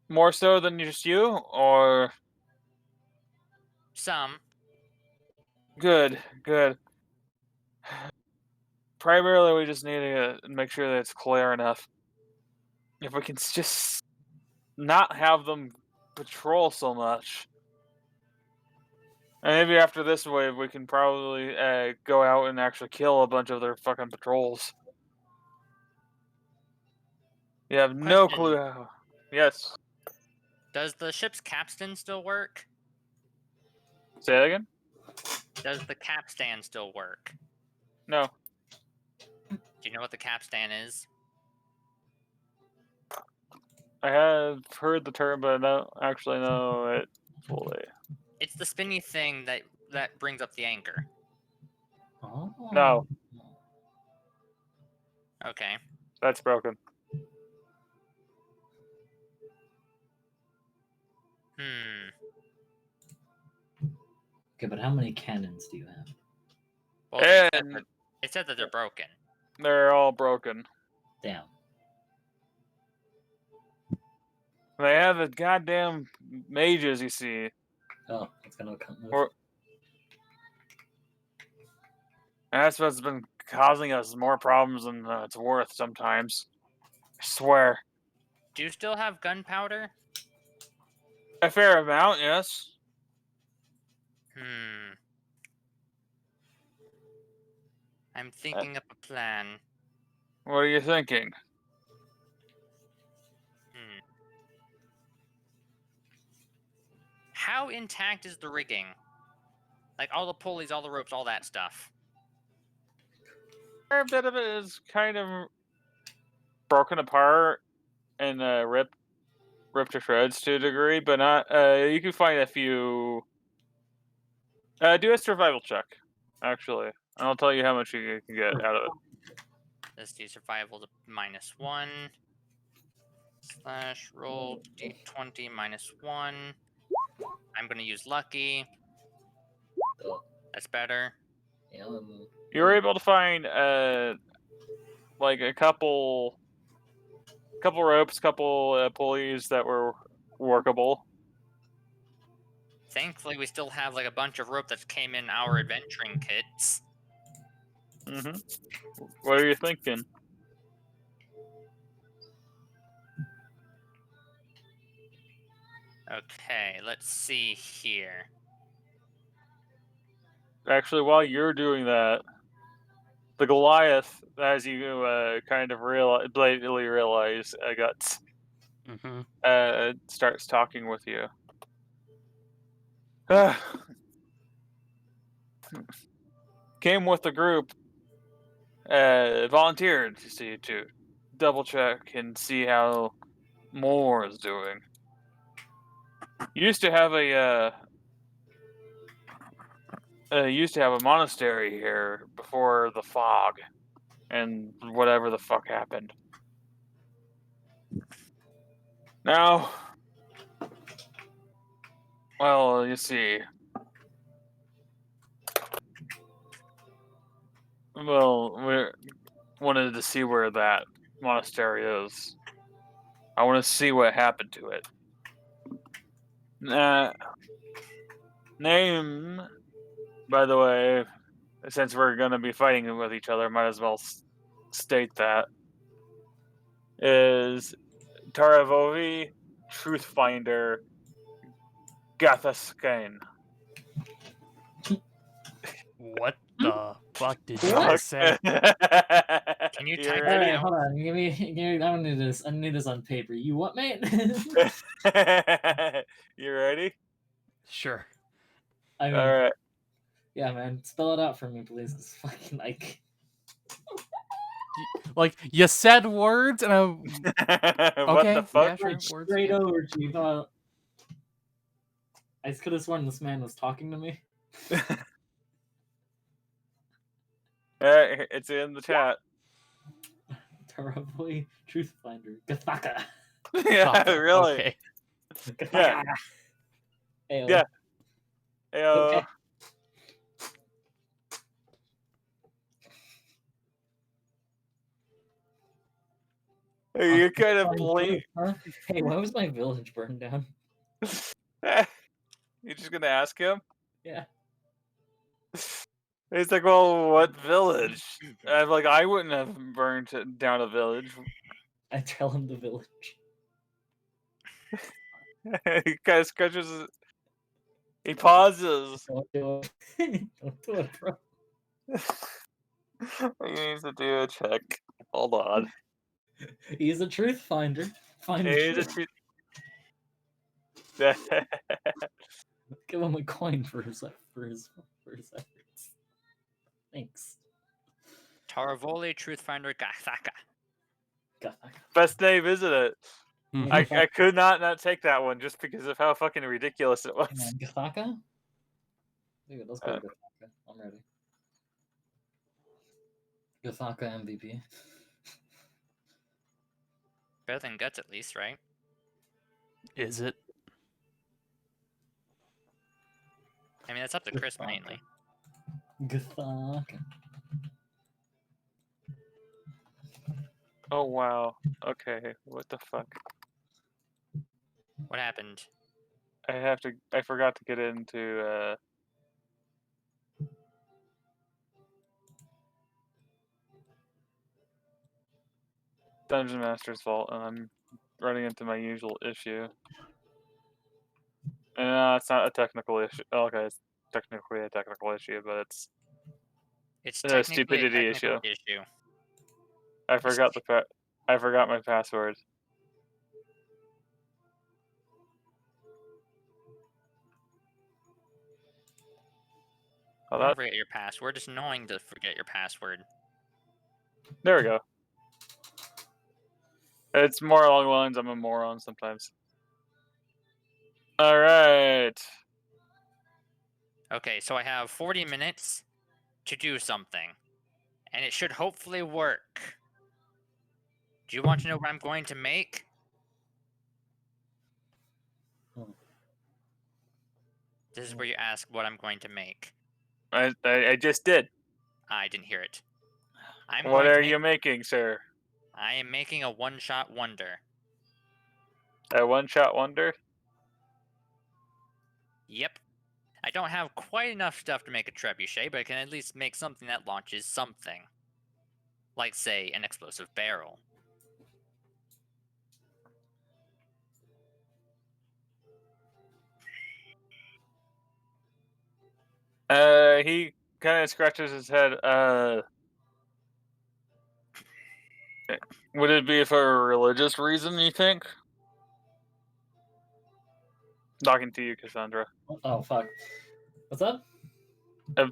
more so than just you, or Some. good. Primarily, we just need to make sure that it's clear enough. If we can just not have them patrol so much. And maybe after this wave, we can probably go out and actually kill a bunch of their fucking patrols. You have no clue how. Yes. Does the ship's capstan still work? Say that again? Does the capstan still work? No. Do you know what the capstan is? I have heard the term, but I don't actually know it fully. It's the spinny thing that brings up the anchor. Oh. No. Okay. That's broken. Okay, but how many cannons do you have? Well, it said that they're broken. They're all broken. Damn. They have the goddamn mages, you see. Oh, it's gonna come. And that's what's been causing us more problems than it's worth sometimes. I swear. Do you still have gunpowder? A fair amount, yes. I'm thinking up a plan. What are you thinking? How intact is the rigging? Like all the pulleys, all the ropes, all that stuff. A bit of it is kind of broken apart and ripped to shreds to a degree, but not. You can find a few. Do a survival check, actually, and I'll tell you how much you can get out of it. Let's do survival to -1 / roll d20 -1. I'm gonna use lucky. That's better. You were able to find like a couple ropes, couple pulleys that were workable. Thankfully, we still have like a bunch of rope that came in our adventuring kits. What are you thinking? Okay, let's see here. Actually, while you're doing that, the Goliath, as you kind of blatantly realize, Guts, starts talking with you. Came with the group, volunteered to double check and see how Moore is doing. Used to have a monastery here before the fog and whatever the fuck happened. Now, well, you see. Well, we wanted to see where that monastery is. I want to see what happened to it. Name, by the way, since we're going to be fighting with each other, might as well state that, is Taravovi Truthfinder Gathaskane. What the fuck did you What? just say? Can you type All it right, out? hold on. Give me. I need this. I need this on paper. You what, mate? You ready? Sure. I mean, All right. yeah, man. Spell it out for me, please. 'Cause fucking Like, you said words, and I... What Okay, the fuck? yeah, sure, right words, straight yeah. over to you. I could have sworn this man was talking to me. It's in the chat. Terribly truth finder. Gathaka. Yeah, Fuck, really. Okay. Gathaka. Ayo. Yeah. Hey, Okay. you're kind of blink. Huh? Hey, why was my village burned down? You're just gonna ask him? Yeah. He's like, well, what village? I'm like, I wouldn't have burned down a village. I tell him the village. He kind of scratches. He pauses. Don't do it. Don't do it, bro. He needs to do a check. Hold on. He's a truth finder. Find the He's a truth. Give him a coin for his efforts. Thanks. Taravoli Truthfinder Gathaka. Gathaka. Best name, isn't it? Mhm. I could not take that one just because of how fucking ridiculous it was. Hey, man, Gathaka? Dude, let's go Gathaka. I'm ready. Gathaka MVP. Better than Guts, at least, right? Is it? I mean, that's up to Chris mainly. Gathaka. Oh wow. Okay. What the fuck? What happened? I forgot to get into Dungeon Master's Vault, and I'm running into my usual issue. And it's not a technical issue. Okay, it's technically a technical issue, but it's It's a technically stupidity a technical issue. I forgot I forgot my password. Oh, Don't that, forget your password. It's annoying to forget your password. there we go. It's more along the lines I'm a moron sometimes. All right. Okay, so I have 40 minutes to do something, and it should hopefully work. Do you want to know what I'm going to make? This is where you ask what I'm going to make. I just did. I didn't hear it. What are you making, sir? I am making a one-shot wonder. A one-shot wonder? Yep. I don't have quite enough stuff to make a trebuchet, but I can at least make something that launches something. Like, say, an explosive barrel. He kind of scratches his head. Would it be for a religious reason, you think? Talking to you, Cassandra. Oh fuck. What's up?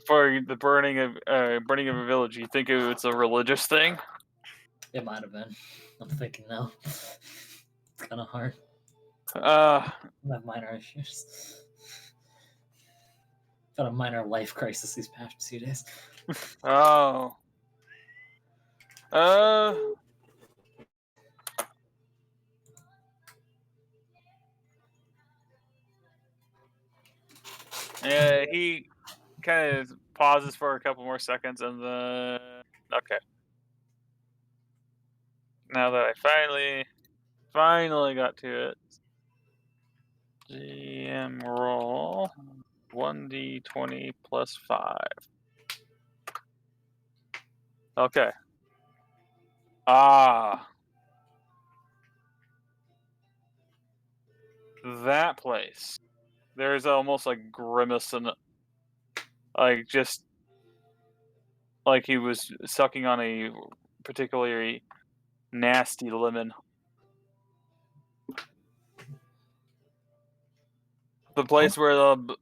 For the burning of a village, you think it's a religious thing? It might have been. I'm thinking now. It's kind of hard. Uh, I have minor issues. I've had a minor life crisis these past few days. oh. Yeah, he kind of pauses for a couple more seconds and then. Okay. Now that I finally got to it. GM roll 1d20 plus 5. Okay. Ah. That place. There's almost like grimace and like just like he was sucking on a particularly nasty lemon. The place where about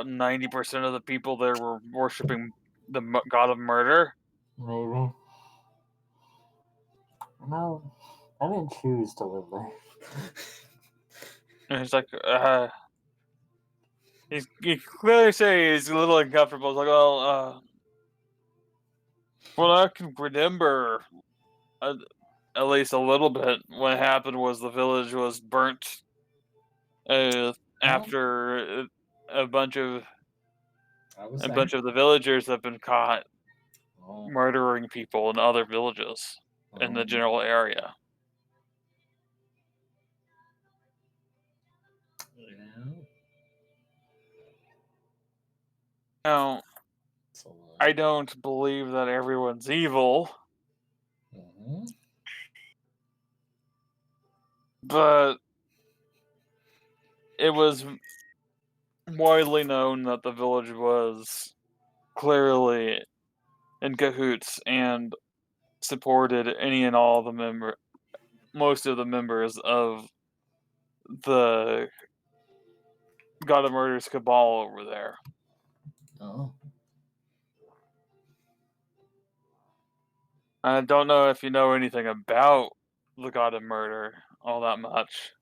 90% of the people there were worshiping the god of murder. Maybe. No, I didn't choose to live there. And it's like, he clearly say he's a little uncomfortable. It's like, well, what I can remember, at least a little bit, what happened was the village was burnt after a bunch of the villagers have been caught murdering people in other villages in the general area. Yeah. Now, I don't believe that everyone's evil, but it was widely known that the village was clearly in cahoots and supported any and all the most of the members of the God of Murder's cabal over there. Oh. I don't know if you know anything about the God of Murder all that much.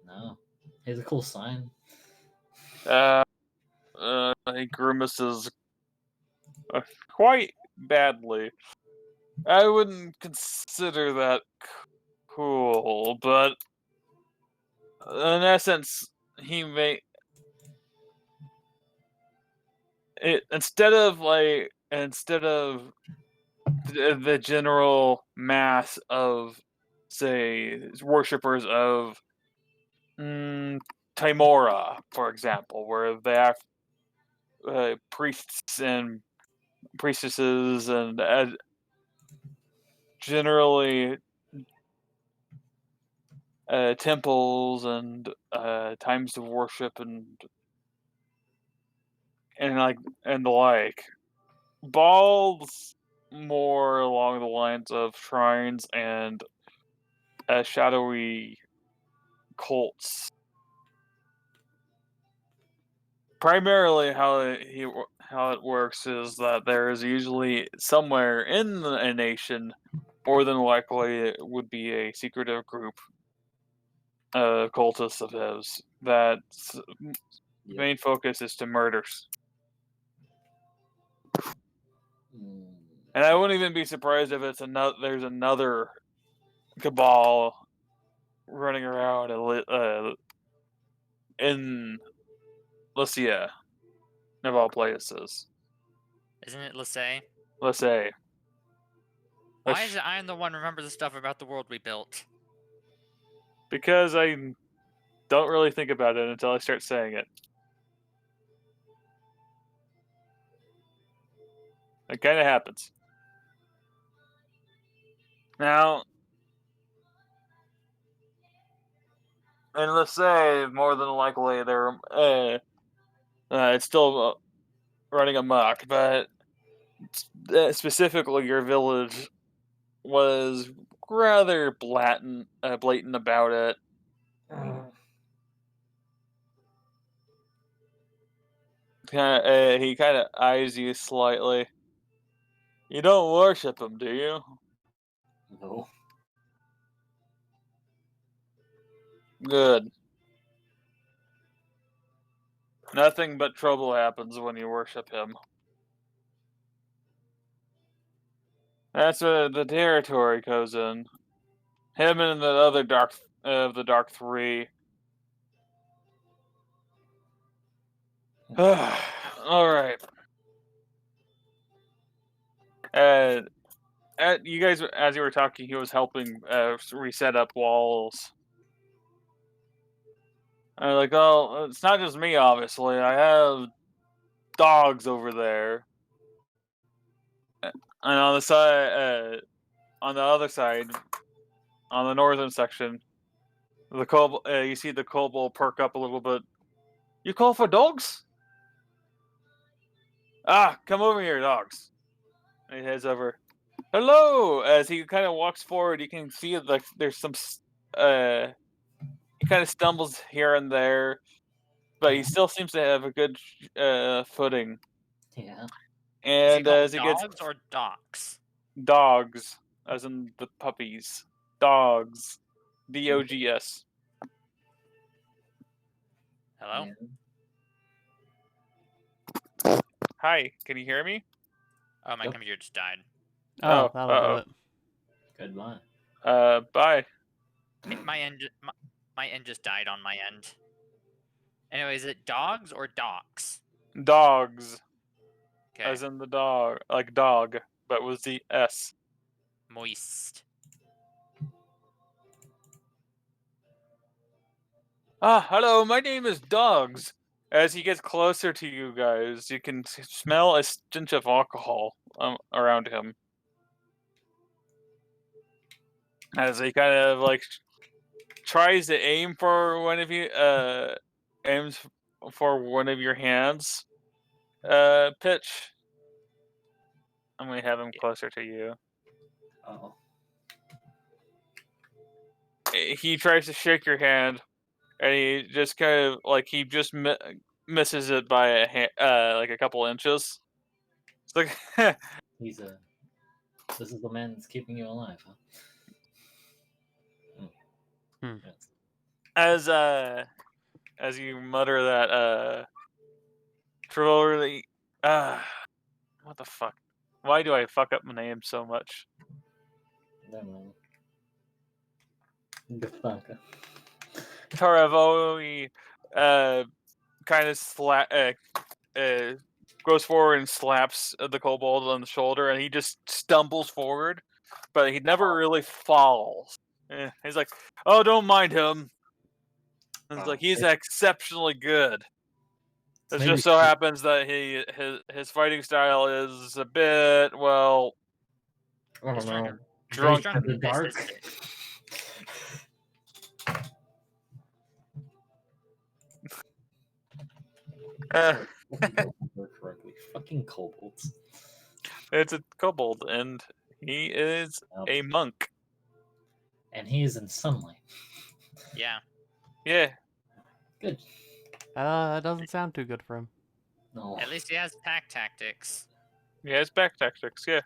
No. He has a cool sign. He grimaces quite badly. I wouldn't consider that cool, but in essence, he may it instead of the general mass of, say, worshippers of Timora, for example, where they have priests and priestesses and generally temples and times of worship and the like. Ball's more along the lines of shrines and shadowy cults. Primarily, how it works is that there is usually somewhere in a nation, more than likely it would be a secretive group, cultists of his, that main focus is to murders. And I wouldn't even be surprised if there's another cabal running around in Lycia, of all places. Isn't it Lycia? Lycia. Why is it I'm the one who remembers the stuff about the world we built? Because I don't really think about it until I start saying it. It kind of happens. Now, and let's say more than likely they're it's still running amok, but specifically your village was rather blatant about it. He kind of eyes you slightly. You don't worship him, do you? No. Good. Nothing but trouble happens when you worship him. That's where the territory goes in. Him and the other the Dark Three. All right. You guys, as you were talking, he was helping reset up walls. I'm like, oh, it's not just me, obviously. I have dogs over there, and on the other side, on the northern section, the you see the kobold perk up a little bit. You call for dogs? Ah, come over here, dogs. And he heads over. Hello! As he kind of walks forward, you can see like there's some. He kind of stumbles here and there, but he still seems to have a good footing. Yeah. And as he gets dogs or docks? dogs, as in the puppies, dogs, DOGS. Hello? Yeah. Hi, can you hear me? Oh, my Yep. computer just died. Oh, that'll do it. Goodbye. Bye. My end just died on my end. Anyway, is it dogs or docks? Dogs, Okay. as in the dog, like dog, but with the S. Moist. Ah, hello, my name is Dogs. As he gets closer to you guys, you can smell a stench of alcohol around him. As he kind of like tries to aim for one of you, aims for one of your hands. Pitch. I'm gonna have him closer to you. Oh. He tries to shake your hand, and he just kind of like he just misses it by like a couple inches. It's like This is the man that's keeping you alive, huh? Hmm. Yes. as you mutter that truly what the fuck? Why do I fuck up my name so much? Never mind. Gafanka. Taravoi kind of goes forward and slaps the kobold on the shoulder, and he just stumbles forward, but he never really falls. He's like, "Oh, don't mind him." And it's like he's exceptionally good. It Maybe just so happens that his fighting style is a bit well I don't know. drunk. In the dark. Correctly. Fucking kobolds. It's a kobold, and he is a monk. And he is in sunlight. Yeah. Yeah. Good. That doesn't sound too good for him. No. At least he has pack tactics. Yeah, it's back tactics, yeah.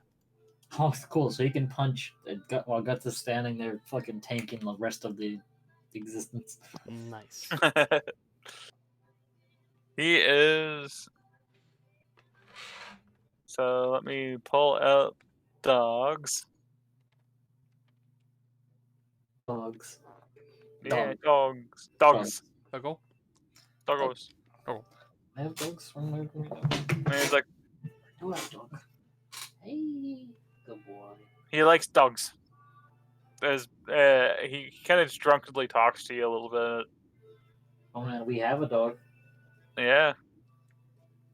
Oh, it's cool. So he can punch while Guts is standing there fucking tanking the rest of the existence. Nice. He is. So let me pull out dogs. Dogs. Yeah, Dog. dogs. Go. Doggos. I have dogs from where? And he's like, I do have a dog. Hey, good boy. he likes dogs. As he kind of just drunkenly talks to you a little bit. Oh man, we have a dog. Yeah.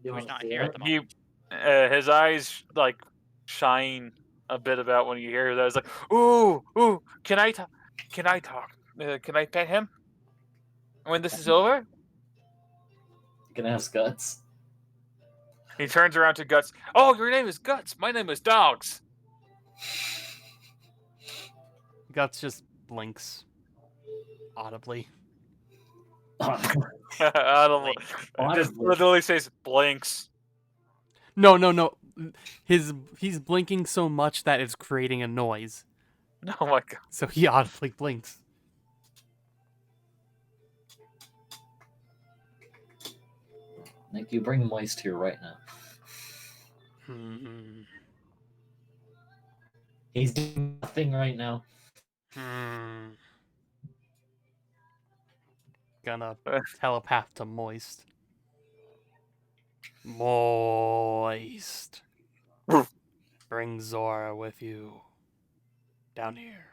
You Who's want to not see here at it? the He, moment. his eyes like shine a bit about when you hear that. It's like, ooh, ooh, can I talk? Can I talk? Can I pet him when this is over? You can ask Guts. He turns around to Guts. Oh, your name is Guts. My name is Dogs. Guts just blinks audibly. I don't know. Just Audibly. literally says blinks. No, no, no. He's blinking so much that it's creating a noise. Oh my god. So he audibly blinks. Nick, you bring Moist here right now. Hmm. He's doing nothing right now. Hmm. Gonna telepath to Moist. Moist. Bring Zora with you. Down here.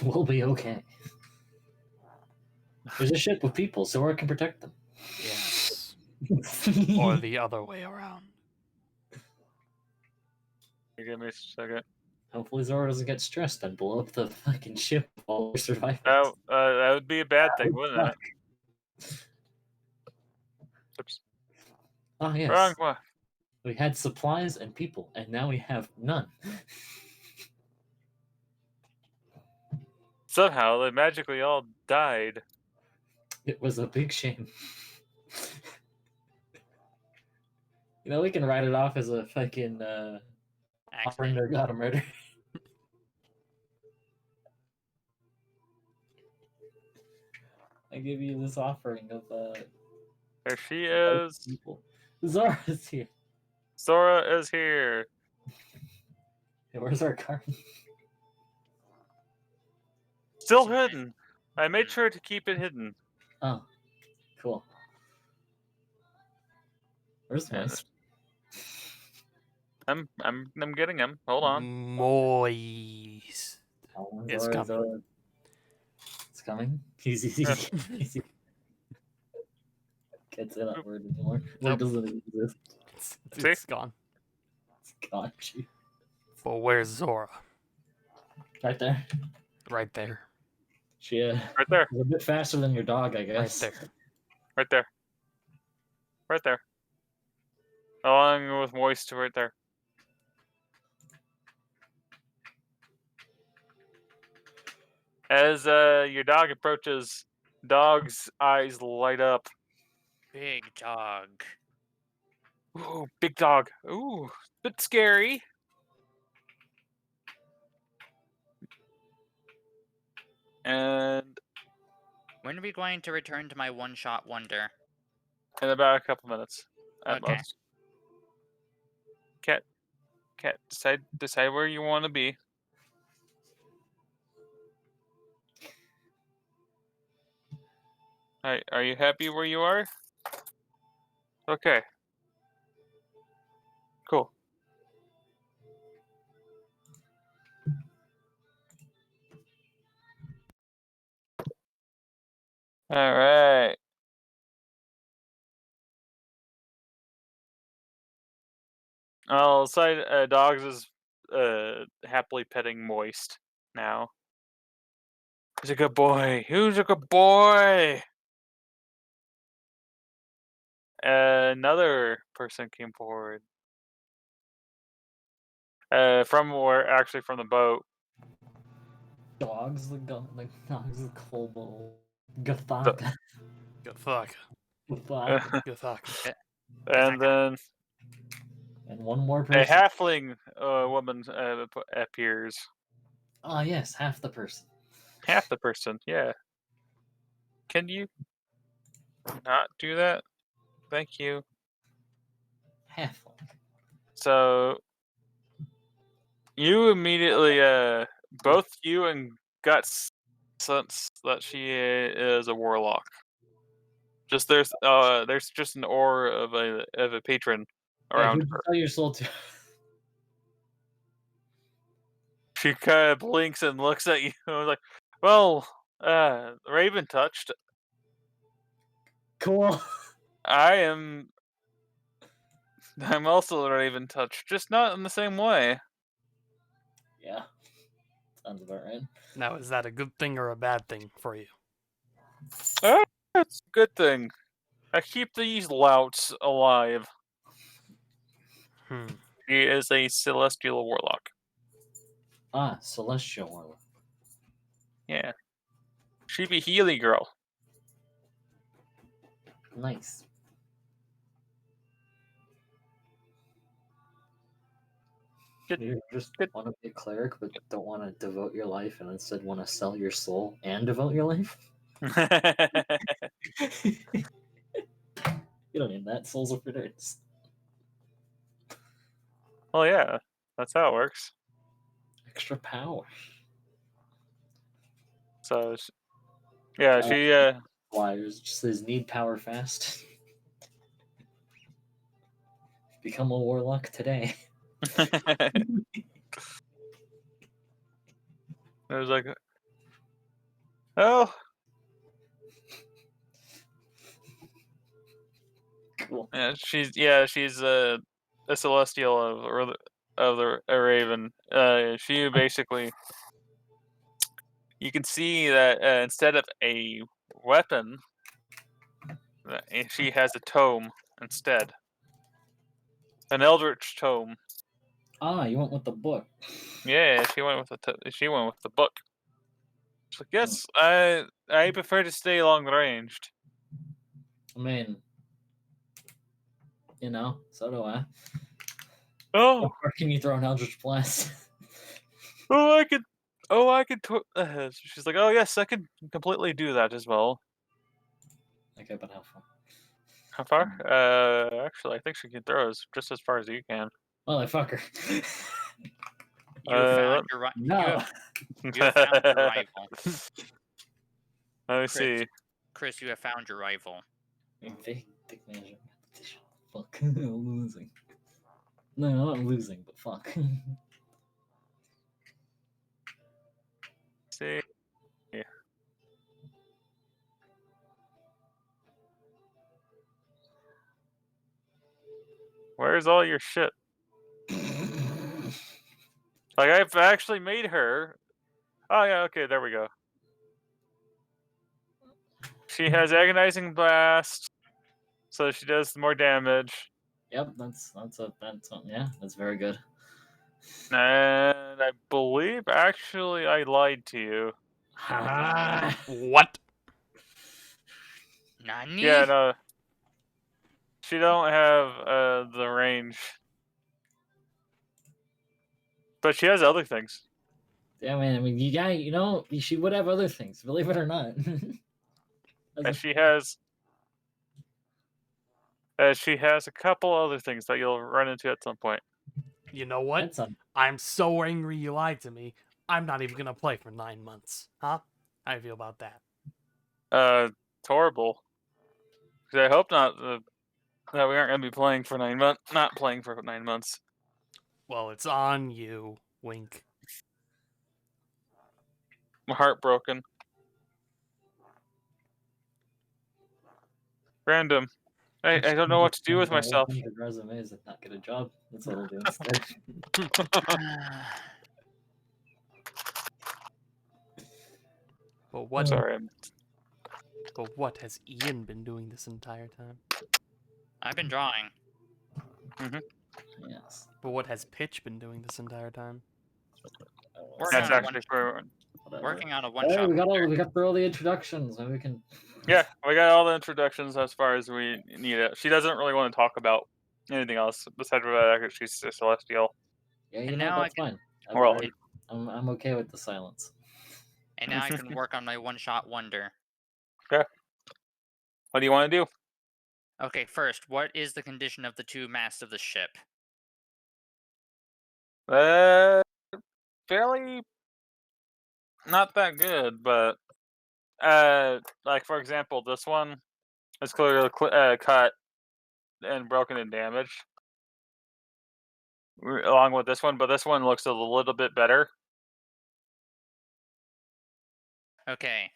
We'll be okay. There's a ship with people, so I can protect them. Yes. Or the other way around. You give me a second. Hopefully Zora doesn't get stressed and blow up the fucking ship while we're surviving. That would be a bad thing, wouldn't it? Oops. Ah, yes. Wrong one. We had supplies and people, and now we have none. Somehow they magically all died. It was a big shame. You know, we can write it off as a fucking offering Accident. to God of murder. I give you this offering of There she is. people. Zora's here. Zora is here. Hey, where's our card? Still hidden. I made sure to keep it hidden. Oh, cool. Where's Yeah, Moist? I'm getting him. Hold on. Moist. Oh, It's Zora, coming. Zora. It's coming. He's can't say that word anymore. Word Nope. doesn't exist. It's gone. It's gone. Gee. But where's Zora? Right there. Right there. She Right there. is a bit faster than your dog, I Right guess. there. Right there. Right there. Along with Moist right there. As your dog approaches, Dog's eyes light up. Big dog. Ooh, big dog. Ooh, bit scary. And When are we going to return to my one-shot wonder? in about a couple minutes at Okay. most. Cat, decide where you want to be. Are you happy where you are? Okay. Cool. All right. Side Dogs is happily petting Moist now. He's a good boy. Who's a good boy? Another person came forward. From the boat. Dogs the dogs the kobold. Gathaka. Good fuck. Gathaka. Good fuck. And then And one more a person. halfling woman appears. Ah, yes, half the person. Half the person, yeah. Can you not do that? Thank you. Half. So you immediately, both you and Guts sense that she is a warlock. Just there's just an aura of a patron around her. Tell your soul to. She kind of blinks and looks at you. Like, well, Raven touched. Cool. I'm also a Raven touch, just not in the same way. Yeah. Sounds about right. Now, is that a good thing or a bad thing for you? That's a good thing. I keep these louts alive. He is a celestial warlock. Ah, Celestial Warlock. Yeah. She be Healy girl. Nice. You just good. want to be a cleric, but don't want to devote your life, and instead want to sell your soul and devote your life. You don't need that. Souls are for nerds. Well, yeah, that's how it works. Extra power. So, yeah, she Wires just says need power fast. Become a warlock today. I was like, oh, Cool. yeah, she's a celestial of a raven. She basically, you can see that instead of a weapon, she has a tome instead, an eldritch tome. Ah, you went with the book. Yeah, she went with the book. She's like, yes, I prefer to stay long ranged. I mean, so do I. Oh, Or can you throw an Eldritch Blast? I could. Oh, I could. She's like, oh yes, I could completely do that as well. Okay, but how far? How far? Actually, I think she can throw just as far as you can. Motherfucker. You have found your No. You have found your rival. Let me see. Chris, you have found your rival. Big measure. Fuck. I'm losing. No, I'm not losing, but fuck. See. Where's all your shit? Like, I've actually made her. Oh yeah, okay, there we go. She has agonizing blast, so she does more damage. Yep, yeah, that's very good. And I believe actually I lied to you. What? Nani? Yeah, no. She don't have the range. But she has other things. Yeah, man. I mean, she would have other things, believe it or not. And she has a couple other things that you'll run into at some point. You know what? I'm so angry you lied to me. I'm not even gonna play for 9 months. Huh? How do you feel about that? It's horrible. Because I hope not that we aren't gonna be playing for 9 months. Not playing for 9 months. Well, it's on you. Wink. I'm heartbroken. Random. I don't know what to do with myself. Resumes and not get a job. That's what I'll do instead. But what? Sorry. But what has Ian been doing this entire time? I've been drawing. Yes. But what has Pitch been doing this entire time? Working That's on actually for. working on a Hey, one-shot. we got through all the introductions. Maybe we can. Yeah, we got all the introductions as far as we need it. She doesn't really want to talk about anything else besides that she's a celestial. Yeah, And now that's fine. Well, I'm okay with the silence. And now I can work on my one-shot wonder. Okay. What do you want to do? Okay, first, what is the condition of the two masts of the ship? Fairly not that good, but like for example, this one is clearly cut and broken and damaged, along with this one. But this one looks a little bit better. Okay.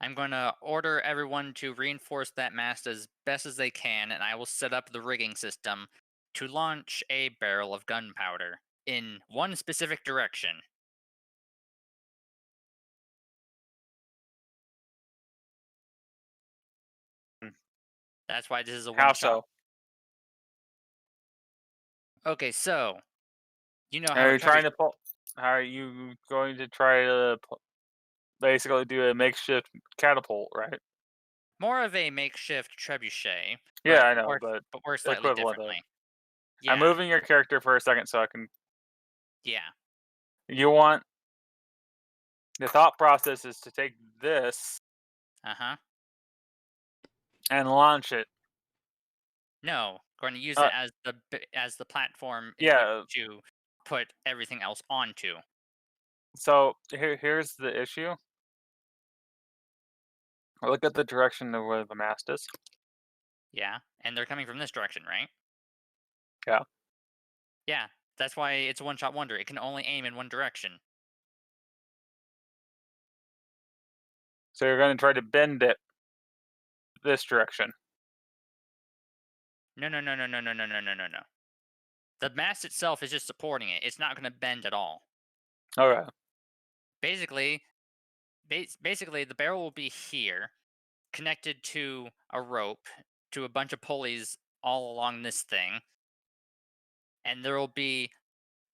I'm going to order everyone to reinforce that mast as best as they can, and I will set up the rigging system to launch a barrel of gunpowder in one specific direction. That's why this is a How one-shot. so? Okay, so you know how Are a you trying trebuchet- to pull? How are you going to try to basically do a makeshift catapult, right? more of a makeshift trebuchet, Yeah, but I know, but works slightly equivalent of. differently. I'm Yeah, moving your character for a second so I can. yeah, You want the thought process is to take this uh-huh. and launch it. No, going to use Uh, it as the platform in which yeah. to put everything else onto. So here's the issue. Look at the direction of where the mast is. Yeah, and they're coming from this direction, right? Yeah. Yeah, that's why it's a one-shot wonder. It can only aim in one direction. So you're going to try to bend it this direction. No, no, no, no, no, no, no, no, no, no, no. The mast itself is just supporting it. It's not going to bend at all. Okay. Basically, basically, the barrel will be here, connected to a rope, to a bunch of pulleys all along this thing, and there will be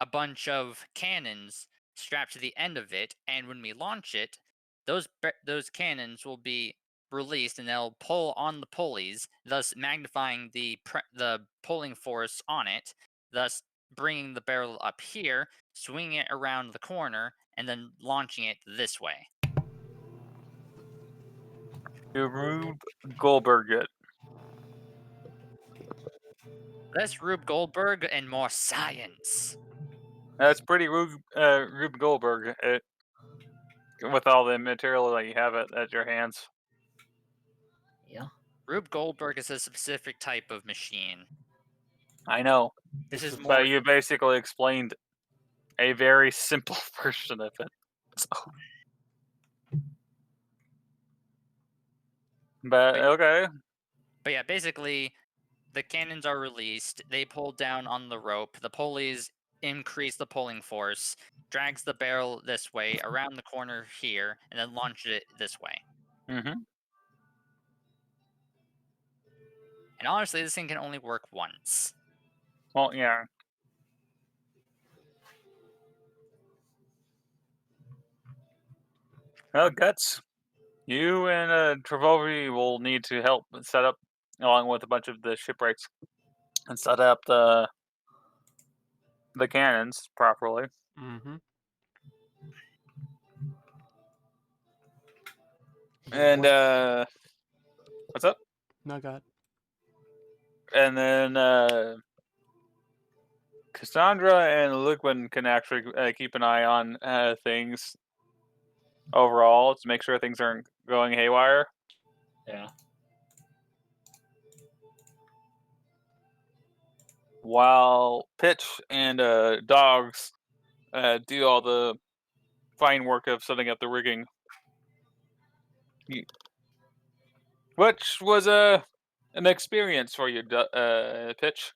a bunch of cannons strapped to the end of it. And when we launch it, those cannons will be released, and they'll pull on the pulleys, thus magnifying the pulling force on it, thus bringing the barrel up here, swinging it around the corner, and then launching it this way. You Rube Goldberg it. Less Rube Goldberg and more science. That's pretty Rube Goldberg with all the material that you have at your hands. Yeah. Rube Goldberg is a specific type of machine. I know. This is But more. you basically explained a very simple version of it. So. But okay. But yeah, basically, the cannons are released. They pull down on the rope. The pulleys increase the pulling force, drags the barrel this way, around the corner here, and then launches it this way. Mm-hmm. And honestly, this thing can only work once. Well, yeah. Well, Guts, you and Travovi will need to help set up, along with a bunch of the shipwrights, and set up the cannons properly. Mm-hmm. And what's up? No, God. And then Cassandra and Luquin can actually keep an eye on things overall to make sure things aren't going haywire. Yeah. While Pitch and Dogs do all the fine work of setting up the rigging. Which was an experience for you, Pitch.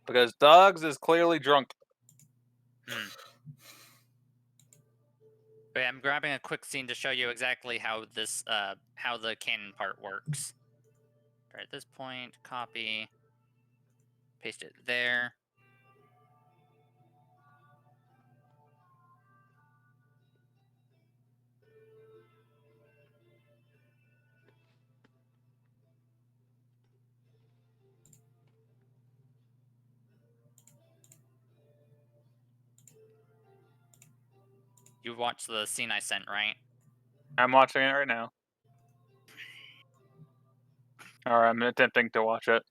Because Dogs is clearly drunk. But I'm grabbing a quick scene to show you exactly how this, how the cannon part works. Right at this point, copy, paste it there. You watched the scene I sent, right? I'm watching it right now. Or I'm attempting to watch it.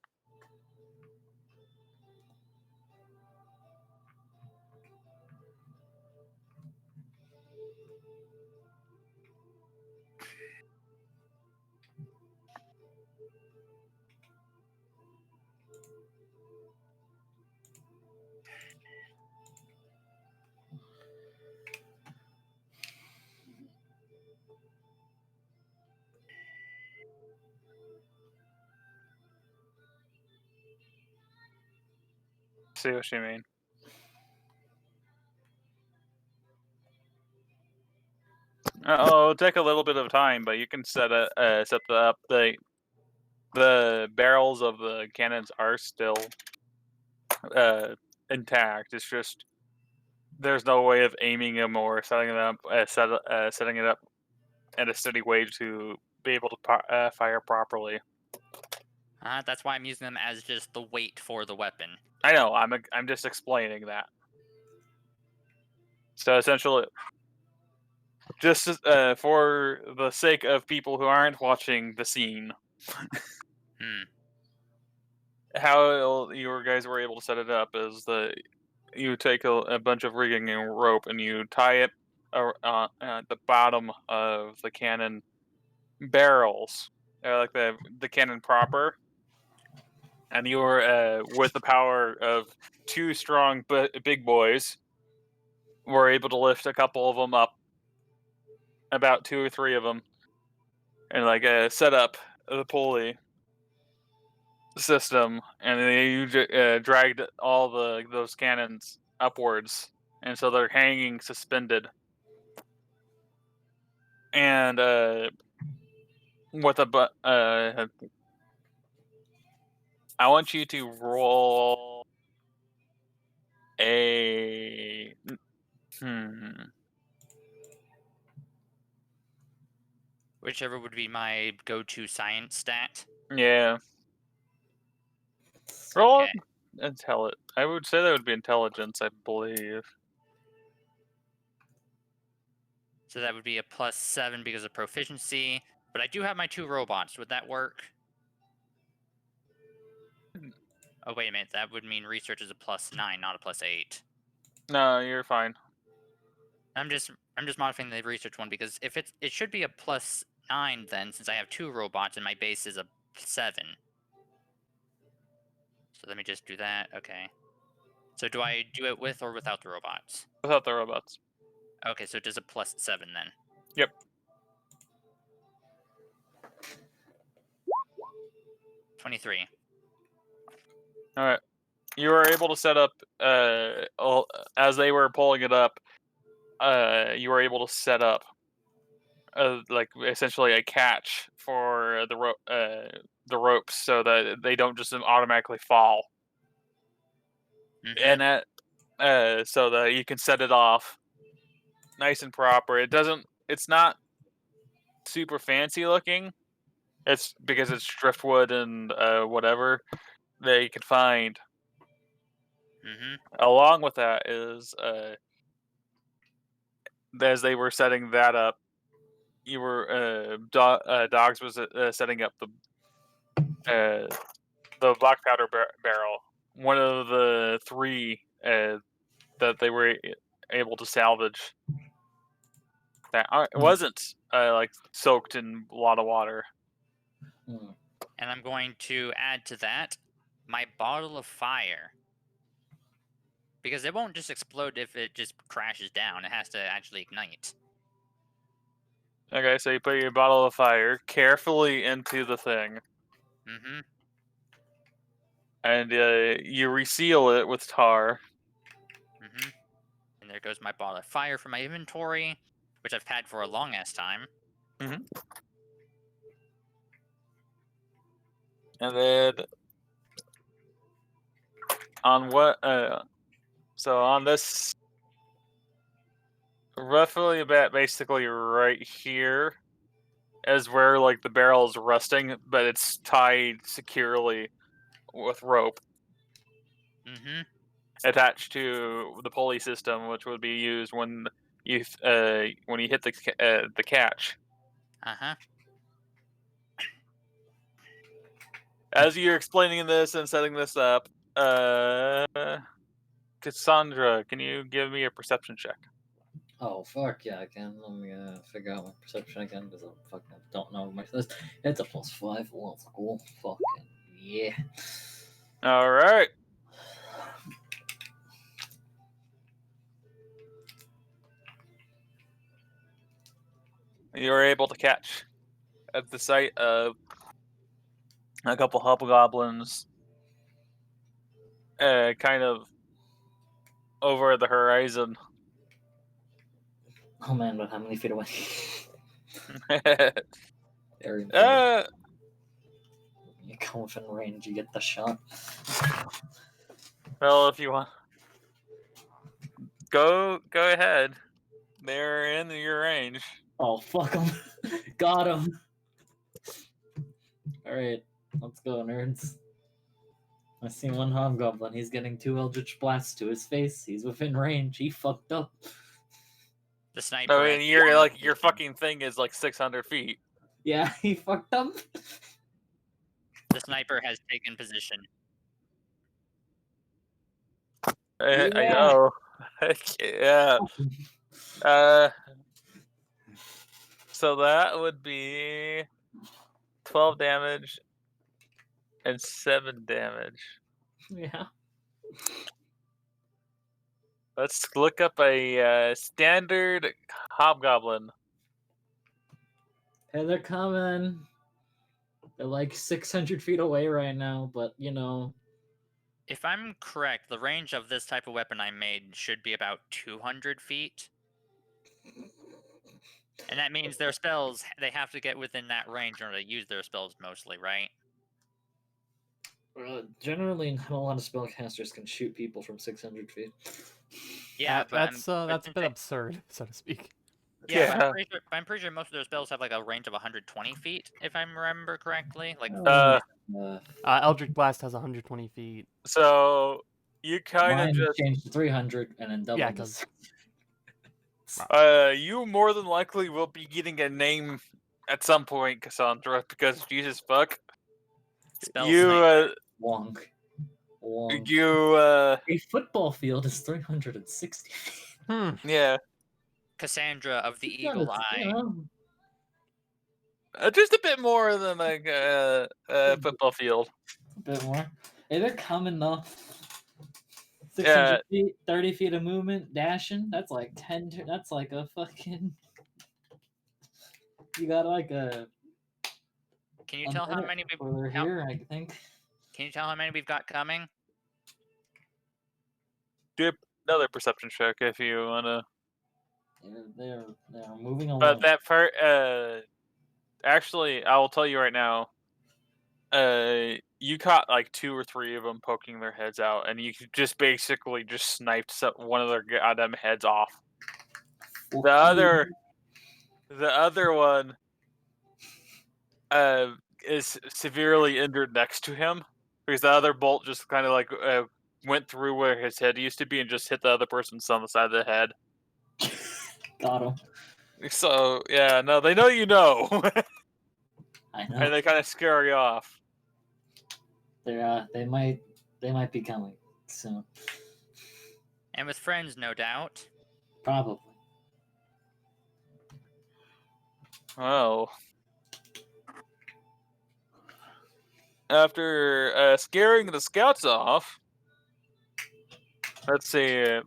See what you mean. It'll take a little bit of time, but you can set up the barrels of the cannons are still intact. It's just there's no way of aiming them or setting them up, setting it up at a steady way to be able to fire properly. That's why I'm using them as just the weight for the weapon. I know. I'm just explaining that. So essentially, just for the sake of people who aren't watching the scene, how you guys were able to set it up is that you take a bunch of rigging and rope and you tie it at the bottom of the cannon barrels, like the cannon proper, and you're with the power of two strong big boys, were able to lift a couple of them up, about 2 or 3 of them, and like set up the pulley system, and then you dragged all those cannons upwards, and so they're hanging suspended. And with I want you to roll a Whichever would be my go-to science stat. Yeah. Roll Okay. I would say that would be intelligence, I believe. So that would be a +7 because of proficiency. But I do have my 2 robots. Would that work? Oh, wait a minute. That would mean research is a +9, not a +8. No, you're fine. I'm just modifying the research one because if it should be a +9 then, since I have 2 robots and my base is a 7. So let me just do that. Okay. So do I do it with or without the robots? Without the robots. Okay, so it does a +7 then. Yep. 23. All right. You were able to set up as they were pulling it up. You were able to set up like essentially a catch for the ropes so that they don't just automatically fall. And that so that you can set it off nice and proper. It's not super fancy looking. It's because it's driftwood and whatever they could find. Along with that is as they were setting that up, you were Dogs was setting up the black powder barrel, one of the 3 that they were able to salvage that wasn't like soaked in a lot of water. And I'm going to add to that my bottle of fire. Because it won't just explode if it just crashes down. It has to actually ignite. Okay, so you put your bottle of fire carefully into the thing. And you reseal it with tar. And there goes my bottle of fire for my inventory, which I've had for a long-ass time. And then on so on this, roughly about basically right here is where like the barrel is resting, but it's tied securely with rope. Attached to the pulley system, which would be used when you hit the catch. As you're explaining this and setting this up, Cassandra, can you give me a perception check? Oh, fuck yeah, I can. Let me figure out my perception again, because I fucking don't know my list. It's a +5. Well, that's cool. Fucking yeah. All right. You were able to catch at the sight of a couple hobgoblins kind of over the horizon. Oh man, but how many feet away? Very important. You come within range, you get the shot. Well, if you want, go ahead. They're in your range. Oh, fuck him. Got him. Alright, let's go, nerds. I see one hobgoblin. He's getting 2 eldritch blasts to his face. He's within range. He fucked up. The sniper. I mean, has you're taken like your position. fucking thing is like 600 feet. Yeah, he fucked up. The sniper has taken position. I Yeah. know. Yeah. So that would be 12 damage and 7 damage. Yeah. Let's look up a standard hobgoblin. Hey, they're coming. They're like 600 feet away right now, but you know. If I'm correct, the range of this type of weapon I made should be about 200 feet. And that means their spells, they have to get within that range in order to use their spells mostly, right? Generally, not a lot of spellcasters can shoot people from 600 feet. Yeah, that's but a since bit absurd, so to speak. Yeah, Yeah. I'm pretty sure most of their spells have like a range of 120 feet, if I remember correctly. Like, Eldritch Blast has 120 feet. So you kind mine of just changed to 300 and then doubled Yeah, this. you more than likely will be getting a name at some point, Cassandra, because Jesus fuck. spell You sniper. Wonk. Wonk. you A football field is 360 feet. yeah. Cassandra of the It's not Eagle a- Eye. you know, Just a bit more than like a football field. a bit more. Hey, they're coming though. 600 Yeah. feet, 30 feet of movement, dashing. That's like 10. That's like a fucking. You got like a. Can you tell how many Well, they're how- here, I think. Can you tell how many we've got coming? Do another perception check if you wanna. They're moving along. But that part, actually, I will tell you right now. You caught like 2 or 3 of them poking their heads out, and you just basically just sniped one of their goddamn heads off. The other one, is severely injured next to him because the other bolt just kind of like went through where his head used to be and just hit the other person's on the side of the head. Got him. So yeah, no, they know you know, I know. and they kind of scare you off. They might be coming soon. And with friends, no doubt. Probably. Well, after scaring the scouts off, let's see.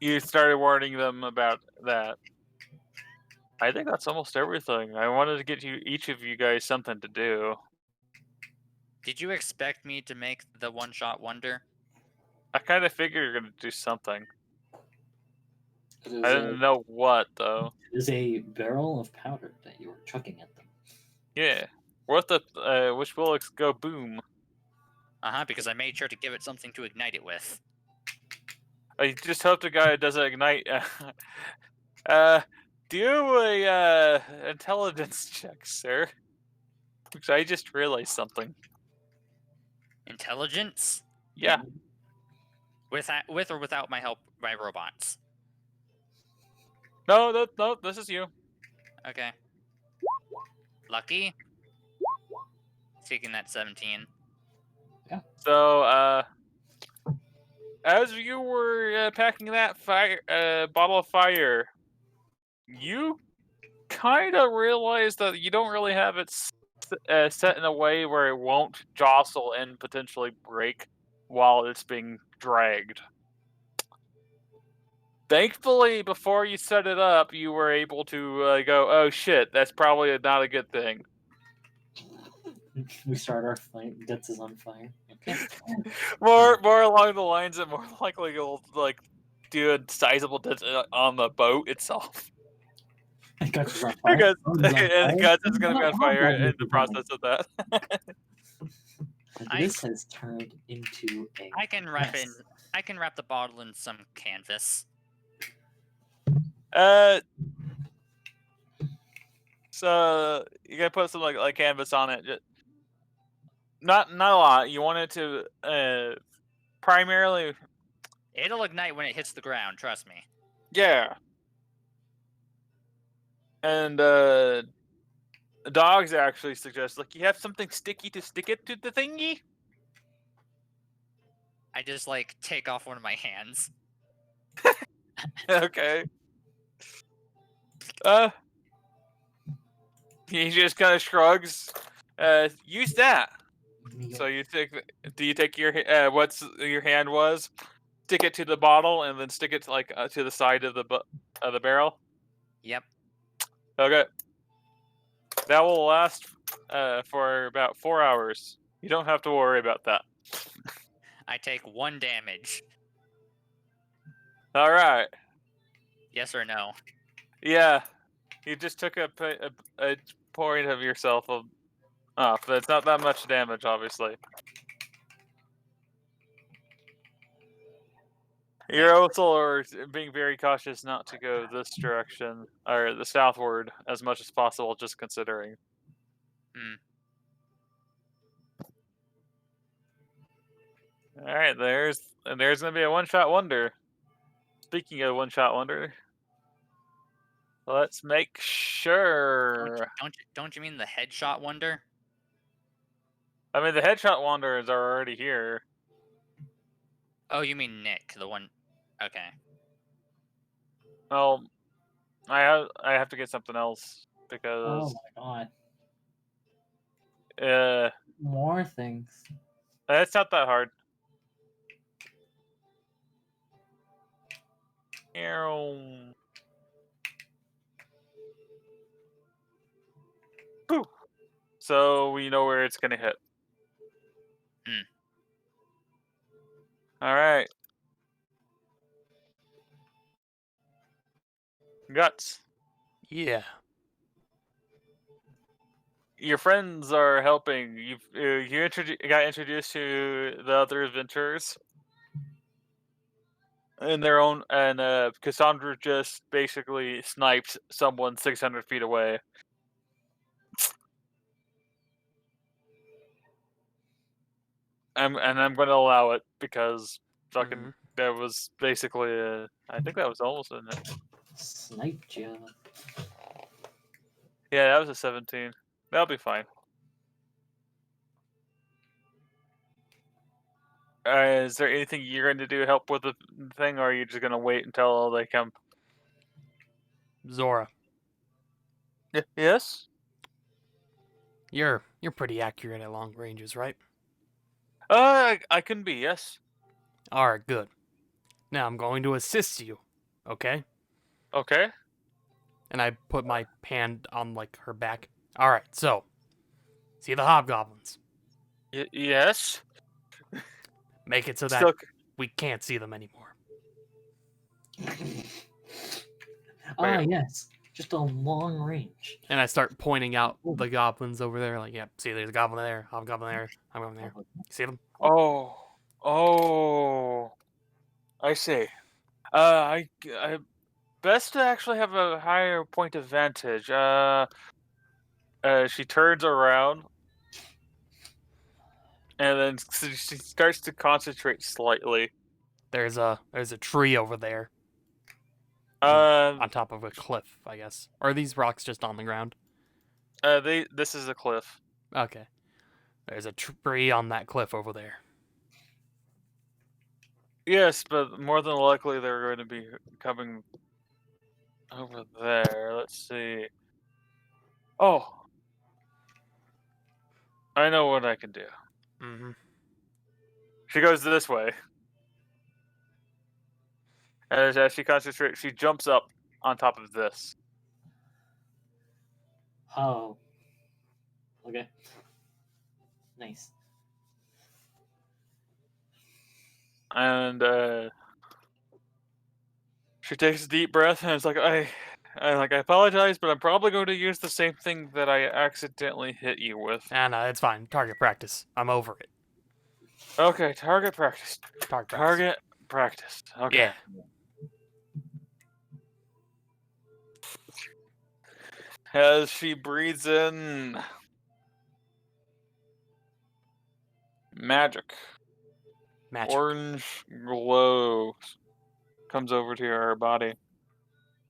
You started warning them about that. I think that's almost everything. I wanted to get each of you guys something to do. Did you expect me to make the one-shot wonder? I kind of figured you're gonna do something. It I didn't know what though. is a barrel of powder that you were chucking at them. Yeah, what the which will go boom. Because I made sure to give it something to ignite it with. I just hope the guy doesn't ignite. Do a intelligence check, sir. Because I just realized something. Intelligence? Yeah. With or without my help, my robots? No, this is you. Okay. Lucky? Taking that 17. So, as you were packing that bottle of fire, you kind of realized that you don't really have it set in a way where it won't jostle and potentially break while it's being dragged. Thankfully, before you set it up, you were able to go, oh shit, that's probably not a good thing. We start our fight. Guts is on fire. Okay. More along the lines that more likely you'll like do a sizable dent on the boat itself. Guts is on fire. Because Bones is on fire. Guts is going to be on fire Hobgoblin in the is burning. process of that. This has turned into a. I can wrap mess. I can wrap the bottle in some canvas. So you gotta put some like canvas on it. Just, not a lot. You want it to primarily. It'll ignite when it hits the ground. Trust me. Yeah. And the dogs actually suggest like you have something sticky to stick it to the thingy. I just like take off one of my hands. Okay. He just kind of shrugs. Use that. So you take. Do you take your what's your hand was? Stick it to the bottle and then stick it to, like to the side of the barrel. Yep. Okay. That will last for about 4 hours. You don't have to worry about that. I take 1 damage. All right. Yes or no? Yeah. You just took a point of yourself off. But it's not that much damage, obviously. You're also being very cautious not to go this direction or the southward as much as possible, just considering. All right, there's gonna be a one-shot wonder. Speaking of one-shot wonder, let's make sure. Don't you mean the headshot wonder? I mean, the headshot wonders are already here. Oh, you mean Nick, the one. Okay. Well, I have to get something else because. Oh my god. Uh, More things. it's not that hard. Poof. So we know where it's gonna hit. All right. Guts. Yeah. Your friends are helping. You got introduced to the other adventurers in their own, and Cassandra just basically sniped someone 600 feet away. I'm going to allow it because fucking that was basically I think that was almost in it. Sniped you. Yeah, that was a 17. That'll be fine. Is there anything you're going to do to help with the thing, or are you just going to wait until they come? Zora. Yes? You're pretty accurate at long ranges, right? I can be, yes. Alright, good. Now I'm going to assist you, okay? Okay. And I put my hand on, like, her back. Alright, so. See the hobgoblins? Yes. Make it so that we can't see them anymore. Yes. Just a long range. And I start pointing out the goblins over there. Like, yep, see, there's a goblin there, hobgoblin there, hobgoblin there. See them? Oh. I see. I best to actually have a higher point of vantage. She turns around, and then she starts to concentrate slightly. There's a tree over there. On top of a cliff, I guess. Or are these rocks just on the ground? This is a cliff. Okay. There's a tree on that cliff over there. Yes, but more than likely they're going to be coming over there. Let's see. Oh. I know what I can do. Mm-hmm. She goes this way. And as she concentrates, she jumps up on top of this. Oh. Okay. Nice. And she takes a deep breath and it's like, I apologize, but I'm probably going to use the same thing that I accidentally hit you with. And it's fine. Target practice. I'm over it. Okay, target practice. Target practice. Target practice. Okay. Yeah. As she breathes in magic, Magic. orange glow comes over to her body,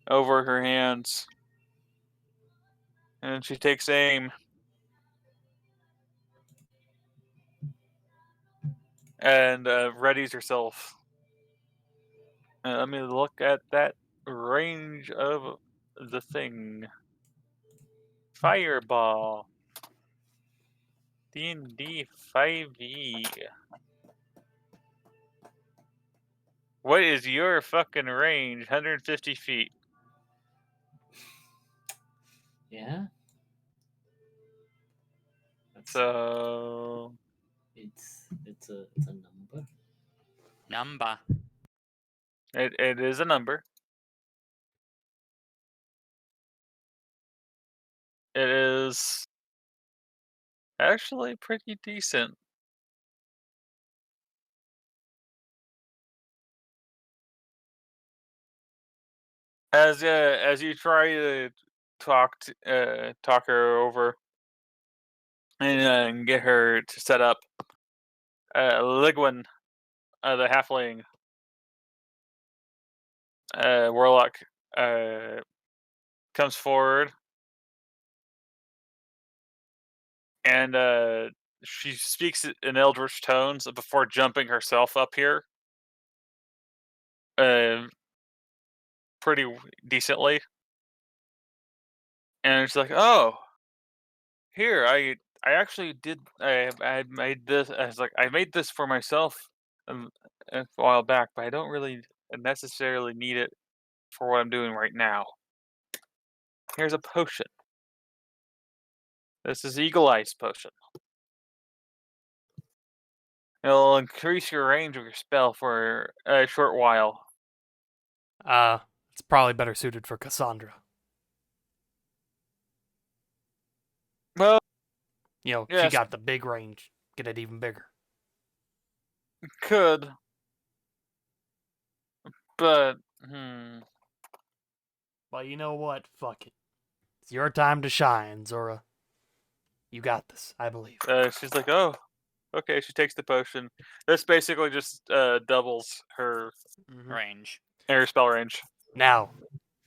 over her hands, and she takes aim. And readies herself. Let me look at that range of the thing. Fireball. D&D 5e. What is your fucking range? 150 feet. Yeah. That's, So it's a number. Number. it is a number. It is actually pretty decent. As you try to talk her over and get her to set up, Ligwin, the halfling warlock, comes forward and she speaks in eldritch tones before jumping herself up here pretty decently. And she's like, "Oh, here, I actually did. I made this. I was like, I made this for myself a while back, but I don't really necessarily need it for what I'm doing right now. Here's a potion. This is Eagle Eyes potion. It'll increase your range of your spell for a short while." It's probably better suited for Cassandra. Well, You know, she yes, got the big range. Get it even bigger. could, but Well, you know what? Fuck it. It's your time to shine, Zora. You got this, I believe. she's like, "Oh, okay." She takes the potion. This basically just doubles her Mhm. Range. spell range. Now,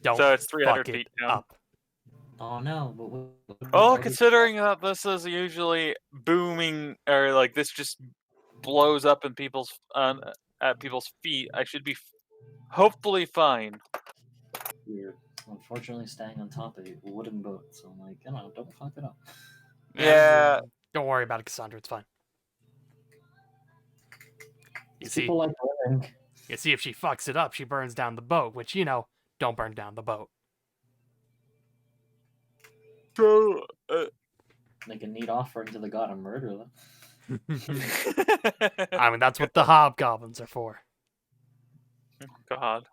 don't So it's 300 fuck feet it down. up. Oh no, but what Well, are we- considering that this is usually booming, or like this just blows up in people's at people's feet, I should be hopefully fine. we're unfortunately staying on top of a wooden boat, so I'm like, you know, don't fuck it up. Yeah. Don't worry about it, Cassandra. It's fine. You see, People like living. you see, if she fucks it up, she burns down the boat. Which, you know, don't burn down the boat. So, Like a neat offering to the god of murder, though. I mean, that's what the hobgoblins are for. God.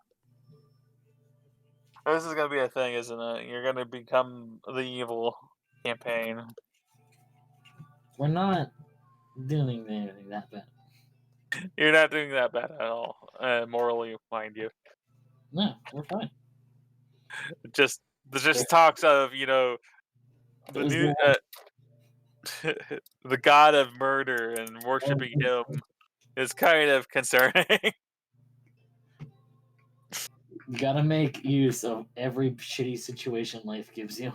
This is gonna be a thing, isn't it? You're gonna become the evil campaign. We're not doing anything that bad. You're not doing that bad at all, morally, mind you. No, we're fine. Just there's just talks of, you know, the Is new the god of murder and worshiping him is kind of concerning. You gotta make use of every shitty situation life gives you.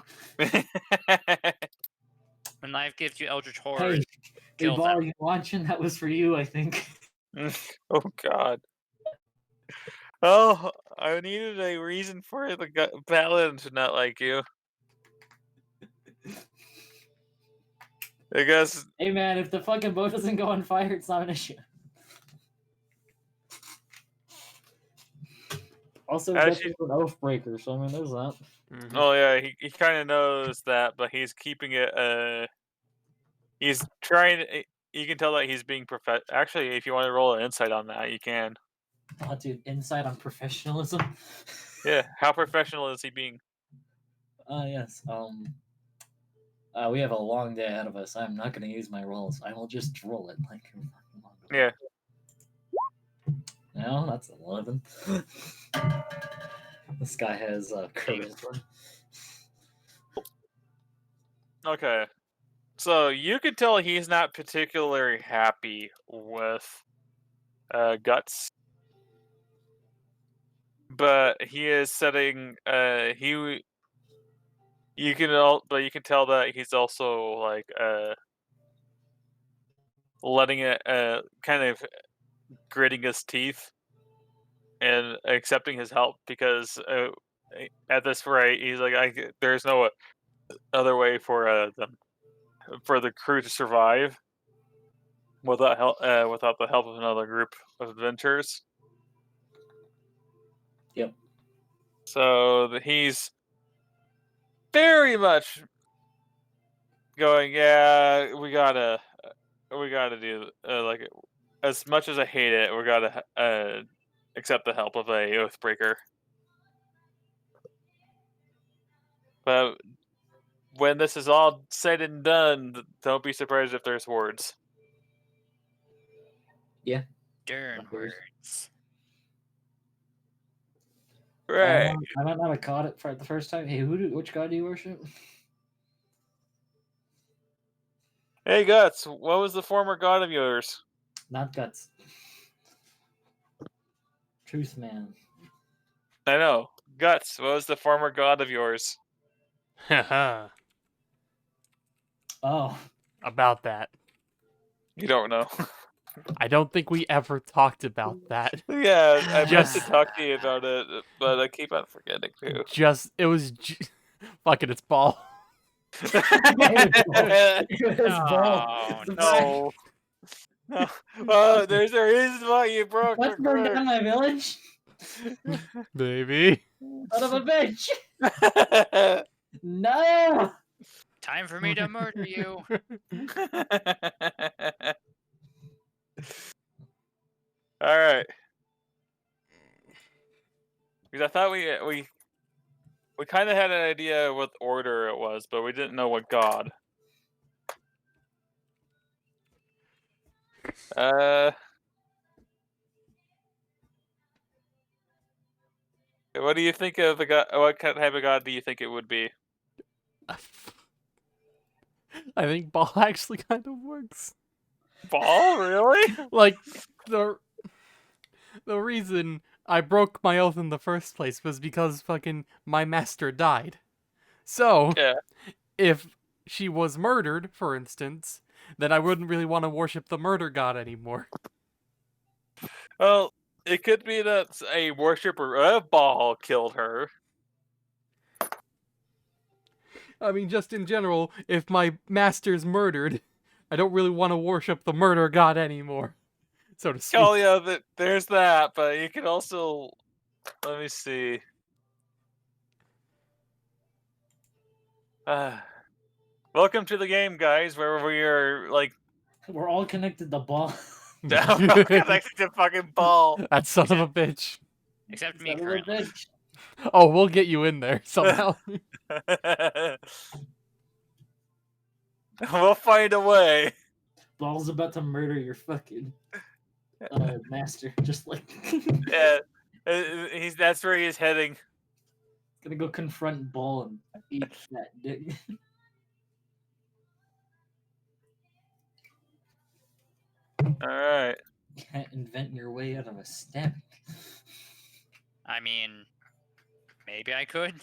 When life gives you eldritch horrors, Hey, kill Bar, them. you watching? That was for you, I think. Oh God. Oh, I needed a reason for the paladin to not like you. I guess. Hey man, if the fucking boat doesn't go on fire, it's not an issue. Also, As Dutch she- is an oath breaker, so I mean, there's that. Mhm. Oh yeah, he kind of knows that, but he's keeping it He's trying. You can tell that he's being Actually, if you want to roll an insight on that, you can. Oh, dude, insight on professionalism. Yeah, how professional is he being? Yes. We have a long day ahead of us. I'm not going to use my rolls. I will just roll it like. Yeah. No, that's 11. This guy has charisma. Okay. So you can tell he's not particularly happy with Guts, but he is setting. You can tell that he's also like letting it kind of gritting his teeth and accepting his help because at this rate he's like there's no other way for the crew to survive without the help of another group of adventurers. Yep. So he's very much going, yeah, we gotta do like as much as I hate it, we gotta accept the help of a Oathbreaker. But when this is all said and done, don't be surprised if there's words. Yeah. Darn Of course. words. Right. I might not have caught it for the first time. Hey, which god do you worship? Hey, Guts, what was the former god of yours? Not Guts. Truth Man. I know. Guts, what was the former god of yours? Haha. Oh. About that. You don't know. I don't think we ever talked about that. Yeah, I meant to Just- talk to you about it, but I keep on forgetting to. Fuck it, it's ball. It's ball. Oh, No. No. Well, there's a reason why you broke Let's the burn curse. down my village. Baby. Son of a bitch. No. time for me to murder you. All right. Because I thought we kind of had an idea what order it was, but we didn't know what god. What do you think of the god? What type of god do you think it would be? I think ball actually kind of works. Ball, really? Like the reason I broke my oath in the first place was because fucking my master died. So, Yeah. if she was murdered, for instance, then I wouldn't really want to worship the murder god anymore. Well, it could be that a worshipper of Baal killed her. I mean, just in general, if my master's murdered, I don't really want to worship the murder god anymore, so to speak. Oh yeah, there's that, but you can also let me see. Welcome to the game, guys, where we are like We're all connected to ball. connected to fucking Baal. That son of a bitch. Except me Son of a currently. bitch. Oh, we'll get you in there somehow. We'll find a way. Ball's about to murder your fucking master. Just like Yeah, that's where he's heading. gonna go confront Ball and eat that dick. All right. Can't invent your way out of a stabbing. I mean, maybe I could.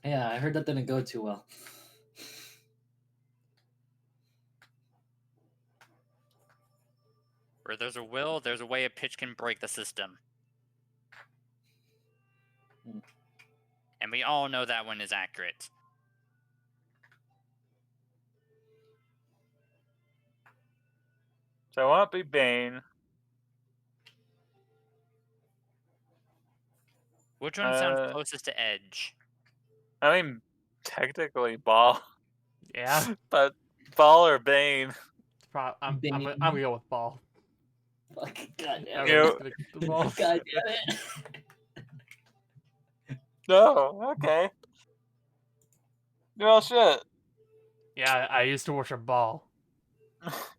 Yeah, I heard that didn't go too well. Where there's a will, there's a way a pitch can break the system. Hmm. And we all know that one is accurate. So it won't be Bane. Which one sounds closest to Edge? I mean, technically, Baal. Yeah. But Ball or Bane? I'm gonna go with Ball. Fuck, god damn I'm it. just gonna go with the Ball. God damn it. No, okay. Well, shit. Yeah, I used to worship Ball.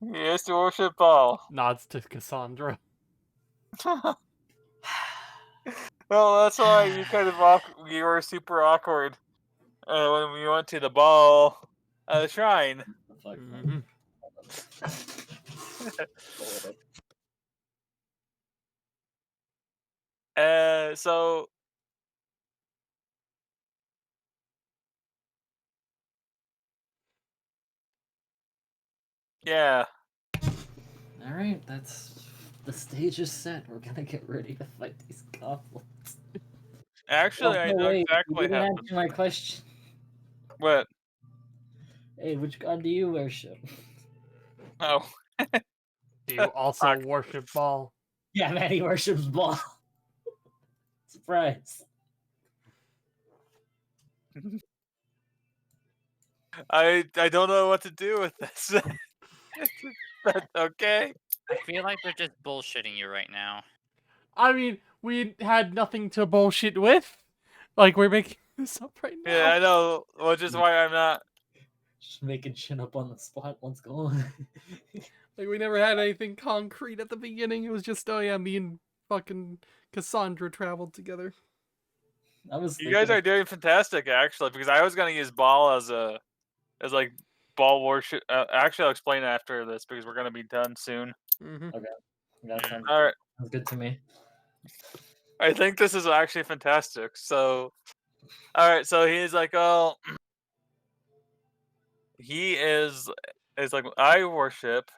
You used to worship Ball. Nods to Cassandra. Well, that's why you kind of you were super awkward when we went to the ball shrine. The fuck, Mhm. So yeah. Alright, that's the stage is set. We're gonna get ready to fight these goblins. Actually, I know wait, exactly you didn't what answer my question. What? Hey, which god do you worship? Oh. Do you also Fuck. worship Ball? Yeah, man, he worships Ball. Surprise. I don't know what to do with this. But okay. I feel like they're just bullshitting you right now. I mean, we had nothing to bullshit with. Like, we're making this up right now. Yeah, I know, which is why I'm not. Just making shit up on the spot. Let's go. Like, we never had anything concrete at the beginning. It was just, oh yeah, me and fucking Cassandra traveled together. I was You guys are doing fantastic, actually, because I was gonna use Ball as like Ball worship. Actually, I'll explain after this because we're gonna be done soon. Mm-hmm. That sounds, All right. sounds good to me. I think this is actually fantastic. So, all right. So he's like, oh, he is like, I worship.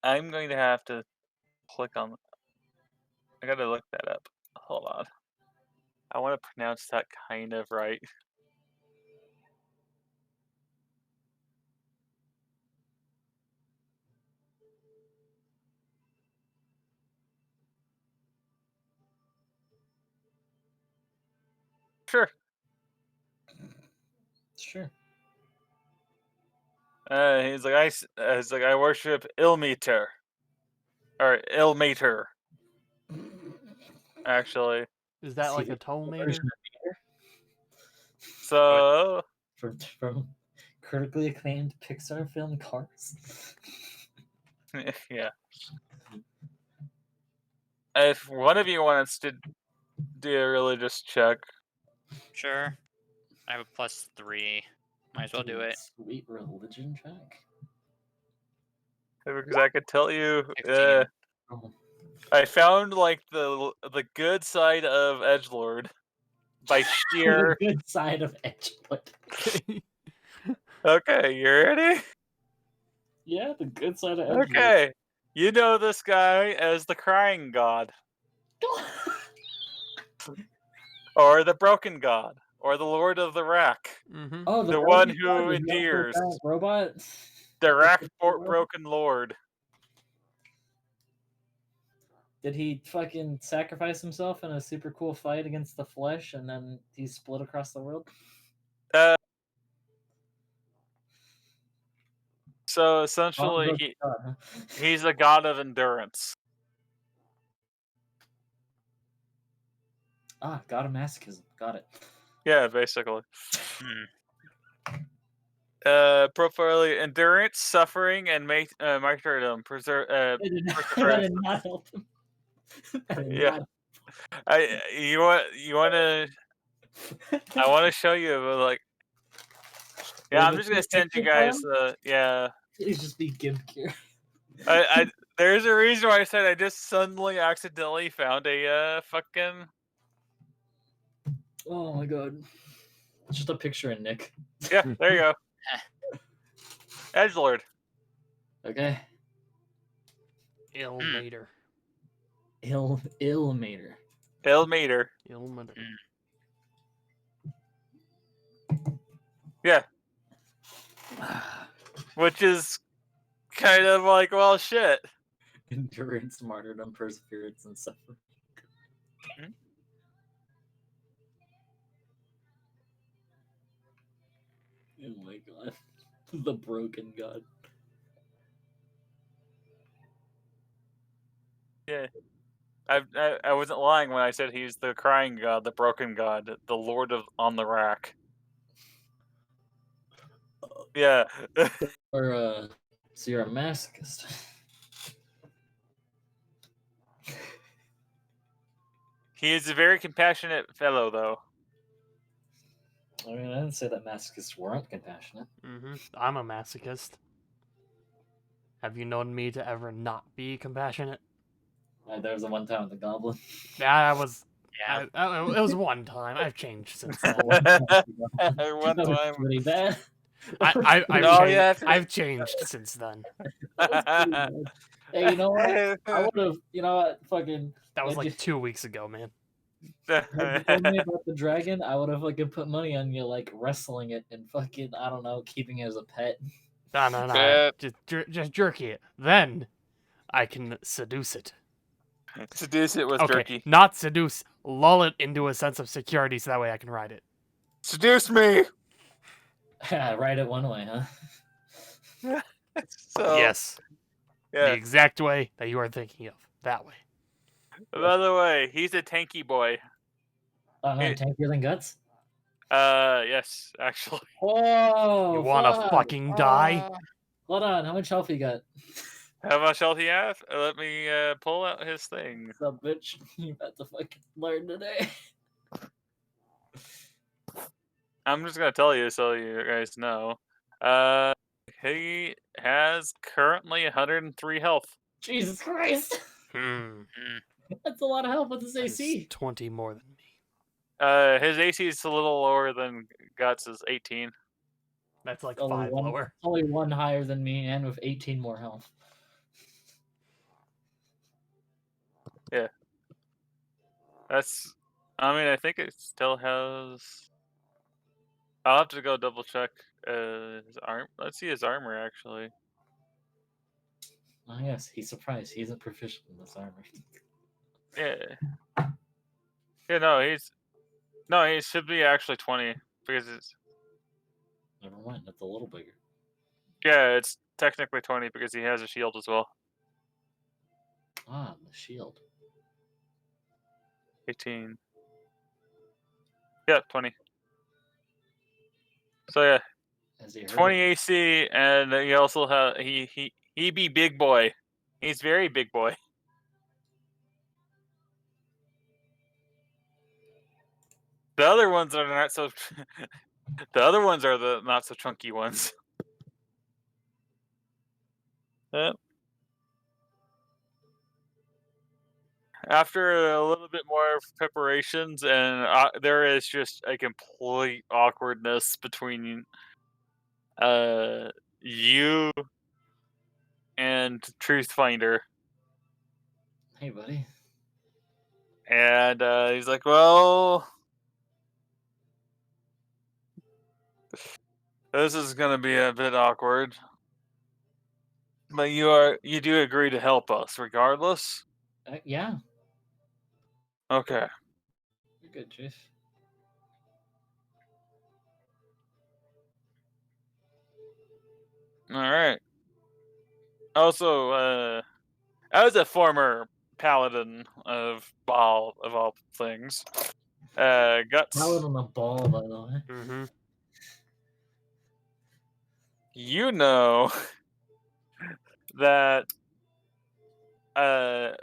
I'm going to have to click on. I gotta look that up. Hold on. I want to pronounce that kind of right. Sure. Sure. He's like, I worship Ilmeter. Or Ilmater, actually. Is that See, like a the toll meter? version of Meter So, from critically acclaimed Pixar film Cars. yeah. If one of you wants to do a religious check, Sure. I have a +3. Might as well do it. Sweet religion check. because I could tell you, 15. Oh, I found like the good side of Edgelord by the sheer. good side of Edgewood. Okay, you ready? Yeah, the good side of Edgewood. Okay, you know this guy as the Crying God, or the Broken God, or the Lord of the Rack, Mm-hmm. Oh, the one broken who god was the endears, giant robot. the Rack Broken Lord. Did he fucking sacrifice himself in a super cool fight against the Flesh, and then he split across the world? So Oh, essentially, broken god, huh? he's a god of endurance. Ah, god of masochism. Got it. Yeah, basically. Hmm. Profiling endurance, suffering, and martyrdom. That did not, that Perseverance. did not help him. That did Yeah. You want to? I want to show you, but like, yeah, I'm just gonna send you guys. Yeah, Please just be Gimp here. There's a reason why I said I just suddenly accidentally found a fucking. Oh my god. Just a picture of Nick. Yeah, there you go. Edgelord. Okay. Ilmater. Ilmater. Ilmater. Ilmater. Yeah. Which is kind of like, well, shit. Endurance, martyrdom, perseverance, and suffering. Oh my god. The broken god. Yeah. I wasn't lying when I said he's the crying god, the broken god, the lord of on the rack. Yeah. Or, so you're a masochist. He is a very compassionate fellow, though. I mean, I didn't say that masochists weren't compassionate. I'm a masochist. Have you known me to ever not be compassionate? There was the one time with the goblin. Yeah, I was. Yeah. It was one time. I've changed since then. One That was time. pretty bad. I've Oh, changed. yeah. I've changed since then. That was pretty bad. Hey, you know what? I would have. You know what? Fucking. That was had you- like 2 weeks ago, man. had you told me about the dragon, I would have fucking put money on you, like wrestling it and fucking, I don't know, keeping it as a pet. No. Yeah. Just jerky it. Then I can seduce it. Seduce it with Okay, jerky. not seduce. Lull it into a sense of security, so that way I can ride it. Seduce me. Ride it one way, huh? So Yes, the yeah. exact way that you are thinking of. That way. By the way, he's a tanky boy. Oh man, tankier than guts. Yes, actually. Whoa! You wanna fuck. fucking die? Hold on, how much health you got? How much health he have? Let me pull out his thing. What's up, bitch? You about to fucking learn today. I'm just gonna tell you so you guys know. He has currently 103 health. Jesus Christ! That's a lot of health with this That's AC. 20 more than me. His AC is a little lower than Guts is 18. That's like Only 5 one, lower. only one higher than me, and with 18 more health. Yeah. That's. I mean, I think it still has. I'll have to go double check his arm. Let's see his armor actually. Oh yes, he's surprised. He isn't proficient in this armor. Yeah. Yeah. No, he should be actually 20 because it's. Never mind, that's a little bigger. Yeah, it's technically 20 because he has a shield as well. Ah, the shield. 18. Yeah, 20. So yeah, Has he heard 20 of- AC, and he also has he be big boy. He's very big boy. The other ones are not so. The other ones are the not so chunky ones. Yep. After a little bit more preparations, and there is just a complete awkwardness between you and Truthfinder, Hey, buddy. and he's like, "Well, this is gonna be a bit awkward, but you do agree to help us regardless." Yeah, Okay. you're good, Chief. All right. Also, as a former paladin of all things, Guts, Paladin on the ball, by the way. Mm-hmm. you know that the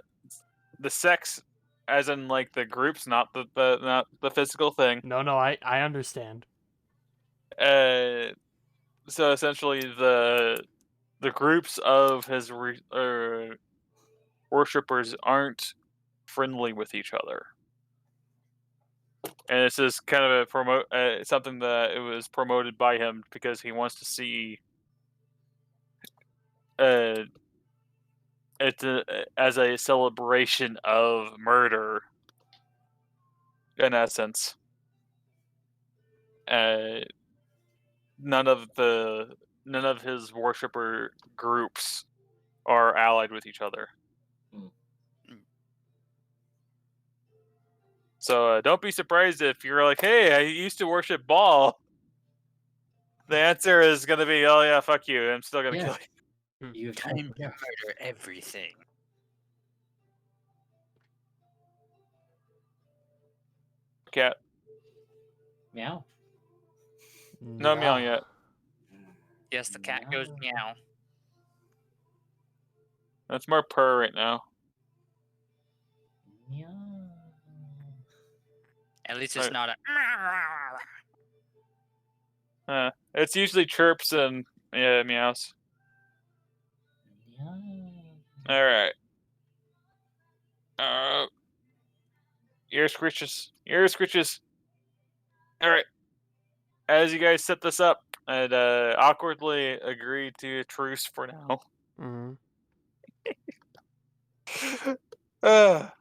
sex, as in like the groups, not the physical thing. No, I understand. So essentially, the groups of his worshippers aren't friendly with each other, and it's just kind of a something that it was promoted by him because he wants to see it as a celebration of murder, in essence. None of his worshipper groups are allied with each other. So don't be surprised if you're like, "Hey, I used to worship Baal." The answer is gonna be, oh yeah, fuck you. I'm still gonna Yeah. kill you. You have Time to yeah. murder everything. Cat. Meow. No meow yet. Yes, the cat goes meow. That's more purr right now. Meow. At least it's Right. not a. It's usually chirps and meows. Meow. All right. Ear scritches. Ear scritches. All right. As you guys set this up and awkwardly agree to a truce for now. Mhm.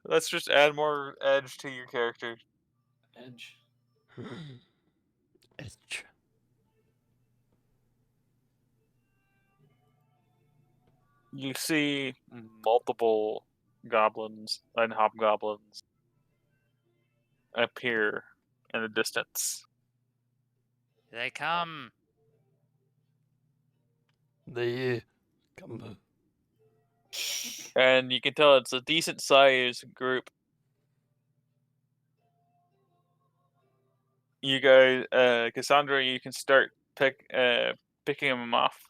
Let's just add more edge to your character. Edge. It's You see multiple goblins and hobgoblins appear in the distance. They come. the come. And you can tell it's a decent sized group. You guys, Cassandra, you can start picking them off.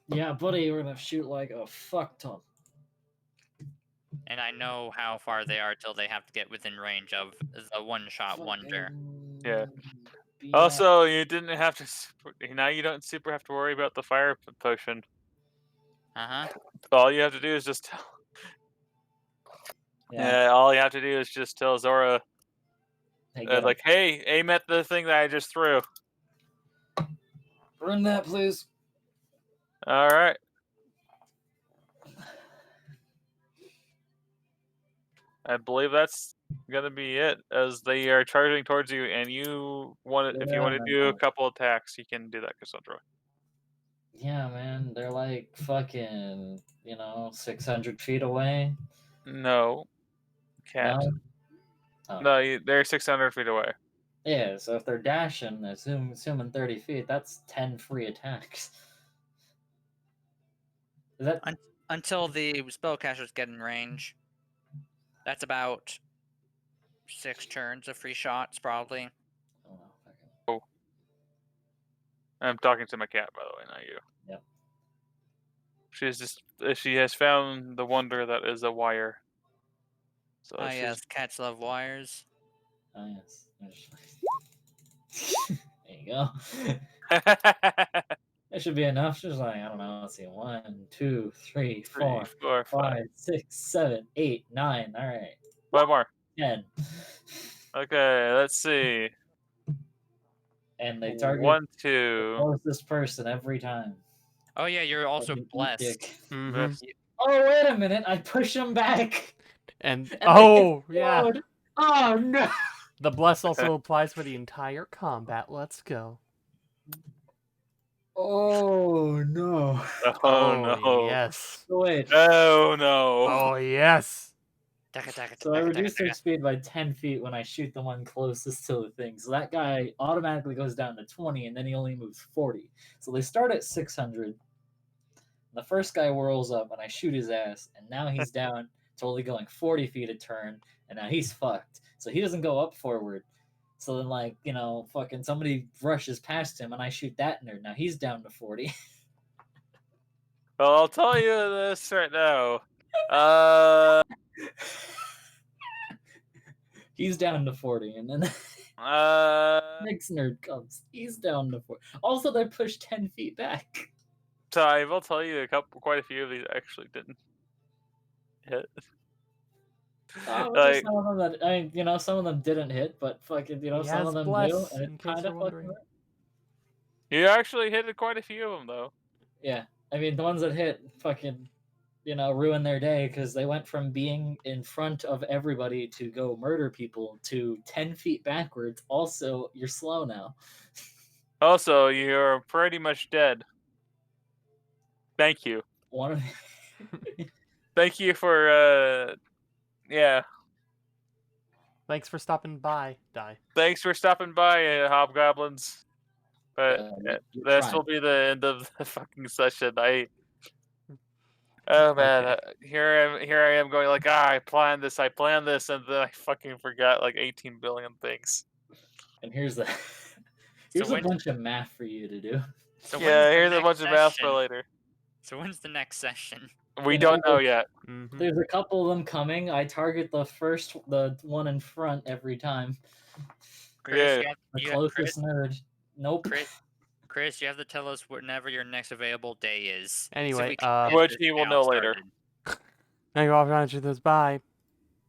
Yeah, buddy, we're gonna shoot like a fuck ton. And I know how far they are till they have to get within range of the one-shot wonder. Yeah. Be Also, you didn't have to. Now you don't super have to worry about the fire potion. Uh-huh. All you have to do is just tell. Yeah. All you have to do is just tell Zora, Hey, get 'em. like, "Hey, aim at the thing that I just threw." Run that, please. All right. I believe that's gonna be it, as they are charging towards you, and you want if you want to do a couple attacks, you can do that, Cassandra. Yeah, man, they're like fucking, 600 feet away. No, cat. No? Oh. No, they're 600 feet away. Yeah, so if they're dashing, assuming 30 feet, that's 10 free attacks. Is that Until the spellcasters get in range. That's about 6 turns of free shots, probably. Oh, okay. Oh. I'm talking to my cat, by the way, not you. Yep. She has found the wonder that is a wire. So Ah, yes, cats love wires. Oh, yes. There you go. That should be enough. Just like, I don't know, let's see. 1, 2, 3, 4, 5, 6, 7, 8, 9. All right. 5 more. 10. Okay, let's see. And they target 1, the 2. closest person every time. Oh yeah, you're also Fucking eat blessed. dick. Mhm. Oh, wait a minute. I push him back. And they oh yeah, explode. Oh, no. the bless also applies for the entire combat. Let's go. Oh, no. Oh, no. Yes. So wait. Oh, no. Oh yes. So I reduce their speed by 10 feet when I shoot the one closest to the thing. So that guy automatically goes down to 20, and then he only moves 40. So they start at 600. The first guy whirls up, and I shoot his ass, and now he's down to only going 40 feet a turn, and now he's fucked. So he doesn't go up forward. So then, like, fucking somebody rushes past him, and I shoot that nerd. Now he's down to 40. Well, I'll tell you this right now. He's down to 40, and then next nerd comes. He's down to 40. Also, they push 10 feet back. So I will tell you quite a few of these actually didn't hit. Like, some of them that some of them didn't hit, but fucking He some has of them bless, do, and in it case kind you're of wondering. fucking. You actually hit quite a few of them though. Yeah, I mean the ones that hit fucking ruin their day because they went from being in front of everybody to go murder people to 10 feet backwards. Also, you're slow now. Also, you're pretty much dead. Thank you. One of Thank you for yeah. Thanks for stopping by. Die. Thanks for stopping by, hobgoblins. But you're this trying. will be the end of the fucking session. Oh man, Okay. here I am going like, I planned this, and then I fucking forgot like 18 billion things. And here's the So here's a when- bunch of math for you to do. So Yeah, when's the here's a next bunch of math for session? later. So when's the next session? We You don't know, know yet. Mhm. There's a couple of them coming. I target the one in front every time. Chris, Yeah. The you, closest nerd. Nope. Chris, you have to tell us whenever your next available day is. So Anyway, we can get Which this he will payout know later. started. Thank you all for watching this. Bye.